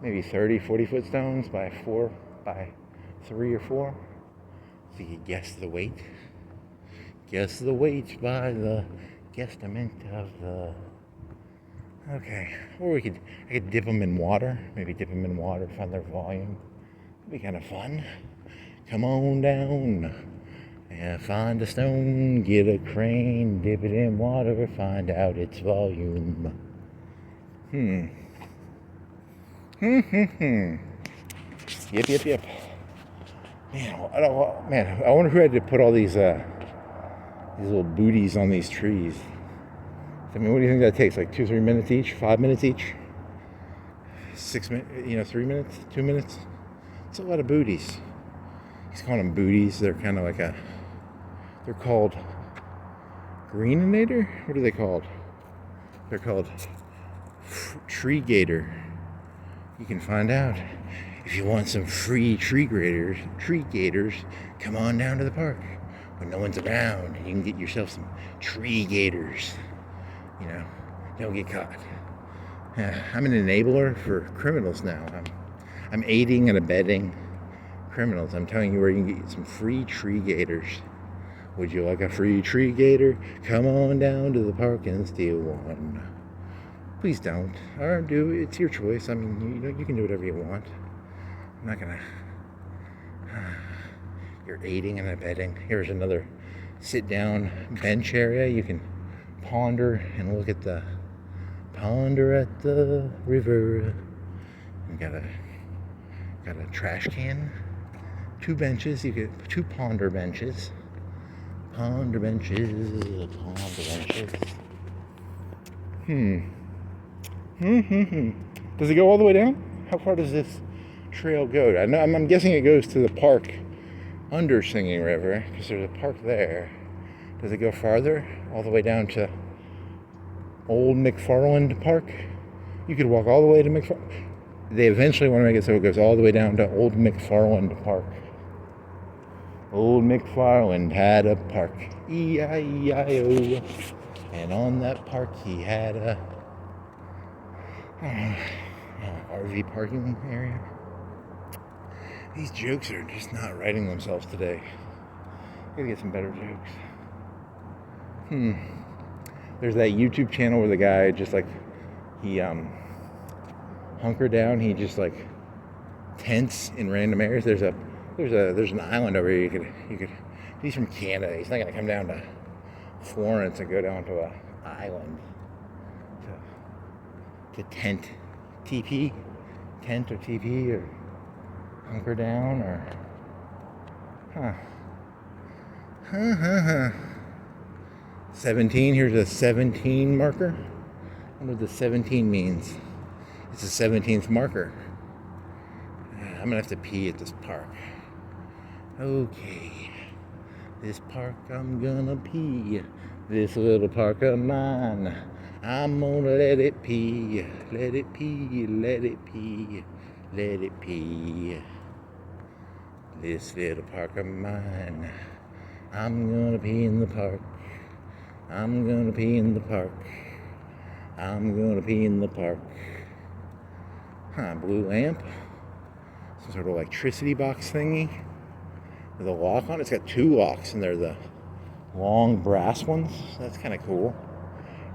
maybe 30, 40-foot stones by 3 or 4. So you guess the weight. Guess the weight by the guesstimate of the... Okay. Or I could dip them in water. Maybe dip them in water, find their volume. It'd be kind of fun. Come on down. Yeah, find a stone, get a crane, dip it in water, find out its volume. Yep. Man, I wonder who had to put all these little booties on these trees. I mean, what do you think that takes? Like 2-3 minutes each? 5 minutes each? 6 minutes? 3 minutes? 2 minutes? It's a lot of booties. He's calling them booties. They're kind of like they're called Greeninator? What are they called? They're called Tree Gator. You can find out. If you want some free tree gators, come on down to the park. When no one's around, you can get yourself some tree gators. Don't get caught. I'm an enabler for criminals now. I'm aiding and abetting criminals. I'm telling you where you can get some free tree gators. Would you like a free tree gator? Come on down to the park and steal one. Please don't. Or do. It's your choice. I mean, you can do whatever you want. I'm not gonna... You're aiding and abetting. Here's another sit-down bench area. You can ponder and look at the river. We got a trash can. 2 benches. You get 2 ponder benches. Ponder benches. Does it go all the way down? How far does this trail go? I'm guessing it goes to the park under Singing River, because there's a park there. Does it go farther? All the way down to Old McFarland Park? You could walk all the way to McFarland. They eventually want to make it so it goes all the way down to Old McFarland Park. Old McFarland had a park, E-I-E-I-O, and on that park he had a RV parking area. These jokes are just not writing themselves today. Gotta get some better jokes. There's that YouTube channel where the guy just he hunkered down. He just tents in random areas. There's an island over here. You could. He's from Canada. He's not gonna come down to Florence and go down to an island to tent, tent or TP or hunker down or 17, here's a 17 marker. I wonder what the 17 means. It's a 17th marker. I'm gonna have to pee at this park. Okay. This park, I'm gonna pee. This little park of mine, I'm gonna let it pee. Let it pee, let it pee, let it pee. This little park of mine, I'm gonna pee in the park. I'm gonna pee in the park. I'm gonna pee in the park. Blue lamp. Some sort of electricity box thingy with a lock on it. It's got two locks, and they're the long brass ones. That's kind of cool.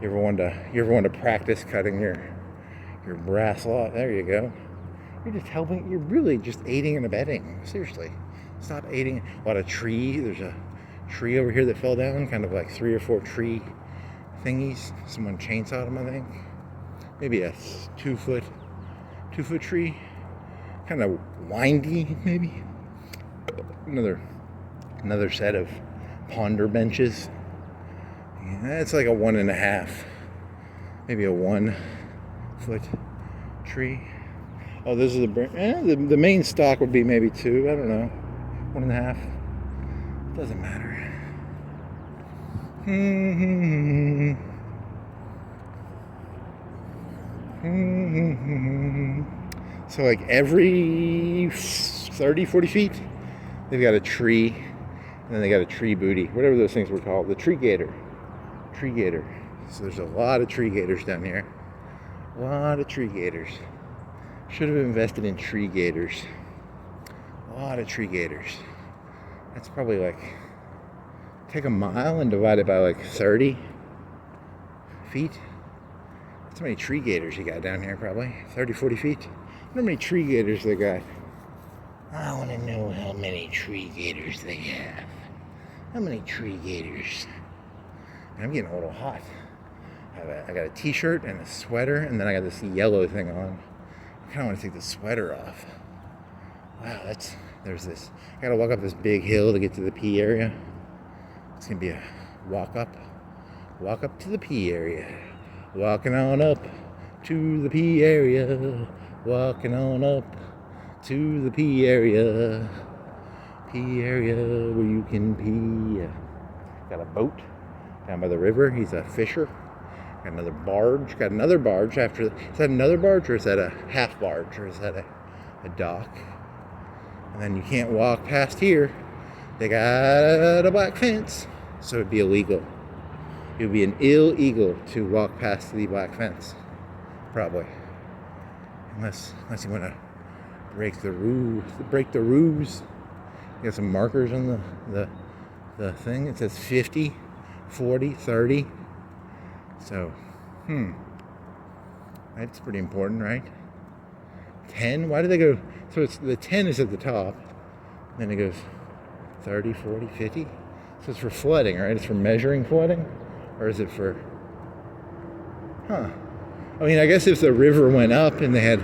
You ever want to practice cutting your brass lock? There you go. You're just helping. You're really just aiding and abetting. Seriously, stop aiding. A lot of tree. There's a tree over here that fell down. Kind of like 3 or 4 tree thingies. Someone chainsawed them, I think. Maybe a 2-foot tree. Kind of windy, maybe. Another set of ponder benches. Yeah, it's like a 1.5, maybe a 1-foot tree. Oh, this is the main stock would be maybe 2. I don't know, 1.5. Doesn't matter. So like every 30, 40 feet, they've got a tree, and then they got a tree booty, whatever those things were called, the tree gator. So there's a lot of tree gators down here. A lot of tree gators. Should have invested in tree gators. A lot of tree gators. That's probably like, take a mile and divide it by like 30 feet. That's how many tree gators you got down here, probably. 30, 40 feet. I wonder how many tree gators they got. I want to know how many tree gators they have. How many tree gators? And I'm getting a little hot. I got a t-shirt and a sweater, and then I got this yellow thing on. I kind of want to take the sweater off. Wow, there's this. I got to walk up this big hill to get to the pee area. It's going to be a walk up to the pee area. Walking on up to the pee area. Walking on up to the pee area. Pee area where you can pee. Got a boat down by the river. He's a fisher. Got another barge. After. Is that another barge, or is that a half barge, or is that a dock? And then you can't walk past here. They got a black fence, so it'd be illegal. It would be an illegal to walk past the black fence, probably, unless you want to break the rules. You got some markers on the thing. It says 50, 40, 30. So, that's pretty important, right? 10. Why do they go? So the 10 is at the top. Then it goes 30, 40, 50. So it's for flooding, right? It's for measuring flooding? Or is it for... I mean, I guess if the river went up and they had...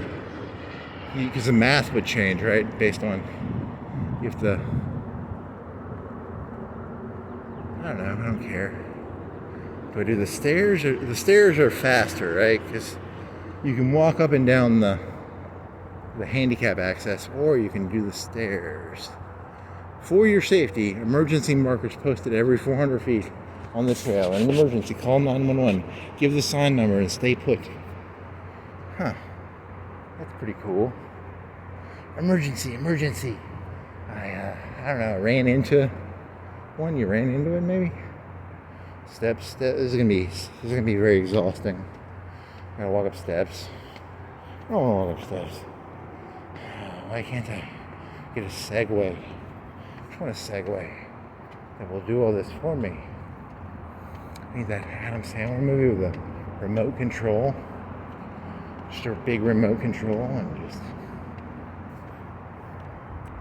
Because the math would change, right? Based on if the... I don't know. I don't care. Do I do the stairs? The stairs are faster, right? Because you can walk up and down the handicap access, or you can do the stairs. For your safety, emergency markers posted every 400 feet on the trail. In an emergency, call 911. Give the sign number and stay put. That's pretty cool. Emergency. I don't know. Ran into one. You ran into it, maybe. Steps. This is gonna be very exhausting. I gotta walk up steps. I don't want to walk up steps. Why can't I get a Segway? I just want a Segway that will do all this for me. I need that Adam Sandler movie with a remote control. Just a big remote control and just...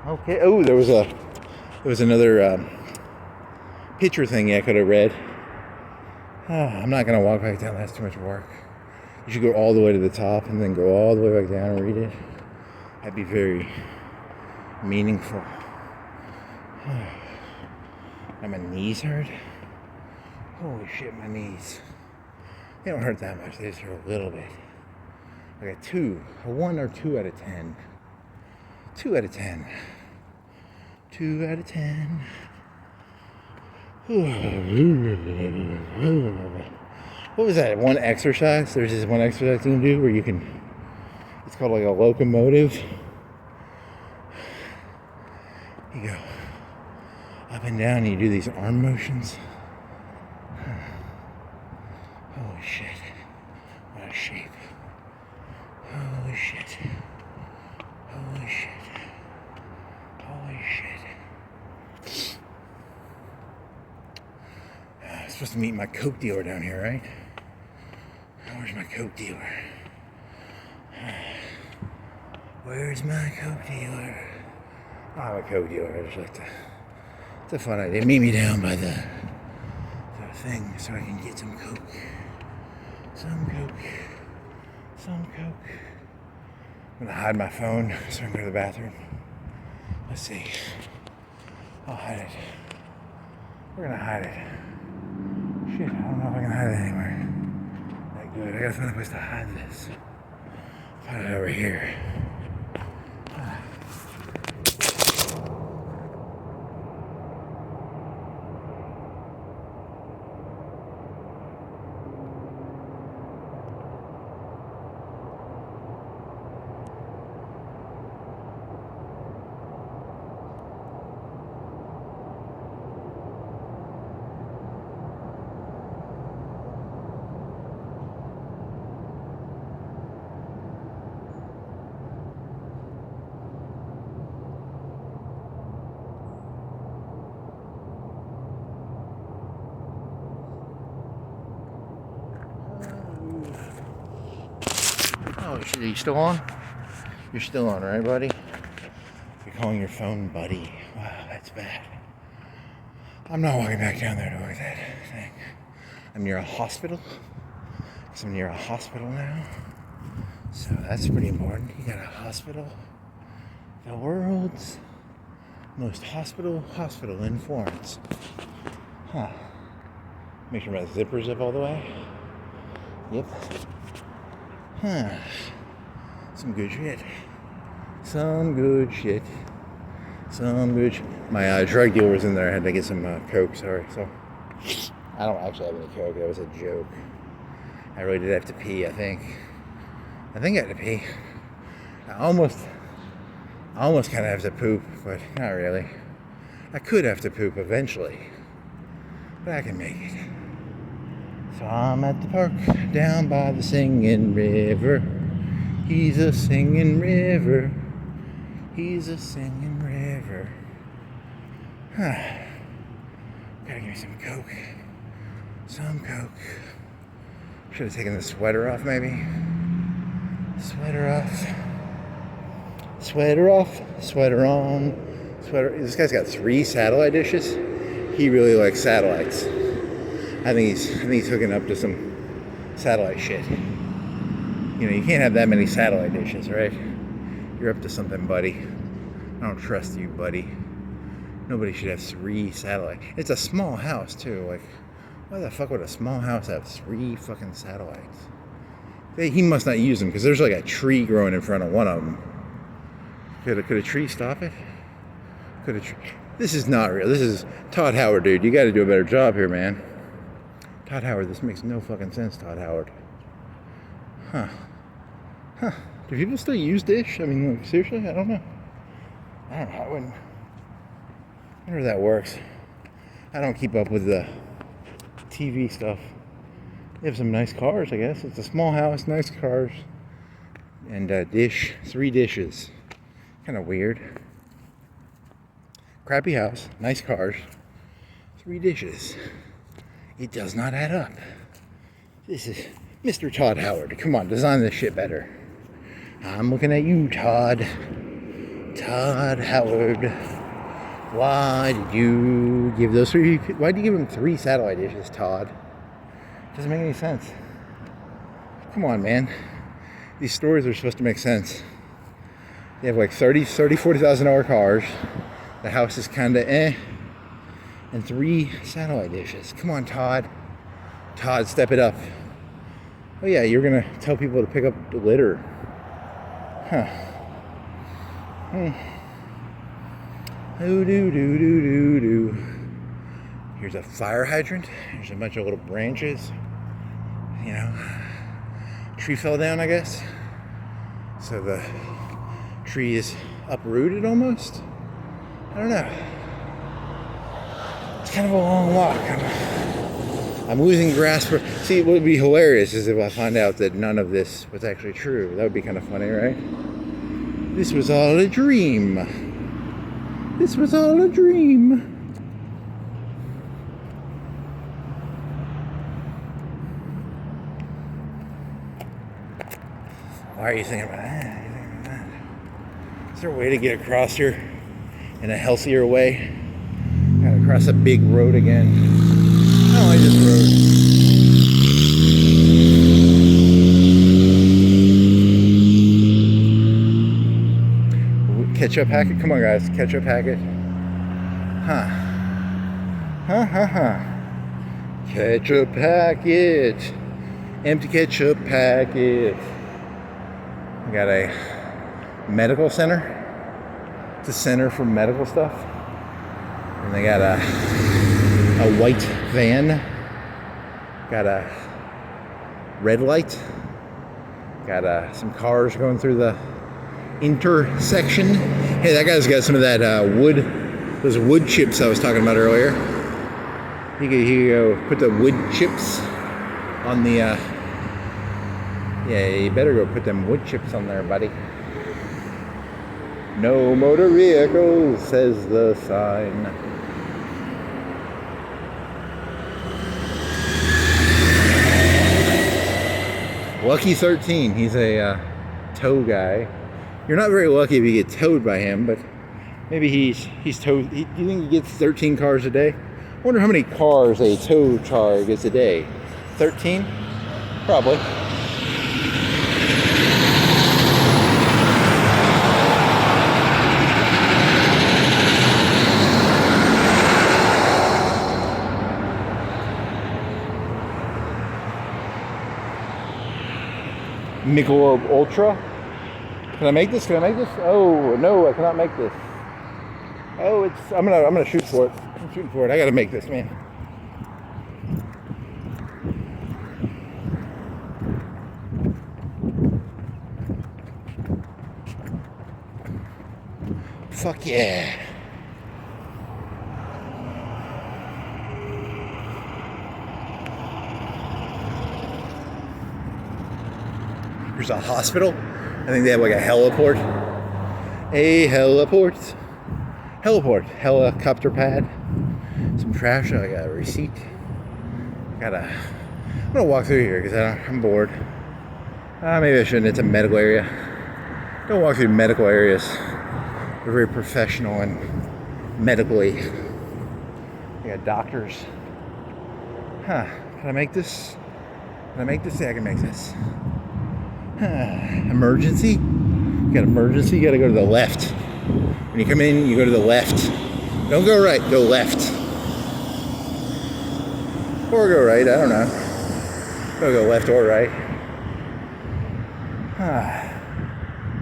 Okay. Oh, there was another picture thing I could have read. I'm not going to walk back down. That's too much work. You should go all the way to the top and then go all the way back down and read it. That'd be very meaningful. My knees hurt. Holy shit, my knees. They don't hurt that much, they just hurt a little bit. Like a 1 or 2 out of 10. 2 out of 10. 2 out of 10. What was that? One exercise? There's this one exercise you can do where you can, it's called like a locomotive. You go up and down and you do these arm motions. Holy shit. What a shape. Holy shit. Holy shit. Holy shit. I'm supposed to meet my coke dealer down here, right? Where's my coke dealer? Where's my coke dealer? I'm a coke dealer. I just like to. It's a fun idea. Meet me down by the thing so I can get some coke. Some coke. Some coke. I'm gonna hide my phone so I can go to the bathroom. Let's see. I'll hide it. We're gonna hide it. Shit, I don't know if I can hide it anywhere. That good. I gotta find a place to hide this. Find it over here. Oh shit, are you still on? You're still on, right, buddy? You're calling your phone buddy. Wow, that's bad. I'm not walking back down there to work that thing. I'm near a hospital. So I'm near a hospital now. So that's pretty important. You got a hospital. The world's most hospital in Florence. Huh. Make sure my zipper's up all the way. Yep. Huh. Some good shit. Some good shit. Some good shit. My drug dealer was in there. I had to get some coke, sorry. So, I don't actually have any coke. That was a joke. I really did have to pee, I think. I had to pee. I almost kind of have to poop, but not really. I could have to poop eventually. But I can make it. So I'm at the park down by the singing river. He's a singing river. He's a singing river. Huh. Gotta give me some coke. Some coke. Should have taken the sweater off, maybe. Sweater off. Sweater off. Sweater on. Sweater. This guy's got 3 satellite dishes. He really likes satellites. I think he's hooking up to some satellite shit. You know, you can't have that many satellite dishes, right? You're up to something, buddy. I don't trust you, buddy. Nobody should have 3 satellites. It's a small house, too. Like, why the fuck would a small house have 3 fucking satellites? He must not use them, because there's like a tree growing in front of one of them. Could a tree stop it? This is not real. This is Todd Howard, dude. You gotta do a better job here, man. Todd Howard, this makes no fucking sense, Todd Howard. Huh. Do people still use Dish? I mean, like, seriously? I don't know. I wonder if that works. I don't keep up with the TV stuff. They have some nice cars, I guess. It's a small house, nice cars. And dish, 3 dishes. Kind of weird. Crappy house, nice cars, 3 dishes. It does not add up. This is Mr. Todd Howard. Come on, design this shit better. I'm looking at you, Todd. Todd Howard. Why did you give those 3? Why did you give him 3 satellite dishes, Todd? Doesn't make any sense. Come on, man. These stories are supposed to make sense. They have like $40,000 cars. The house is kind of and 3 satellite dishes. Come on, Todd. Todd, step it up. Oh yeah, you're gonna tell people to pick up the litter. Huh. Oh, do. Here's a fire hydrant. There's a bunch of little branches. You know, tree fell down, I guess. So the tree is uprooted almost. I don't know. It's kind of a long walk. I'm losing grasp for... See, what would be hilarious is if I find out that none of this was actually true. That would be kind of funny, right? This was all a dream. This was all a dream. Why are you thinking about that? Is there a way to get across here in a healthier way? Gotta cross a big road again. I don't like this road. Ketchup packet? Come on, guys. Ketchup packet. Huh. Ketchup packet. Empty ketchup packet. We got a medical center. It's a center for medical stuff. And they got a white van. Got a red light. Got some cars going through the intersection. Hey, that guy's got some of that wood, those wood chips I was talking about earlier. You can go put the wood chips on the, yeah, you better go put them wood chips on there, buddy. No motor vehicles, says the sign. Lucky 13, he's a tow guy. You're not very lucky if you get towed by him, but maybe he's towed. Do you think he gets 13 cars a day? I wonder how many cars a tow car gets a day. 13? Probably. Michelob Ultra. Can I make this? Can I make this? Oh no, I cannot make this. Oh, I'm gonna shoot for it. I'm shooting for it. I gotta make this, man. Fuck yeah. There's a hospital. I think they have like a heliport. A heliport. Helicopter pad. Some trash. I got a receipt. I'm gonna walk through here because I'm bored. Maybe I shouldn't. It's a medical area. Don't walk through medical areas. They're very professional and medically. You got doctors. Can I make this? Can I make this? Yeah, I can make this. Emergency? You got emergency, you gotta go to the left. When you come in, you go to the left. Don't go right, go left. Or go right, I don't know. Don't go left or right.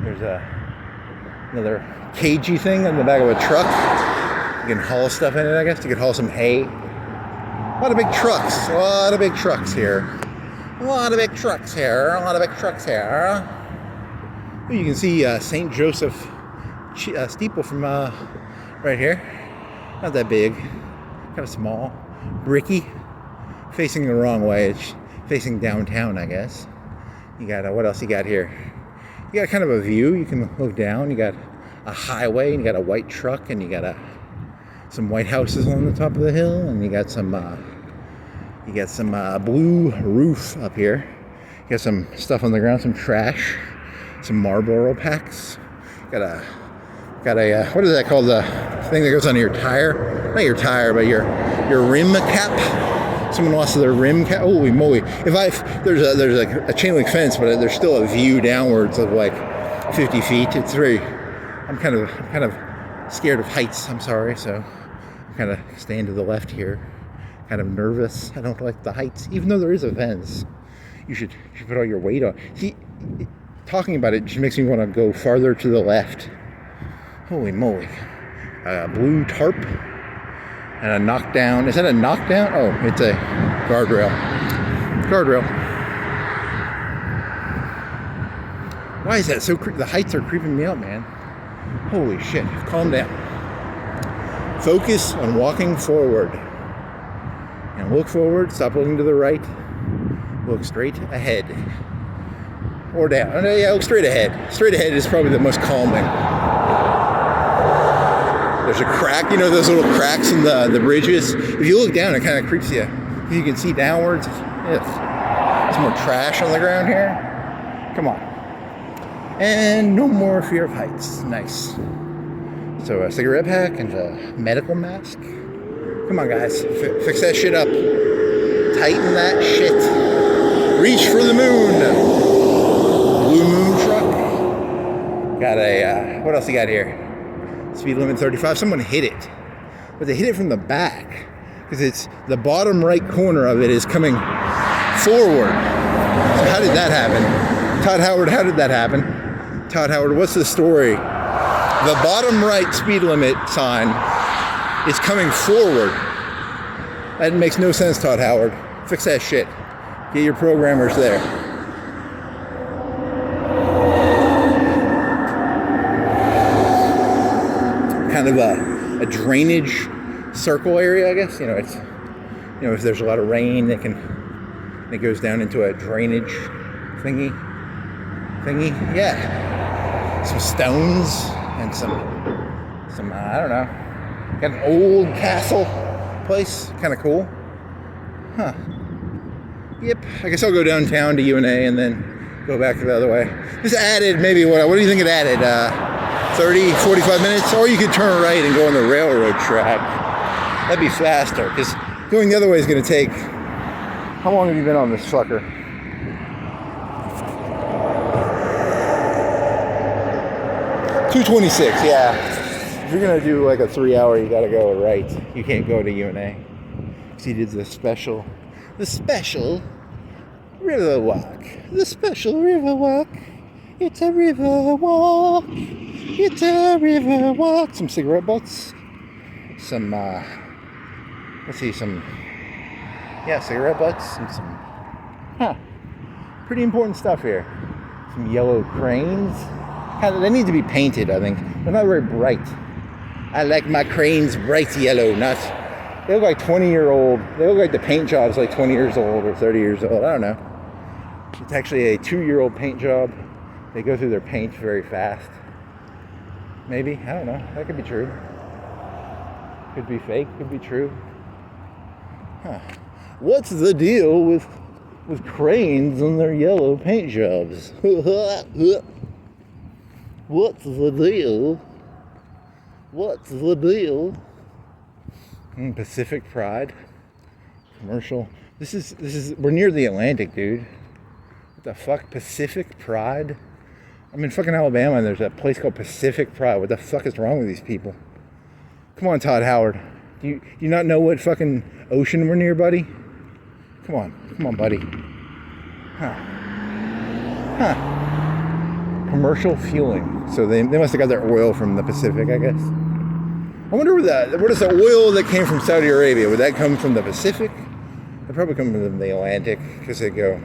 There's another cagey thing on the back of a truck. You can haul stuff in it, I guess. You can haul some hay. A lot of big trucks. A lot of big trucks here. A lot of big trucks here. You can see St. Joseph steeple from right here. Not that big. Kind of small. Bricky. Facing the wrong way. It's facing downtown, I guess. You got, what else you got here? You got kind of a view. You can look down. You got a highway. And you got a white truck. And you got some white houses on the top of the hill. And you got some... blue roof up here. You got some stuff on the ground, some trash, some Marlboro packs. Got a what is that called? The thing that goes on your tire? Not your tire, but your rim cap. Someone lost their rim cap. Holy moly! There's like a chain link fence, but there's still a view downwards of like 50 feet. It's very. I'm kind of scared of heights. I'm sorry, so I'm kind of staying to the left here. kind of nervous. I don't like the heights, even though there is a fence. You should put all your weight on. Talking about it just makes me want to go farther to the left. Holy moly. A blue tarp and a knockdown. Is that a knockdown? Oh, it's a guardrail. Guardrail. Why is that so creepy? The heights are creeping me out, man. Holy shit. Calm down. Focus on walking forward. And look forward. Stop looking to the right. Look straight ahead. Or down. Oh, no, yeah, look straight ahead. Straight ahead is probably the most calming. There's a crack, you know those little cracks in the bridges? If you look down, it kind of creeps you. You can see downwards. There's more trash on the ground here. Come on. And no more fear of heights. Nice. So a cigarette pack and a medical mask. Come on, guys. Fix that shit up. Tighten that shit. Reach for the moon. Blue moon truck. Got a, what else you got here? Speed limit 35. Someone hit it. But they hit it from the back. Because it's the bottom right corner of it is coming forward. So how did that happen? Todd Howard, how did that happen? Todd Howard, what's the story? The bottom right speed limit sign is coming forward. That makes no sense, Todd Howard. Fix that shit. Get your programmers there. Kind of a drainage circle area, I guess. You know, it's, you know, if there's a lot of rain, it goes down into a drainage thingy. Yeah. Some stones and some I don't know. Got an old castle place, kind of cool. Huh. Yep. I guess I'll go downtown to UNA and then go back the other way. This added maybe what do you think it added? 30, 45 minutes, or you could turn right and go on the railroad track. That'd be faster, because going the other way is going to take... How long have you been on this sucker? $2.26, yeah. If you're going to do like a 3 hour, you got to go right. You can't go to UNA. So you did the special river walk. The special river walk. It's a river walk. It's a river walk. Some cigarette butts. Some, let's see, cigarette butts and some, pretty important stuff here. Some yellow cranes. They need to be painted, I think. They're not very bright. I like my cranes bright yellow, not, they look like 20-year-old. They look like the paint job's like 20 years old or 30 years old. I don't know. It's actually a 2-year-old paint job. They go through their paint very fast. Maybe. I don't know. That could be true. Could be fake. Could be true. Huh. What's the deal with cranes and their yellow paint jobs? What's the deal? What's the deal? Pacific Pride. Commercial. This is we're near the Atlantic, dude. What the fuck? Pacific Pride? I'm in fucking Alabama and there's a place called Pacific Pride. What the fuck is wrong with these people? Come on, Todd Howard. Do you not know what fucking ocean we're near, buddy? Come on, buddy. Huh. Commercial fueling. So they must have got their oil from the Pacific, I guess. I wonder what is the oil that came from Saudi Arabia? Would that come from the Pacific? It probably come from the Atlantic because they go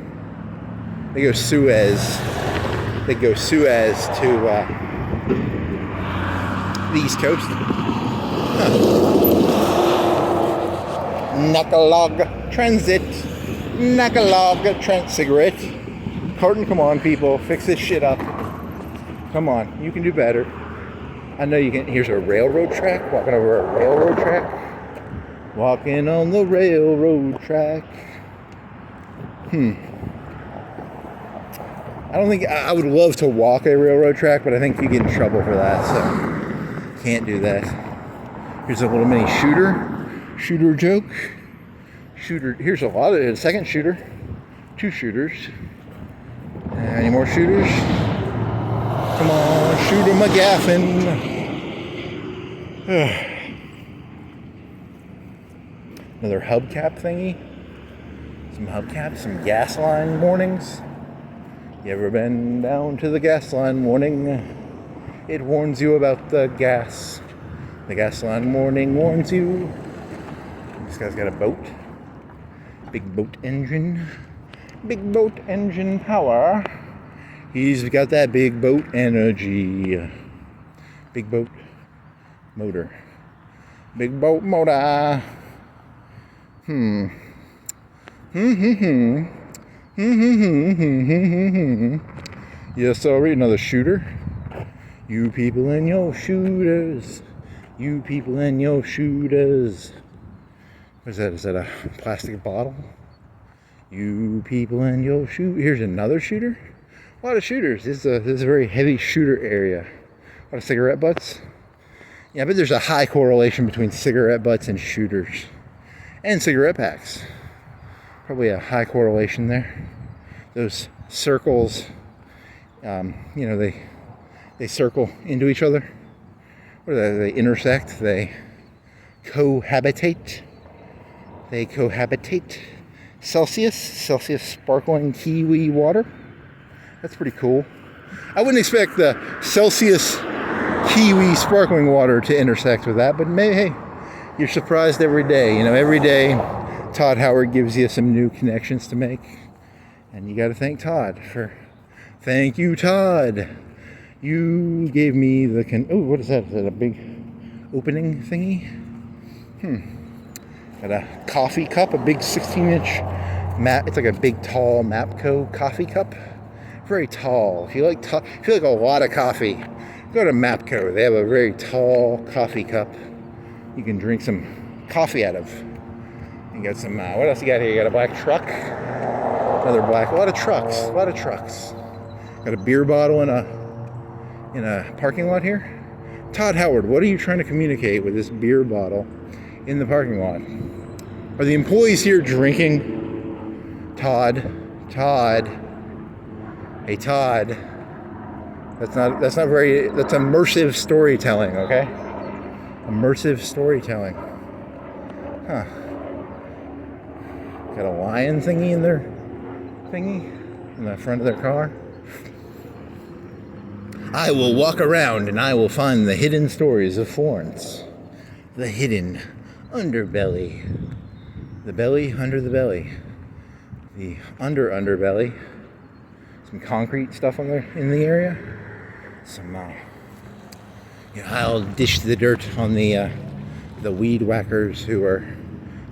Suez. They go Suez to the East Coast. Nakalog transit. Cigarette. Carton, come on, people. Fix this shit up. Come on. You can do better. I know you can. Here's a railroad track. Walking over a railroad track. Walking on the railroad track. I don't think, I would love to walk a railroad track, but I think you get in trouble for that, so can't do that. Here's a little mini shooter joke. Here's a second shooter, 2 shooters. Any more shooters? Come on, Shooter McGaffin. Another hubcap thingy. Some hubcaps, some gas line warnings. You ever been down to the gas line warning? It warns you about the gas. The gas line warning warns you. This guy's got a boat. Big boat engine. Big boat engine power. He's got that big boat energy. Big boat motor. Big boat motor. Yes, sorry, another shooter. You people and your shooters. You people and your shooters. What is that? Is that a plastic bottle? You people and your shoot. Here's another shooter. A lot of shooters. This is a very heavy shooter area. A lot of cigarette butts. Yeah, but there's a high correlation between cigarette butts and shooters. And cigarette packs. Probably a high correlation there. Those circles, they circle into each other. What are they? They intersect. They cohabitate. Celsius sparkling kiwi water. That's pretty cool. I wouldn't expect the Celsius kiwi sparkling water to intersect with that, but maybe, hey, you're surprised every day. Every day Todd Howard gives you some new connections to make. And you got to thank Todd for... Thank you, Todd. You gave me the... what is that? Is that a big opening thingy? Got a coffee cup, a big 16-inch map. It's like a big, tall Mapco coffee cup. Very tall. If you like a lot of coffee, go to Mapco. They have a very tall coffee cup you can drink some coffee out of. You got some, what else you got here? You got a black truck. Another black, a lot of trucks. Got a beer bottle in a parking lot here. Todd Howard, what are you trying to communicate with this beer bottle in the parking lot? Are the employees here drinking? Todd. Hey, Todd. That's immersive storytelling, okay? Immersive storytelling. Huh. Got a lion thingy in the front of their car. I will walk around and I will find the hidden stories of Florence. The hidden underbelly. The belly under the belly. The underbelly. Some concrete stuff in the area. Some, I'll dish the dirt on the weed whackers who are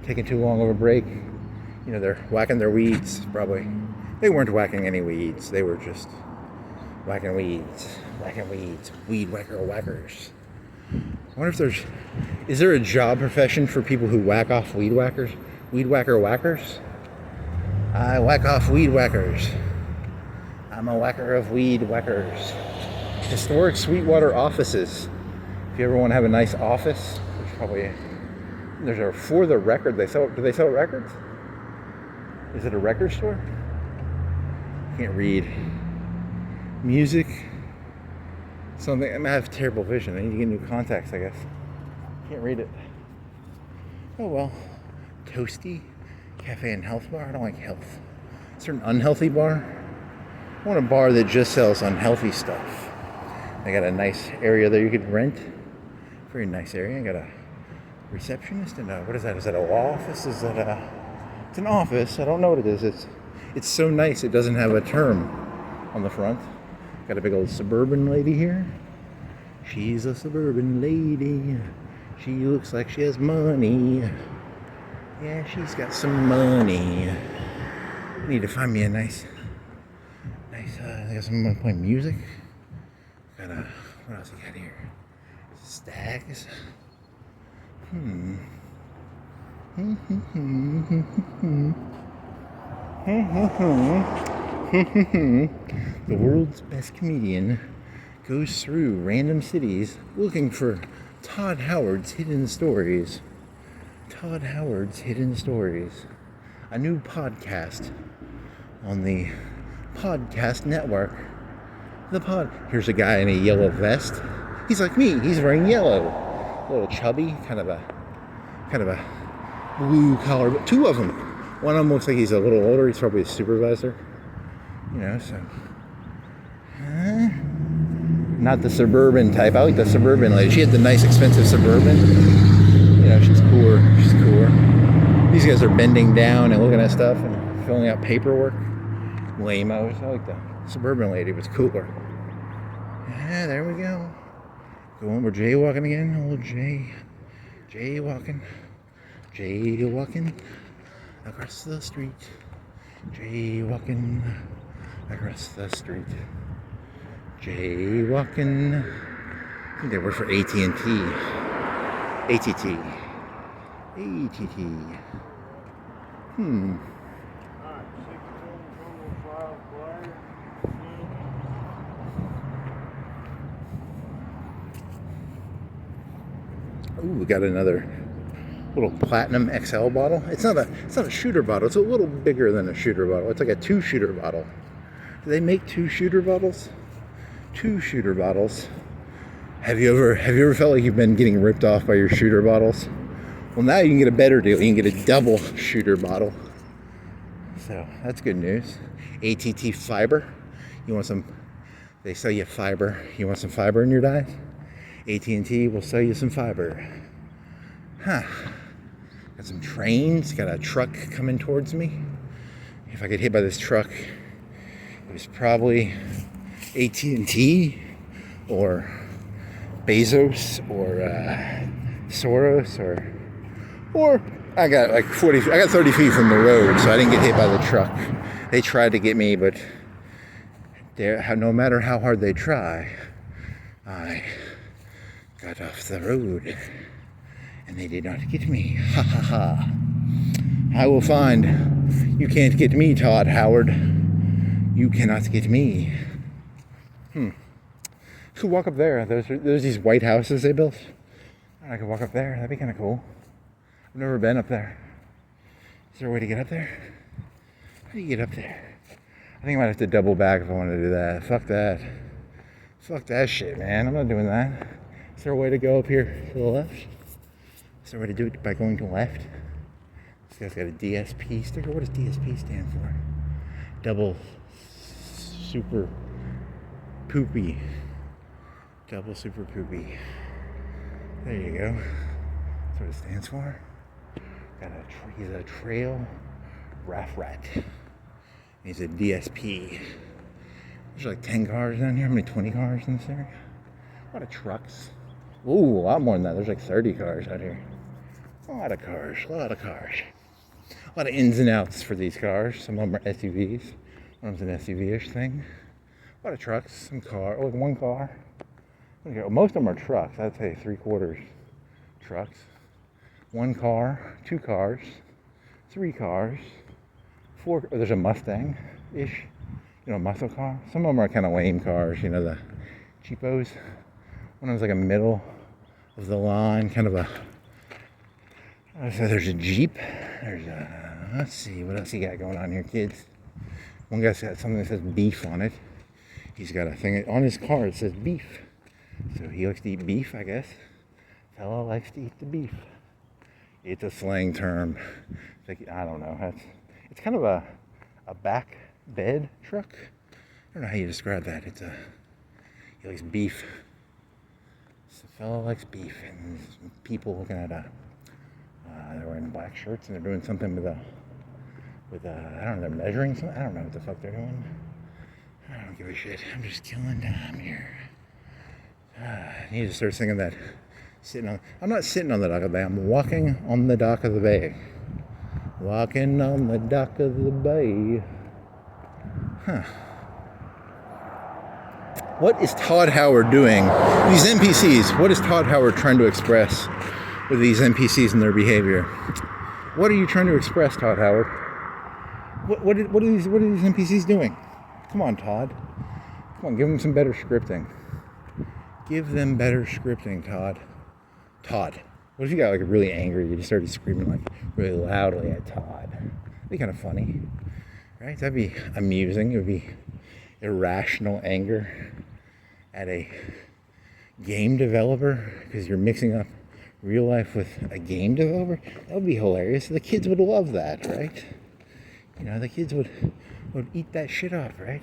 taking too long of a break. They're whacking their weeds, probably. They weren't whacking any weeds. They were just whacking weeds. Weed whackers. I wonder if is there a job profession for people who whack off weed whackers? Weed whackers? I whack off weed whackers. I'm a whacker of weed whackers. Historic Sweetwater offices. If you ever want to have a nice office, there's for the record. Do they sell records? Is it a record store? Can't read. Music. Something. I have terrible vision. I need to get new contacts, I guess. Can't read it. Oh well. Toasty. Cafe and health bar. I don't like health. Is there an unhealthy bar? I want a bar that just sells unhealthy stuff. They got a nice area there you could rent. Very nice area. I got a receptionist and what is that? Is that a law office? Is that it's an office. I don't know what it is. It's so nice it doesn't have a term on the front. Got a big old suburban lady here. She's a suburban lady. She looks like she has money. Yeah, she's got some money. I need to find me a nice, I got someone playing music. Got what else I got here? Stags. The world's best comedian goes through random cities looking for Todd Howard's hidden stories. Todd Howard's hidden stories. A new podcast on the podcast network. Here's a guy in a yellow vest. He's like me. He's wearing yellow. A little chubby, kind of a blue collar, but two of them. One of them looks like he's a little older. He's probably a supervisor. You know, so. Not the suburban type. I like the suburban lady. She had the nice, expensive suburban. You know, she's cooler. She's cooler. These guys are bending down and looking at stuff and filling out paperwork. Lame-os. I like the suburban lady. Was cooler. Yeah, there we go. Going, we're jaywalking again. Old jaywalking. Jaywalking across the street. Jaywalking across the street. Jaywalking. I think they work for AT&T. ATT. ATT. Ooh, we got another little Platinum XL bottle. It's not a shooter bottle. It's a little bigger than a shooter bottle. It's like a 2-shooter bottle. Do they make 2-shooter bottles? 2-shooter bottles. Have you ever felt like you've been getting ripped off by your shooter bottles? Well, now you can get a better deal. You can get a double shooter bottle. So that's good news. ATT fiber. You want some? They sell you fiber. You want some fiber in your diet? AT&T will sell you some fiber. Huh. Got some trains. Got a truck coming towards me. If I get hit by this truck, it was probably AT&T or Bezos or Soros or I got like 30 feet from the road, so I didn't get hit by the truck. They tried to get me, but no matter how hard they try, I got off the road and they did not get me. Ha ha ha. I will find you can't get me, Todd Howard. You cannot get me. Could walk up there. There's these white houses they built. I could walk up there. That'd be kind of cool. I've never been up there. Is there a way to get up there? How do you get up there? I think I might have to double back if I want to do that. Fuck that. Fuck that shit, man. I'm not doing that. Is there a way to go up here to the left? Is there a way to do it by going to the left? This guy's got a DSP sticker. What does DSP stand for? Double super poopy. Double super poopy. There you go. That's what it stands for. He's a trail rat. He's a DSP. There's like 10 cars down here. How many 20 cars in this area? A lot of trucks. Ooh, a lot more than that. There's like 30 cars out here. A lot of cars. A lot of ins and outs for these cars. Some of them are SUVs. One of them's an SUV-ish thing. A lot of trucks. Some car. Oh, one car. Most of them are trucks. I'd say 3/4 trucks. One car, 2 cars, 3 cars, 4. There's a Mustang-ish, muscle car. Some of them are kind of lame cars, the cheapos. One of them's like a middle of the line, kind of a. So there's a Jeep. Let's see, what else you got going on here, kids? One guy's got something that says beef on it. He's got a thing on his car that says beef. So he likes to eat beef, I guess. Fella likes to eat the beef. It's a slang term. It's like, I don't know. It's kind of a back bed truck. I don't know how you describe that. He likes beef. So fella likes beef, and people looking at they're wearing black shirts and they're doing something with I don't know. They're measuring something. I don't know what the fuck they're doing. I don't give a shit. I'm just killing time here. I need to start singing that. I'm not sitting on the dock of the bay. I'm walking on the dock of the bay. Walking on the dock of the bay. Huh. What is Todd Howard doing? These NPCs, what is Todd Howard trying to express with these NPCs and their behavior? What are you trying to express, Todd Howard? What are these NPCs doing? Come on, Todd. Come on, give them some better scripting. Give them better scripting, Todd. Todd. What if you got like really angry? You just started screaming like really loudly at Todd. That'd be kind of funny, right? That'd be amusing. It would be irrational anger at a game developer because you're mixing up real life with a game developer, that would be hilarious. The kids would love that, right? You know, the kids would eat that shit up, right?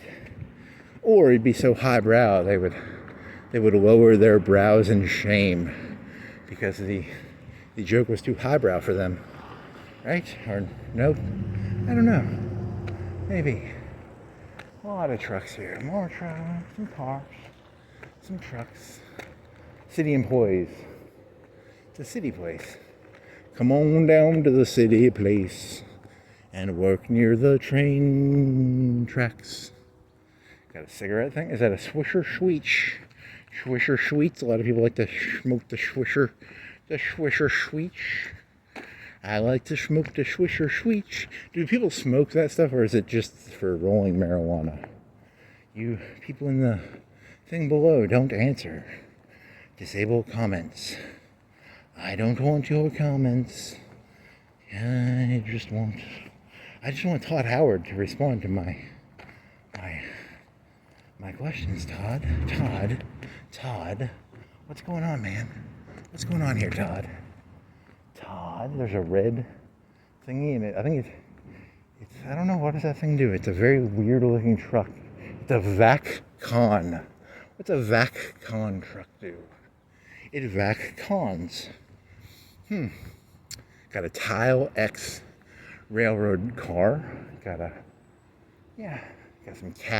Or it'd be so highbrow they would lower their brows in shame because the joke was too highbrow for them, right? Or nope, I don't know. Maybe. A lot of trucks here. More trucks, some cars, some trucks. City employees. It's a city place. Come on down to the city place and work near the train tracks. Got a cigarette thing? Is that a Swisher Sweetch? Swisher Sweets? A lot of people like to smoke the Swisher Sweetch. I like to smoke the Swisher Sweetch. Do people smoke that stuff, or is it just for rolling marijuana? You people in the thing below, don't answer. Disable comments. I don't want your comments. I just want Todd Howard to respond to my questions, Todd, what's going on, man? What's going on here, Todd? There's a red thingy in it. I think it's I don't know, what does that thing do? It's a very weird looking truck. It's a VacCon. What's a VacCon truck do? It VacCons. Got a Tile X railroad car. Got some cat